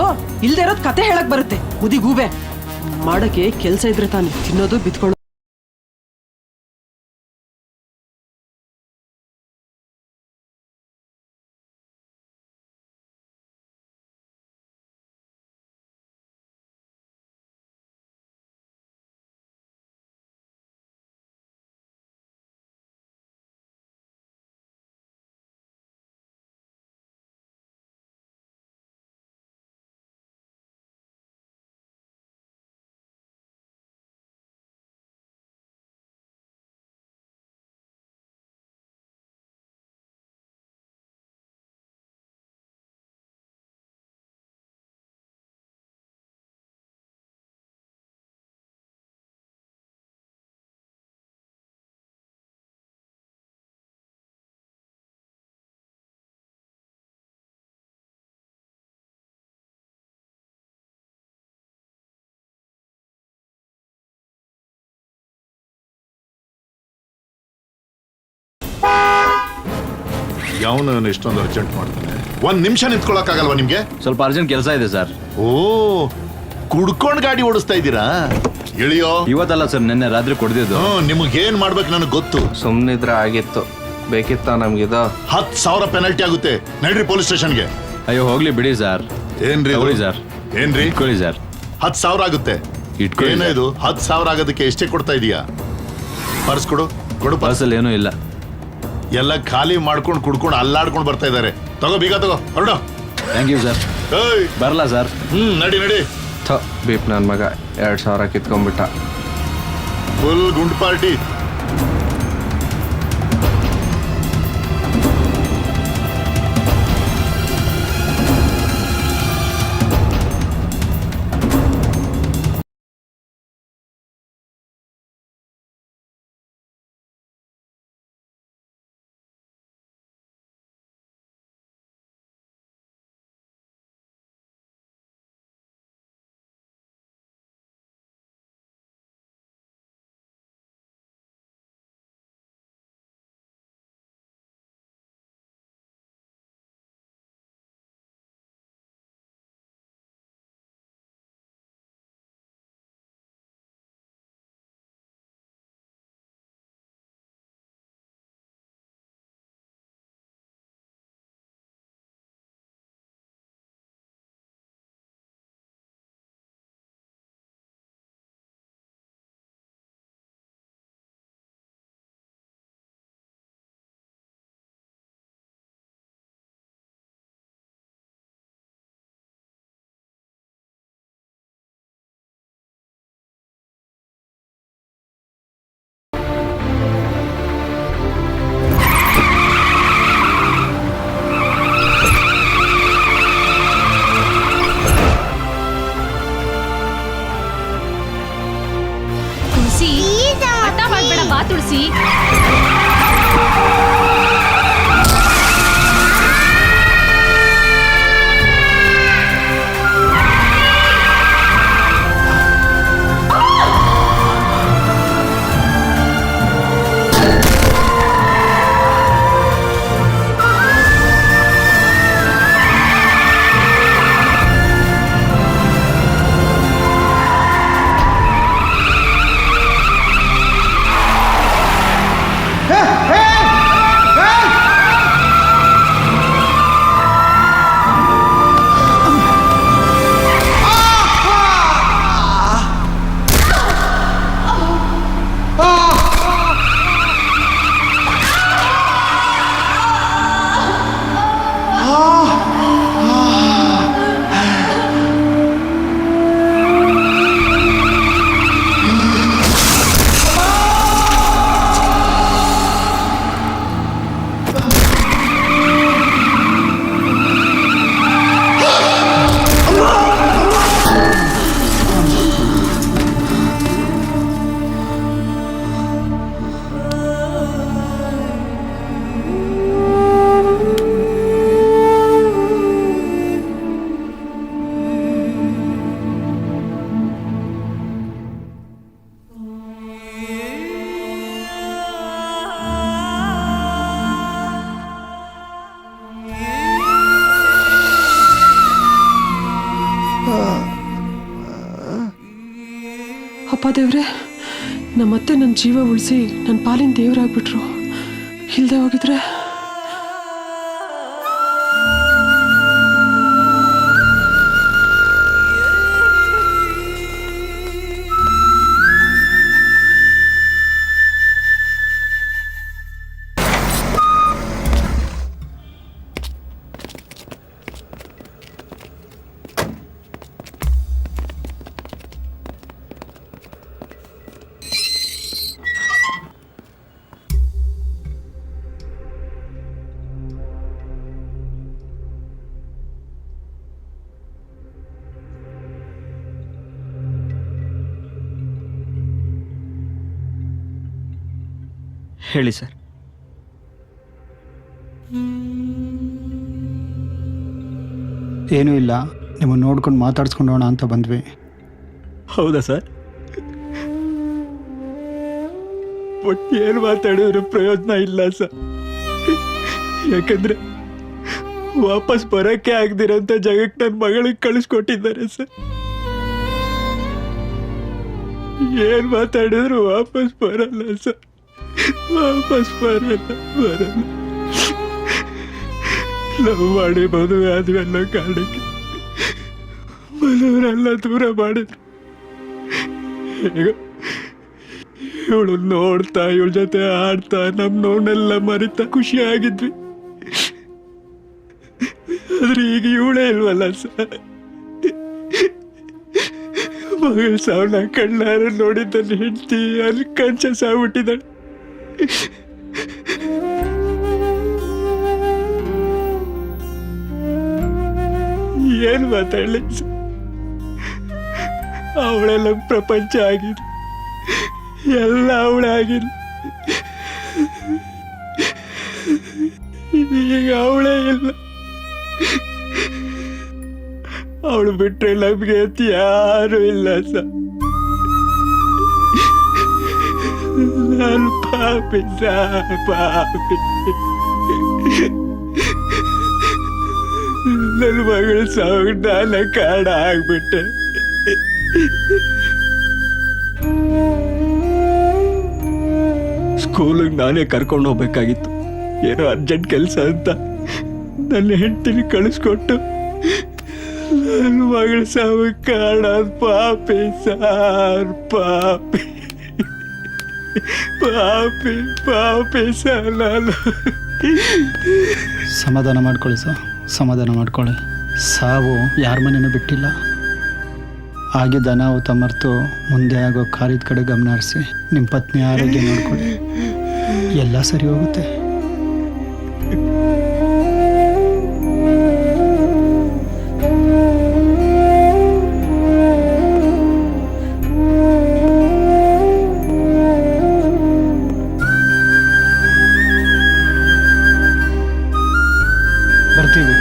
ಇಲ್ದೇ ಇರೋದ್ ಕತೆ ಹೇಳಕ್ ಬರುತ್ತೆ. ಮುದಿ ಗೂಬೆ ಮಾಡಕ್ಕೆ ಕೆಲ್ಸ ಇದ್ರೆ ತಾನೆ ತಿನ್ನೋದು ಬಿತ್ಕೊಳ್ಳೋದು. ಯಾವನು ಎಷ್ಟೊಂದು ಅರ್ಜೆಂಟ್ ಮಾಡ್ತಾನೆ. ಒಂದ್ ನಿಮಿಷ ನಿಂತ್ಕೊಳಕ್ಕಾಗಲ್ವಾ ನಿಮ್ಗೆ? ಸ್ವಲ್ಪ ಅರ್ಜೆಂಟ್ ಕೆಲಸ ಇದೆ ಸರ್. ಓ, ಕುಡ್ಕೊಂಡ್ ಗಾಡಿ ಓಡಿಸ್ತಾ ಇದ್ದೀರಾ? ಇಳಿಯೋ. ಇವತ್ತಲ್ಲ ಸರ್, ನಿನ್ನೆ ರಾತ್ರಿ ಕುಡ್ದಿದ್ದು. ನಿಮಗೆ ಏನ್ ಮಾಡ್ಬೇಕು ನನಗೆ ಗೊತ್ತು. ಸುಮ್ನಿದ್ರೆ ಆಗಿತ್ತು, ಬೇಕಿತ್ತ ನಮ್ಗಿದ? 10,000 ಪೆನಲ್ಟಿ ಆಗುತ್ತೆ. ನಡ್ರಿ ಪೊಲೀಸ್ ಸ್ಟೇಷನ್ಗೆ. ಅಯ್ಯೋ ಹೋಗ್ಲಿ ಬಿಡಿ ಸರ್. ಏನ್ರಿ ಸರ್? ಏನ್ರಿ? ಇಟ್ಕೊಳ್ಳಿ ಸರ್. 10,000 ಆಗುತ್ತೆ. ಇಟ್ಕೊಳ್ಳಿ. ಇದು 10,000 ಆಗೋದಕ್ಕೆ ಎಷ್ಟೇ ಕೊಡ್ತಾ ಇದೀಯಾ? ಪರ್ಸ್ ಕೊಡು. ಕೊಡು. ಪರ್ಸಲ್ಲಿ ಏನೂ ಇಲ್ಲ. ಎಲ್ಲ ಖಾಲಿ ಮಾಡ್ಕೊಂಡು ಕುಡ್ಕೊಂಡು ಅಲ್ಲಾಡ್ಕೊಂಡು ಬರ್ತಾ ಇದಾರೆ. ತಗೋ, ಬೀಗ ತಗೋ, ಹೊರಡು. Thank you sir. ಬರಲ್ಲ ಸರ್. ನಡಿ ನಡಿ. ಬೀಪ್ ನನ್ನ ಮಗ 2,000 ಕಿತ್ಕೊಂಡ್ಬಿಟ್ಟ. ಫುಲ್ ಗುಂಡ್ ಪಾರ್ಟಿ. ಅಪ್ಪ ದೇವ್ರೆ, ನಮ್ಮತ್ತೆ ನನ್ನ ಜೀವ ಉಳಿಸಿ ನನ್ನ ಪಾಲಿನ ದೇವ್ರಾಗ್ಬಿಟ್ರು. ಇಲ್ದೆ ಹೋಗಿದ್ರೆ ಹೇಳಿ ಸರ್. ಏನೂ ಇಲ್ಲ, ನಿಮ್ಮನ್ನು ನೋಡ್ಕೊಂಡು ಮಾತಾಡ್ಸ್ಕೊಂಡೋಣ ಅಂತ ಬಂದ್ವಿ. ಹೌದಾ ಸರ್? ಬಟ್ ಏನು ಮಾತಾಡಿದ್ರು ಪ್ರಯೋಜನ ಇಲ್ಲ ಸರ್. ಯಾಕಂದ್ರೆ ವಾಪಸ್ ಬರೋಕ್ಕೆ ಆಗದಿರೋಂಥ ಜಾಗಕ್ಕೆ ನನ್ನ ಮಗಳಿಗೆ ಕಳಿಸ್ಕೊಟ್ಟಿದ್ದಾರೆ ಸರ್. ಏನು ಮಾತಾಡಿದ್ರು ವಾಪಸ್ ಬರಲ್ಲ ಸರ್, ವಾಪಸ್ ಬರಲ್ಲ. ಲವ್ ಮಾಡಿ ಮದುವೆ ಆದ್ವಿ ಅನ್ನೋ ಕಾರಣಕ್ಕೆ ಮನೆಯವರೆಲ್ಲ ದೂರ ಮಾಡಿದ್ರು. ಹೇಗೋ ಇವಳು ನೋಡ್ತಾ ಇವಳ ಜೊತೆ ಆಡ್ತಾ ನಮ್ಮ ನೋವನ್ನೆಲ್ಲ ಮರಿತಾ ಖುಷಿಯಾಗಿದ್ವಿ. ಆದ್ರೆ ಈಗ ಇವಳೇ ಇಲ್ವಲ್ಲ ಸರ್. ಮಗಳ ಸಾವನ್ನ ಕಣ್ಣಾರ ನೋಡಿದ್ದನ್ನು ಹೆಂಡ್ತಿ ಅಲ್ಲಿ ಕನ್ಶಸ್ ಆಗ್ಬಿಟ್ಟಿದ್ದಾಳೆ. ಏನ್ ಮಾತಾಡ್ಲಿ ಸರ್? ಅವಳೆಲ್ಲ ಪ್ರಪಂಚ ಆಗಿದೆ, ಎಲ್ಲ ಅವಳೇ ಆಗಿದೆ. ಈಗ ಅವಳೇ ಇಲ್ಲ. ಅವಳು ಬಿಟ್ರೆ ನಮ್ಗೆ ಯಾರು ಇಲ್ಲ ಸರ್. ನಾನು ಪಾಪಿ ಸರ್, ಪಾಪಿ. ನನ್ನ ಮಗಳ ಸಾವು ನಾನ ಕಾರಣ ಆಗ್ಬಿಟ್ಟೆ. ಸ್ಕೂಲಿಗೆ ನಾನೇ ಕರ್ಕೊಂಡು ಹೋಗ್ಬೇಕಾಗಿತ್ತು. ಏನೋ ಅರ್ಜೆಂಟ್ ಕೆಲಸ ಅಂತ ನನ್ನ ಹೆಂಡತಿನ ಕಳಿಸ್ಕೊಟ್ಟು ನನ್ನ ಮಗಳ ಸಾವು ಕಾರಣ. ಪಾಪಿ ಸಾರ್, ಪಾಪಿ ಪಾಪಿ ಪಾಪಿ ಸರ್. ನಾನು ಸಮಾಧಾನ ಮಾಡ್ಕೊಳ್ಳಿ ಸರ್, ಸಮಾಧಾನ ಮಾಡ್ಕೊಳ್ಳಿ. ಸಾವು ಯಾರ ಮನೇನೂ ಬಿಟ್ಟಿಲ್ಲ. ಆಗಿದ್ದ ಅನಾಹುತ ಮರೆತು ಮುಂದೆ ಆಗೋ ಕಾರ್ಯದ ಕಡೆ ಗಮನ ಹರಿಸಿ ನಿಮ್ಮ ಪತ್ನಿ ಆರೋಗ್ಯ ನೋಡ್ಕೊಳ್ಳಿ, ಎಲ್ಲ ಸರಿ ಹೋಗುತ್ತೆ. ಬರ್ತೀವಿ.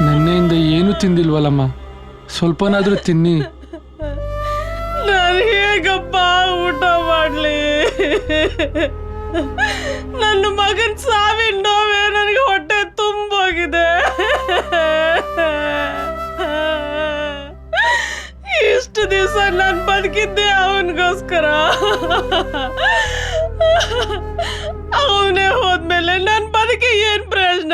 ನೆನ್ನೆಯಿಂದ ಏನು ತಿಂದಿಲ್ವಲ್ಲಮ್ಮ, ಸ್ವಲ್ಪನಾದ್ರೂ ತಿನ್ನಿ. ನಾನು ಹೇಗಪ್ಪ ಊಟ ಮಾಡ್ಲಿ? ನನ್ನ ಮಗನ್ ಸಾವಿನ ನೋವೇ ನನಗೆ ಹೊಟ್ಟೆ ತುಂಬೋಗಿದೆ. ಇಷ್ಟು ದಿವಸ ನಾನು ಬದುಕಿದ್ದೆ ಅವನಿಗೋಸ್ಕರ. ಅವನೇ ಹೋದ್ಮೇಲೆ ನನ್ನ ಬದುಕಿ ಏನ್ ಪ್ರಯೋಜನ?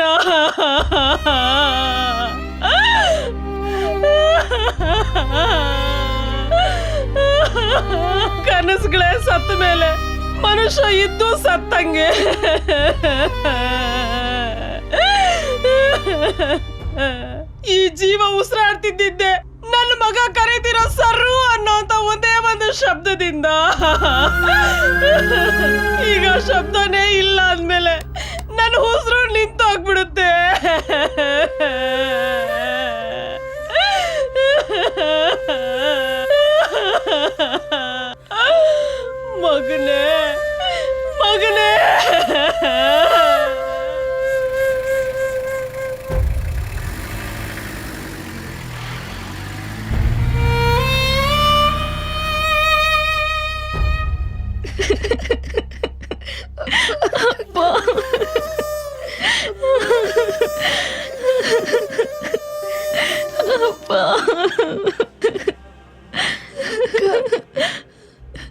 ಕನಸುಗಳೇ ಸತ್ತ ಮೇಲೆ ಮನುಷ್ಯ ಇದ್ದು ಸತ್ತಂಗೆ. ಈ ಜೀವ ಉಸಿರಾಡ್ತಿದ್ದಿದ್ದೆ ನನ್ನ ಮಗ ಕರೀತಿರೋ ಸರ್ರು ಅನ್ನೋಂತ ಒಂದೇ ಒಂದು ಶಬ್ದದಿಂದ. ಈಗ ಶಬ್ದನೇ ಇಲ್ಲ ಅಂದ್ಮೇಲೆ ನನ್ನ ಉಸಿರು ನಿಂತೋಗ್ಬಿಡುತ್ತೆ. ಮಗನೇ ಮಗನೇ.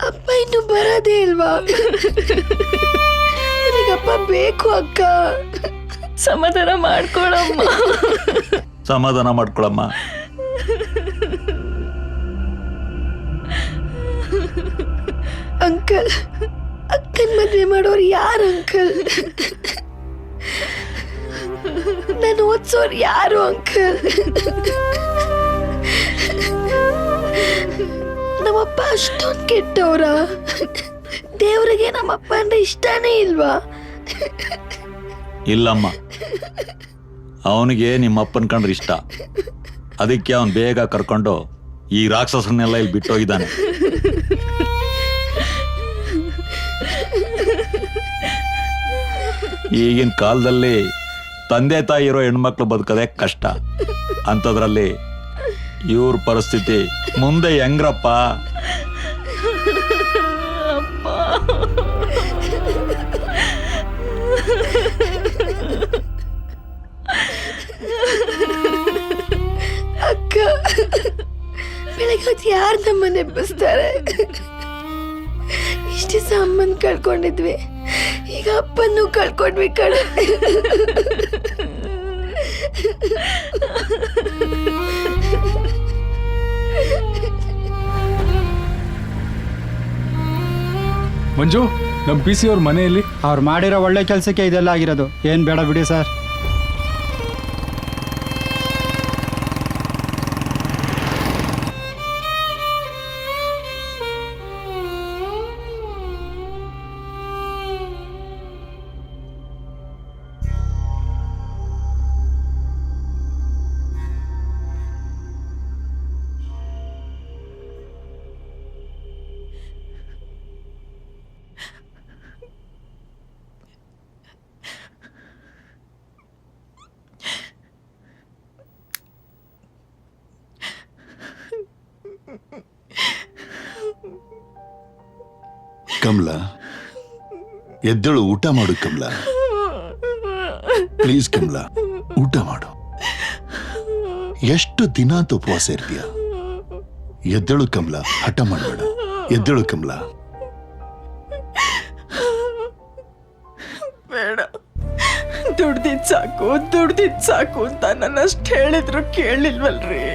ಅಪ್ಪ ಇನ್ನು ಬರೋದೇ ಇಲ್ವಾ? ನನಗಪ್ಪ ಬೇಕು ಅಕ್ಕ. ಸಮಾಧಾನ ಮಾಡ್ಕೊಳಮ್ಮ. ಸಮಾಧಾನ ಮಾಡ್ಕೊಳಮ್ಮ. ಅಂಕಲ್, ಅಕ್ಕನ ಮದ್ವೆ ಮಾಡೋರು ಯಾರು ಅಂಕಲ್? ನಾನು ಓದ್ಸೋರು ಯಾರು ಅಂಕಲ್? ನಮ್ಮಪ್ಪ ಅಷ್ಟೊಂದು ಕೆಟ್ಟವ್ರ? ದೇವ್ರಿಗೆ ನಮ್ಮಪ್ಪ ಅಂದ್ರೆ ಇಷ್ಟನೇ ಇಲ್ವಾ? ಇಲ್ಲಮ್ಮ, ಅವನಿಗೆ ನಿಮ್ಮಪ್ಪನ ಕಂಡ್ರೆ ಇಷ್ಟ. ಅದಕ್ಕೆ ಅವನು ಬೇಗ ಕರ್ಕೊಂಡು ಈ ರಾಕ್ಷಸನ್ನೆಲ್ಲ ಇಲ್ಲಿ ಬಿಟ್ಟೋಗಿದ್ದಾನೆ. ಈಗಿನ ಕಾಲದಲ್ಲಿ ತಂದೆ ತಾಯಿ ಇರೋ ಹೆಣ್ಮಕ್ಳು ಬದುಕದೆ ಕಷ್ಟ. ಅಂಥದ್ರಲ್ಲಿ ಇವ್ರ ಪರಿಸ್ಥಿತಿ ಮುಂದೆ ಹೆಂಗ್ರಪ್ಪ? ಅಕ್ಕ, ಬೆಳಗ್ಗೆ ಹೊತ್ತು ಯಾರು ನಮ್ಮನ್ನ ಎಬ್ಬಿಸ್ತಾರೆ? ಇಷ್ಟು ದಿವಸ ಅಮ್ಮನ್ ಕಳ್ಕೊಂಡಿದ್ವಿ, ಈಗ ಅಪ್ಪನ್ನು ಕಳ್ಕೊಂಡ್ವಿ ಕಡೆ. ಮಂಜು, ನಮ್ಮ ಪಿ ಸಿ ಅವ್ರ ಮನೆಯಲ್ಲಿ ಅವ್ರು ಮಾಡಿರೋ ಒಳ್ಳೆ ಕೆಲಸಕ್ಕೆ ಇದೆಲ್ಲ ಆಗಿರೋದು. ಏನು ಬೇಡ ಬಿಡಿ ಸರ್. ಕಮಲಾ, ಎದ್ದೇಳು, ಊಟ ಮಾಡು ಕಮಲಾ. ಪ್ಲೀಸ್ ಕಮಲಾ, ಊಟ ಮಾಡು. ಎಷ್ಟು ದಿನ ಅಂತ ಉಪವಾಸ ಇರ್ತೀಯ? ಎದ್ದೇಳು ಕಮಲಾ, ಹಠ ಮಾಡಬೇಡ. ಎದ್ದೇಳು ಕಮಲಾ. ಬೇಡ, ದುಡ್ದಿದ್ ಸಾಕು ಅಂತ ನನ್ನಷ್ಟು ಹೇಳಿದ್ರು ಕೇಳಿಲ್ವಲ್ರಿ.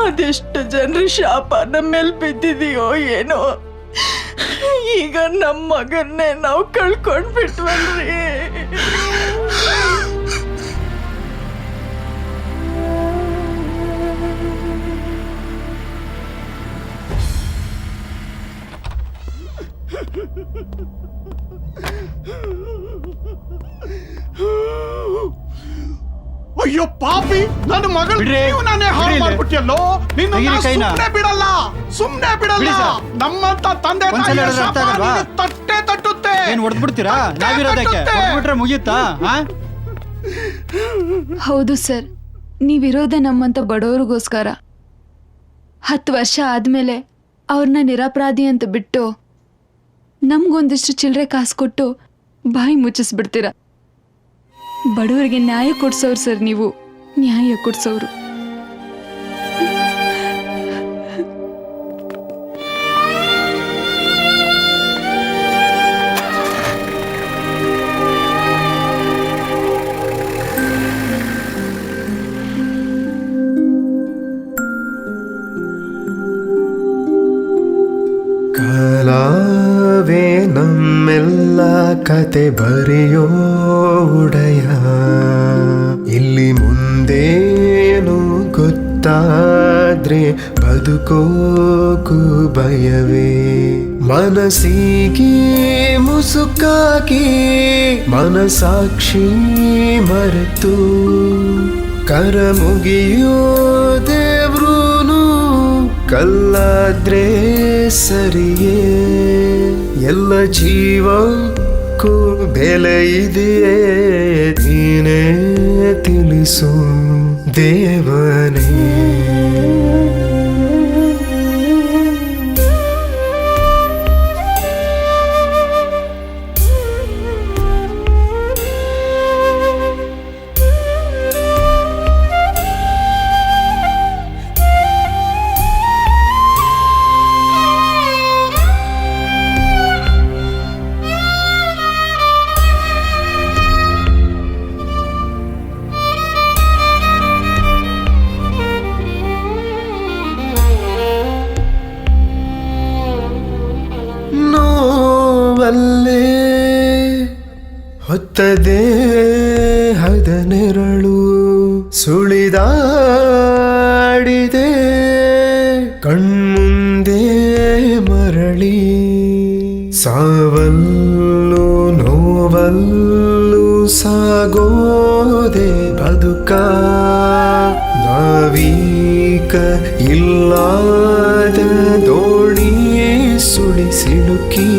ಅದೆಷ್ಟು ಜನರ ಶಾಪ ನಮ್ಮ ಮೇಲೆ ಬಿದ್ದಿದೆಯೋ ಏನೋ. ಈಗ ನಮ್ಮ ಮಗನ್ನೇ ನಾವು ಕಳ್ಕೊಂಡ್ಬಿಟ್ವಲ್ರಿ. ಅಯ್ಯೋ ಪಾಪಿ, ನನ್ನ ಮಗಳು ಬಿಡ್ರಿ, ನಾನೇ ಹಾಳು ಬಿಡ್ರಿ. ಮಾಡ್ಬಿಟ್ಟಿಯಲ್ಲೋ. ನಿನ್ನ ತೆಗೀರಿ ಕೈನ. ಸುಮ್ನೆ ಬಿಡಲ್ಲ. ಬಿಡಿ ಸರ್. ನಮ್ಮಂತ ತಂದೆ ಒಂದ್ಸಲ ತಾಯಿಯ ಹೇಳಿದ್ರೆ ಶಾಪ ಅರ್ಥ ಆಗಲ್ವಾ? ನಿನ್ನ ತಟ್ಟೆ ತಟ್ಟುತ್ತೆ. ಏನು ಹೊಡೆದ್ಬಿಡ್ತೀರಾ? ನಾವಿರೋದಕ್ಕೆ ಹೊಡೆದ್ಬಿಟ್ರೆ ಮುಗಿಯುತ್ತಾ? ಹೌದು ಸರ್, ನೀವಿರೋದೇ ನಮ್ಮಂತ ಬಡವ್ರಿಗೋಸ್ಕರ. 10 ವರ್ಷ ಆದ್ಮೇಲೆ ಅವ್ರನ್ನ ನಿರಪರಾಧಿ ಅಂತ ಬಿಟ್ಟು ನಮ್ಗೊಂದಿಷ್ಟು ಚಿಲ್ಲರೆ ಕಾಸು ಕೊಟ್ಟು ಬಾಯಿ ಮುಚ್ಚಿಸ್ಬಿಡ್ತೀರ. ಬಡವರಿಗೆ ನ್ಯಾಯ ಕೊಡ್ಸೋರು ಸರ್ ನೀವು, ನ್ಯಾಯ ಕೊಡ್ಸೋರು. ಕಾಲವೇ ನಮ್ಮೆಲ್ಲ ಕತೆ ಬರೆಯೋ ಒಡೆಯ, ಇಲ್ಲಿ ಮುಂದೇನು ಗೊತ್ತಾದ್ರೆ ಬದುಕೋಕು ಭಯವೇ. ಮನಸ್ಸಿಗೆ ಮುಸುಕಾಗಿ ಮನಸಾಕ್ಷಿ ಮರೆತು ಕರ ಮುಗಿಯೋ ದೇವ್ರೂನು ಕಲ್ಲಾದ್ರೆ ಸರಿಯೇ. ಎಲ್ಲ ಜೀವಕ್ಕೂ ಬೆಲೆ ಇದೆಯೇ ನೀನೇ ತಿಳಿಸು ದೇವನೇ. ನೋವಲ್ಲೇ ಹೊತ್ತದೆ ಹದನೆರಳು ಸುಳಿದಾಡಿದೆ ಕಣ್ಮುಂದೆ ಮರಳಿ. ಸಾವಲ್ಲು ನೋವಲ್ಲು ಸಾಗೋದೆ ಬದುಕ, ನಾವೀಕ ಇಲ್ಲದ ದೋಣಿ ಸುಳಿ ಸಿಡುಕಿ.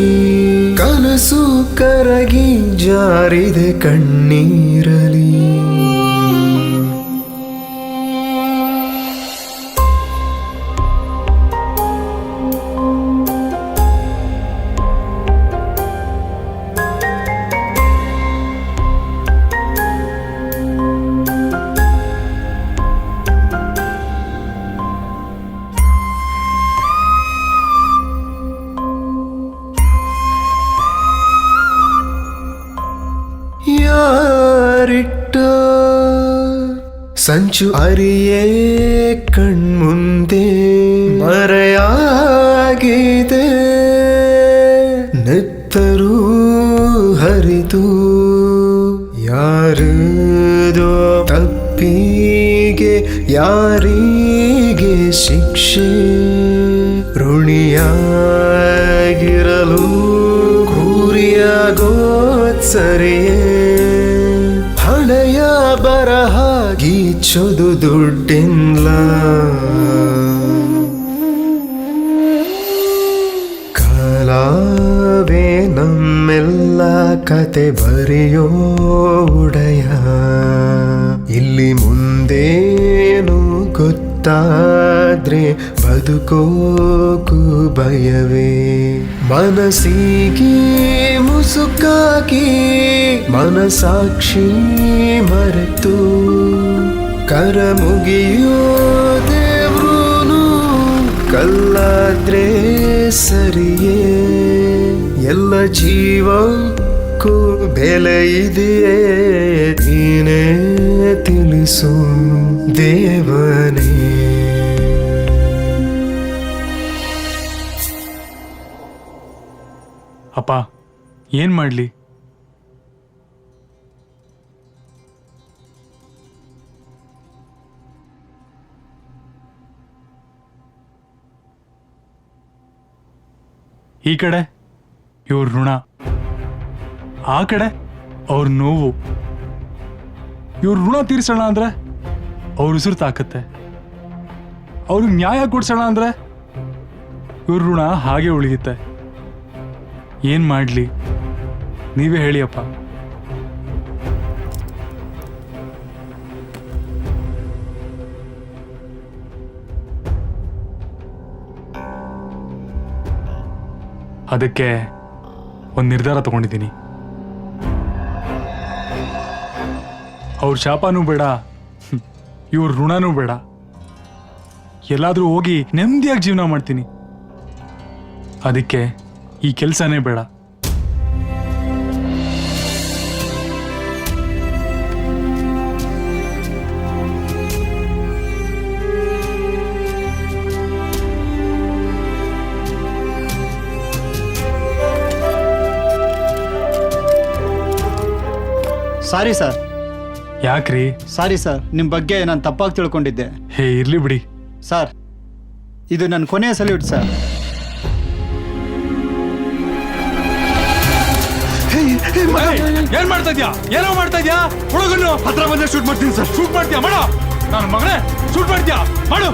ಕನಸು ಕರಗಿ ಜಾರಿದೆ ಕಣ್ಣೀರಲಿ. ಯಾರಿಟ್ಟ ಸಂಚು ಅರಿಯೇ ಕಣ್ಮುಂದೆ ಮರೆಯಾಗಿದೆ, ನೆತ್ತರೂ ಹರಿದು ಯಾರದೋ ತಪ್ಪಿಗೆ ಯಾರಿಗೆ ಶಿಕ್ಷೆ. ಋಣಿಯಾಗಿರಲು ಕೂರಿಯಾಗೋದ್ ಸರಿಯೇ. ಹಣೆಯ ಬರಹ ಗೀಚೋದು ದುಡ್ಡಿಲ್ಲ, ಕಾಲವೇ ನಮ್ಮೆಲ್ಲ ಕತೆ ಬರೆಯೋ ಒಡೆಯ. ಇಲ್ಲಿ ಮುಂದೇನು ಗೊತ್ತಾದ್ರೆ ಬದುಕೋಕು ಭಯವೇ. ಮನಸ್ಸಿಗೆ ಮುಸುಕಾಗಿ ಮನಸಾಕ್ಷಿ ಮರೆತು ಕರ ಮುಗಿಯೋ ದೇವ್ರೂನು ಕಲ್ಲಾದ್ರೆ ಸರಿಯೇ. ಎಲ್ಲ ಜೀವಕ್ಕೂ ಬೆಲೆ ಇದೆಯೇ ನೀನೇ ತಿಳಿಸು ದೇವನೇ. ಅಪ್ಪ ಏನ್ ಮಾಡ್ಲಿ? ಈ ಕಡೆ ಇವ್ರ ಋಣ, ಆ ಕಡೆ ಅವ್ರ ನೋವು. ಇವ್ರ ಋಣ ತೀರ್ಸೋಣ ಅಂದ್ರೆ ಅವ್ರ ಉಸಿರು ತಾಕತ್ತೆ, ಅವ್ರಿಗೆ ನ್ಯಾಯ ಕೊಡ್ಸೋಣ ಅಂದ್ರೆ ಇವ್ರ ಋಣ ಹಾಗೆ ಉಳಿಯುತ್ತೆ. ಏನ್ ಮಾಡ್ಲಿ ನೀವೇ ಹೇಳಿ ಅಪ್ಪ. ಅದಕ್ಕೆ ಒಂದು ನಿರ್ಧಾರ ತಗೊಂಡಿದ್ದೀನಿ. ಅವ್ರ ಶಾಪನೂ ಬೇಡ, ಇವ್ರ ಋಣನೂ ಬೇಡ. ಎಲ್ಲಾದ್ರೂ ಹೋಗಿ ನೆಮ್ಮದಿಯಾಗಿ ಜೀವನ ಮಾಡ್ತೀನಿ. ಅದಕ್ಕೆ ಈ ಕೆಲಸನೇ ಬೇಡ. Sorry sir. ಯಾಕ್ರಿ? ಸಾರಿ ಸರ್, ನಿಮ್ಮ ಬಗ್ಗೆ ನಾನು ತಪ್ಪಾಗಿ ತಿಳ್ಕೊಂಡಿದ್ದೆ. ಹೇ ಇರ್ಲಿ ಬಿಡಿ. ಸರ್, ಇದು ನನ್ನ ಕೊನೆಯ ಸಲ್ಯೂಟ್ ಸರ್. ಏನ್ ಮಾಡ್ತಾ ಇದ್ಯಾ? ಏನೋ ಮಾಡ್ತಾ ಇದ್ಯಾ? ಹುಡುಗನ್ನು ಹತ್ರ ಬಂದ್ರೆ ಶೂಟ್ ಮಾಡ್ತೀನಿ ಸರ್. ಶೂಟ್ ಮಾಡ್ತೀಯಾ? ಮಾಡ. ನಾನು ಮಗನೇ ಶೂಟ್ ಮಾಡ್ತೀಯಾ? ಮಾಡು.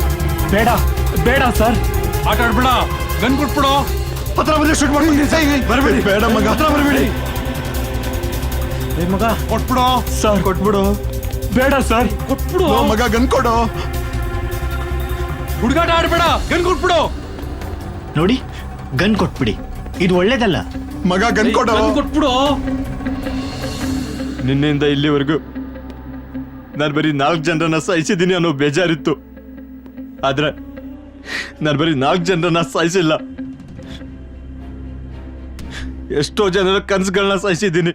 ಬೇಡ ಬೇಡ ಸರ್. ಆಟ ಆಡ್ಬೇಡ, ಗನ್ ಕೊಟ್ಬಿಡು. ಹತ್ರ ಬಂದ್ರೆ ಶೂಟ್ ಮಾಡ್ತೀನಿ. ಬರಬೇಡಿ. ಬೇಡ ಮಗ, ಹತ್ರ ಬರಬೇಡಿ. ಮಗ ಕೊಟ್ಬಿಡು ಸರ್. ಕೊಟ್ಬಿಡು. ಬೇಡ ಸರ್. ಕೊಟ್ಬಿಡು ಮಗ, ಗನ್ ಕೊಡು. ಹುಡುಗಾಟ ಆಡ್ಬೇಡ, ಗನ್ ಕೊಟ್ಬಿಡು. ನೋಡಿ, ಗನ್ ಕೊಟ್ಬಿಡಿ. ಇದು ಒಳ್ಳೇದಲ್ಲ. ಮಗ, ಗನ್ ಕೊಡು. ಕೊಟ್ಬಿಡು. ನಿನ್ನೆಯಿಂದ ಇಲ್ಲಿವರೆಗೂ ನಾನು ಬರೀ 4 ಜನರನ್ನ ಸಾಯಿಸಿದ್ದೀನಿ ಅನ್ನೋ ಬೇಜಾರಿತ್ತು. ಆದ್ರೆ ನಾನು ಬರೀ 4 ಜನರನ್ನ ಸಾಯಿಸಿಲ್ಲ, ಎಷ್ಟೋ ಜನರ ಕನಸುಗಳನ್ನ ಸಾಯಿಸಿದ್ದೀನಿ,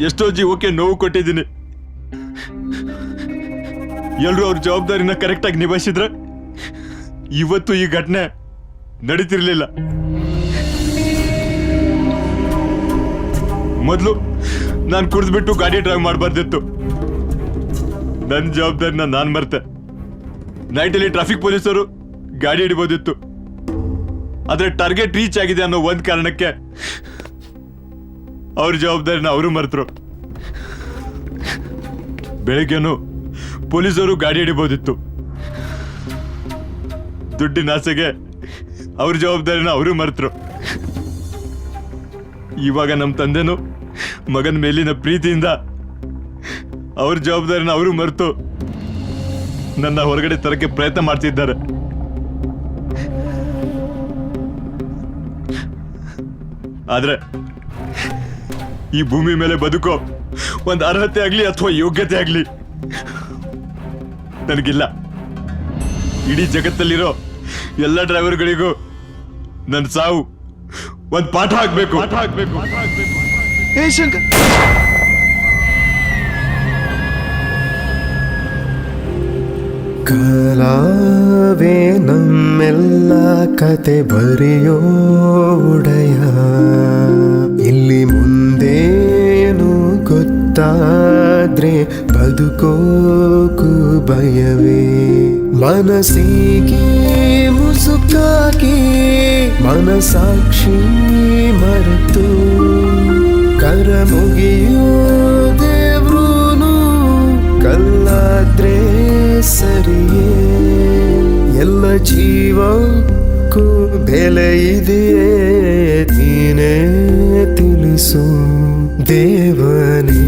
ಎಷ್ಟೋ ಜೀವಕ್ಕೆ ನೋವು ಕೊಟ್ಟಿದ್ದೀನಿ. ಎಲ್ಲರೂ ಅವ್ರ ಜವಾಬ್ದಾರಿನ ಕರೆಕ್ಟಾಗಿ ನಿಭಾಯಿಸಿದ್ರೆ ಇವತ್ತು ಈ ಘಟನೆ ನಡೀತಿರ್ಲಿಲ್ಲ. ಮೊದಲು ನಾನು ಕುಡಿದ್ಬಿಟ್ಟು ಗಾಡಿ ಡ್ರೈವ್ ಮಾಡಬಾರ್ದಿತ್ತು. ನನ್ನ ಜವಾಬ್ದಾರಿನ ನಾನು ಮರ್ತೆ. ನೈಟಲ್ಲಿ ಟ್ರಾಫಿಕ್ ಪೊಲೀಸರು ಗಾಡಿ ಹಿಡಿಬೋದಿತ್ತು, ಆದ್ರೆ ಟಾರ್ಗೆಟ್ ರೀಚ್ ಆಗಿದೆ ಅನ್ನೋ ಒಂದ್ ಕಾರಣಕ್ಕೆ ಅವ್ರ ಜವಾಬ್ದಾರಿನ ಅವರು ಮರ್ತರು. ಬೆಳಿಗ್ಗೆನು ಪೊಲೀಸರು ಗಾಡಿ ಹಿಡಿಬೋದಿತ್ತು, ದುಡ್ಡಿನ ಆಸೆಗೆ ಅವ್ರ ಜವಾಬ್ದಾರಿನ ಅವರು ಮರ್ತರು. ಇವಾಗ ನಮ್ಮ ತಂದೆನು ಮಗನ ಮೇಲಿನ ಪ್ರೀತಿಯಿಂದ ಅವ್ರ ಜವಾಬ್ದಾರಿನ ಅವರು ಮರೆತು ನನ್ನ ಹೊರಗಡೆ ತರಕ್ಕೆ ಪ್ರಯತ್ನ ಮಾಡ್ತಿದ್ದಾರೆ. ಆದ್ರೆ ಈ ಭೂಮಿ ಮೇಲೆ ಬದುಕೋ ಒಂದು ಅರ್ಹತೆ ಆಗ್ಲಿ ಅಥವಾ ಯೋಗ್ಯತೆ ಆಗ್ಲಿ ನನಗಿಲ್ಲ. ಇಡೀ ಜಗತ್ತಲ್ಲಿರೋ ಎಲ್ಲ ಡ್ರೈವರ್ಗಳಿಗೂ ನನ್ನ ಸಾವು ಒಂದು ಪಾಠ ಆಗ್ಬೇಕು. ಏ ಶಂಕರ್, ಕಾಲವೇ ನಮ್ಮೆಲ್ಲ ಕತೆ ಬರೆಯೋ ಒಡೆಯ, ಇಲ್ಲಿ ಮುಂದೇನು ಗೊತ್ತಾದ್ರೆ ಬದುಕೋಕು ಭಯವೇ. ಮನಸ್ಸಿಗೆ ಮುಸುಕಾಗಿ ಮನಸಾಕ್ಷಿ ಮರೆತು ಕರ ಮುಗಿಯೋ ದೇವ್ರೂನು ಕಲ್ಲಾದ್ರೆ ಸರಿಯೇ. ಎಲ್ಲ ಜೀವಕ್ಕೂ ಬೆಲೆ ಇದೆಯೇ ನೀನೇ ತಿಳಿಸು ದೇವನೇ.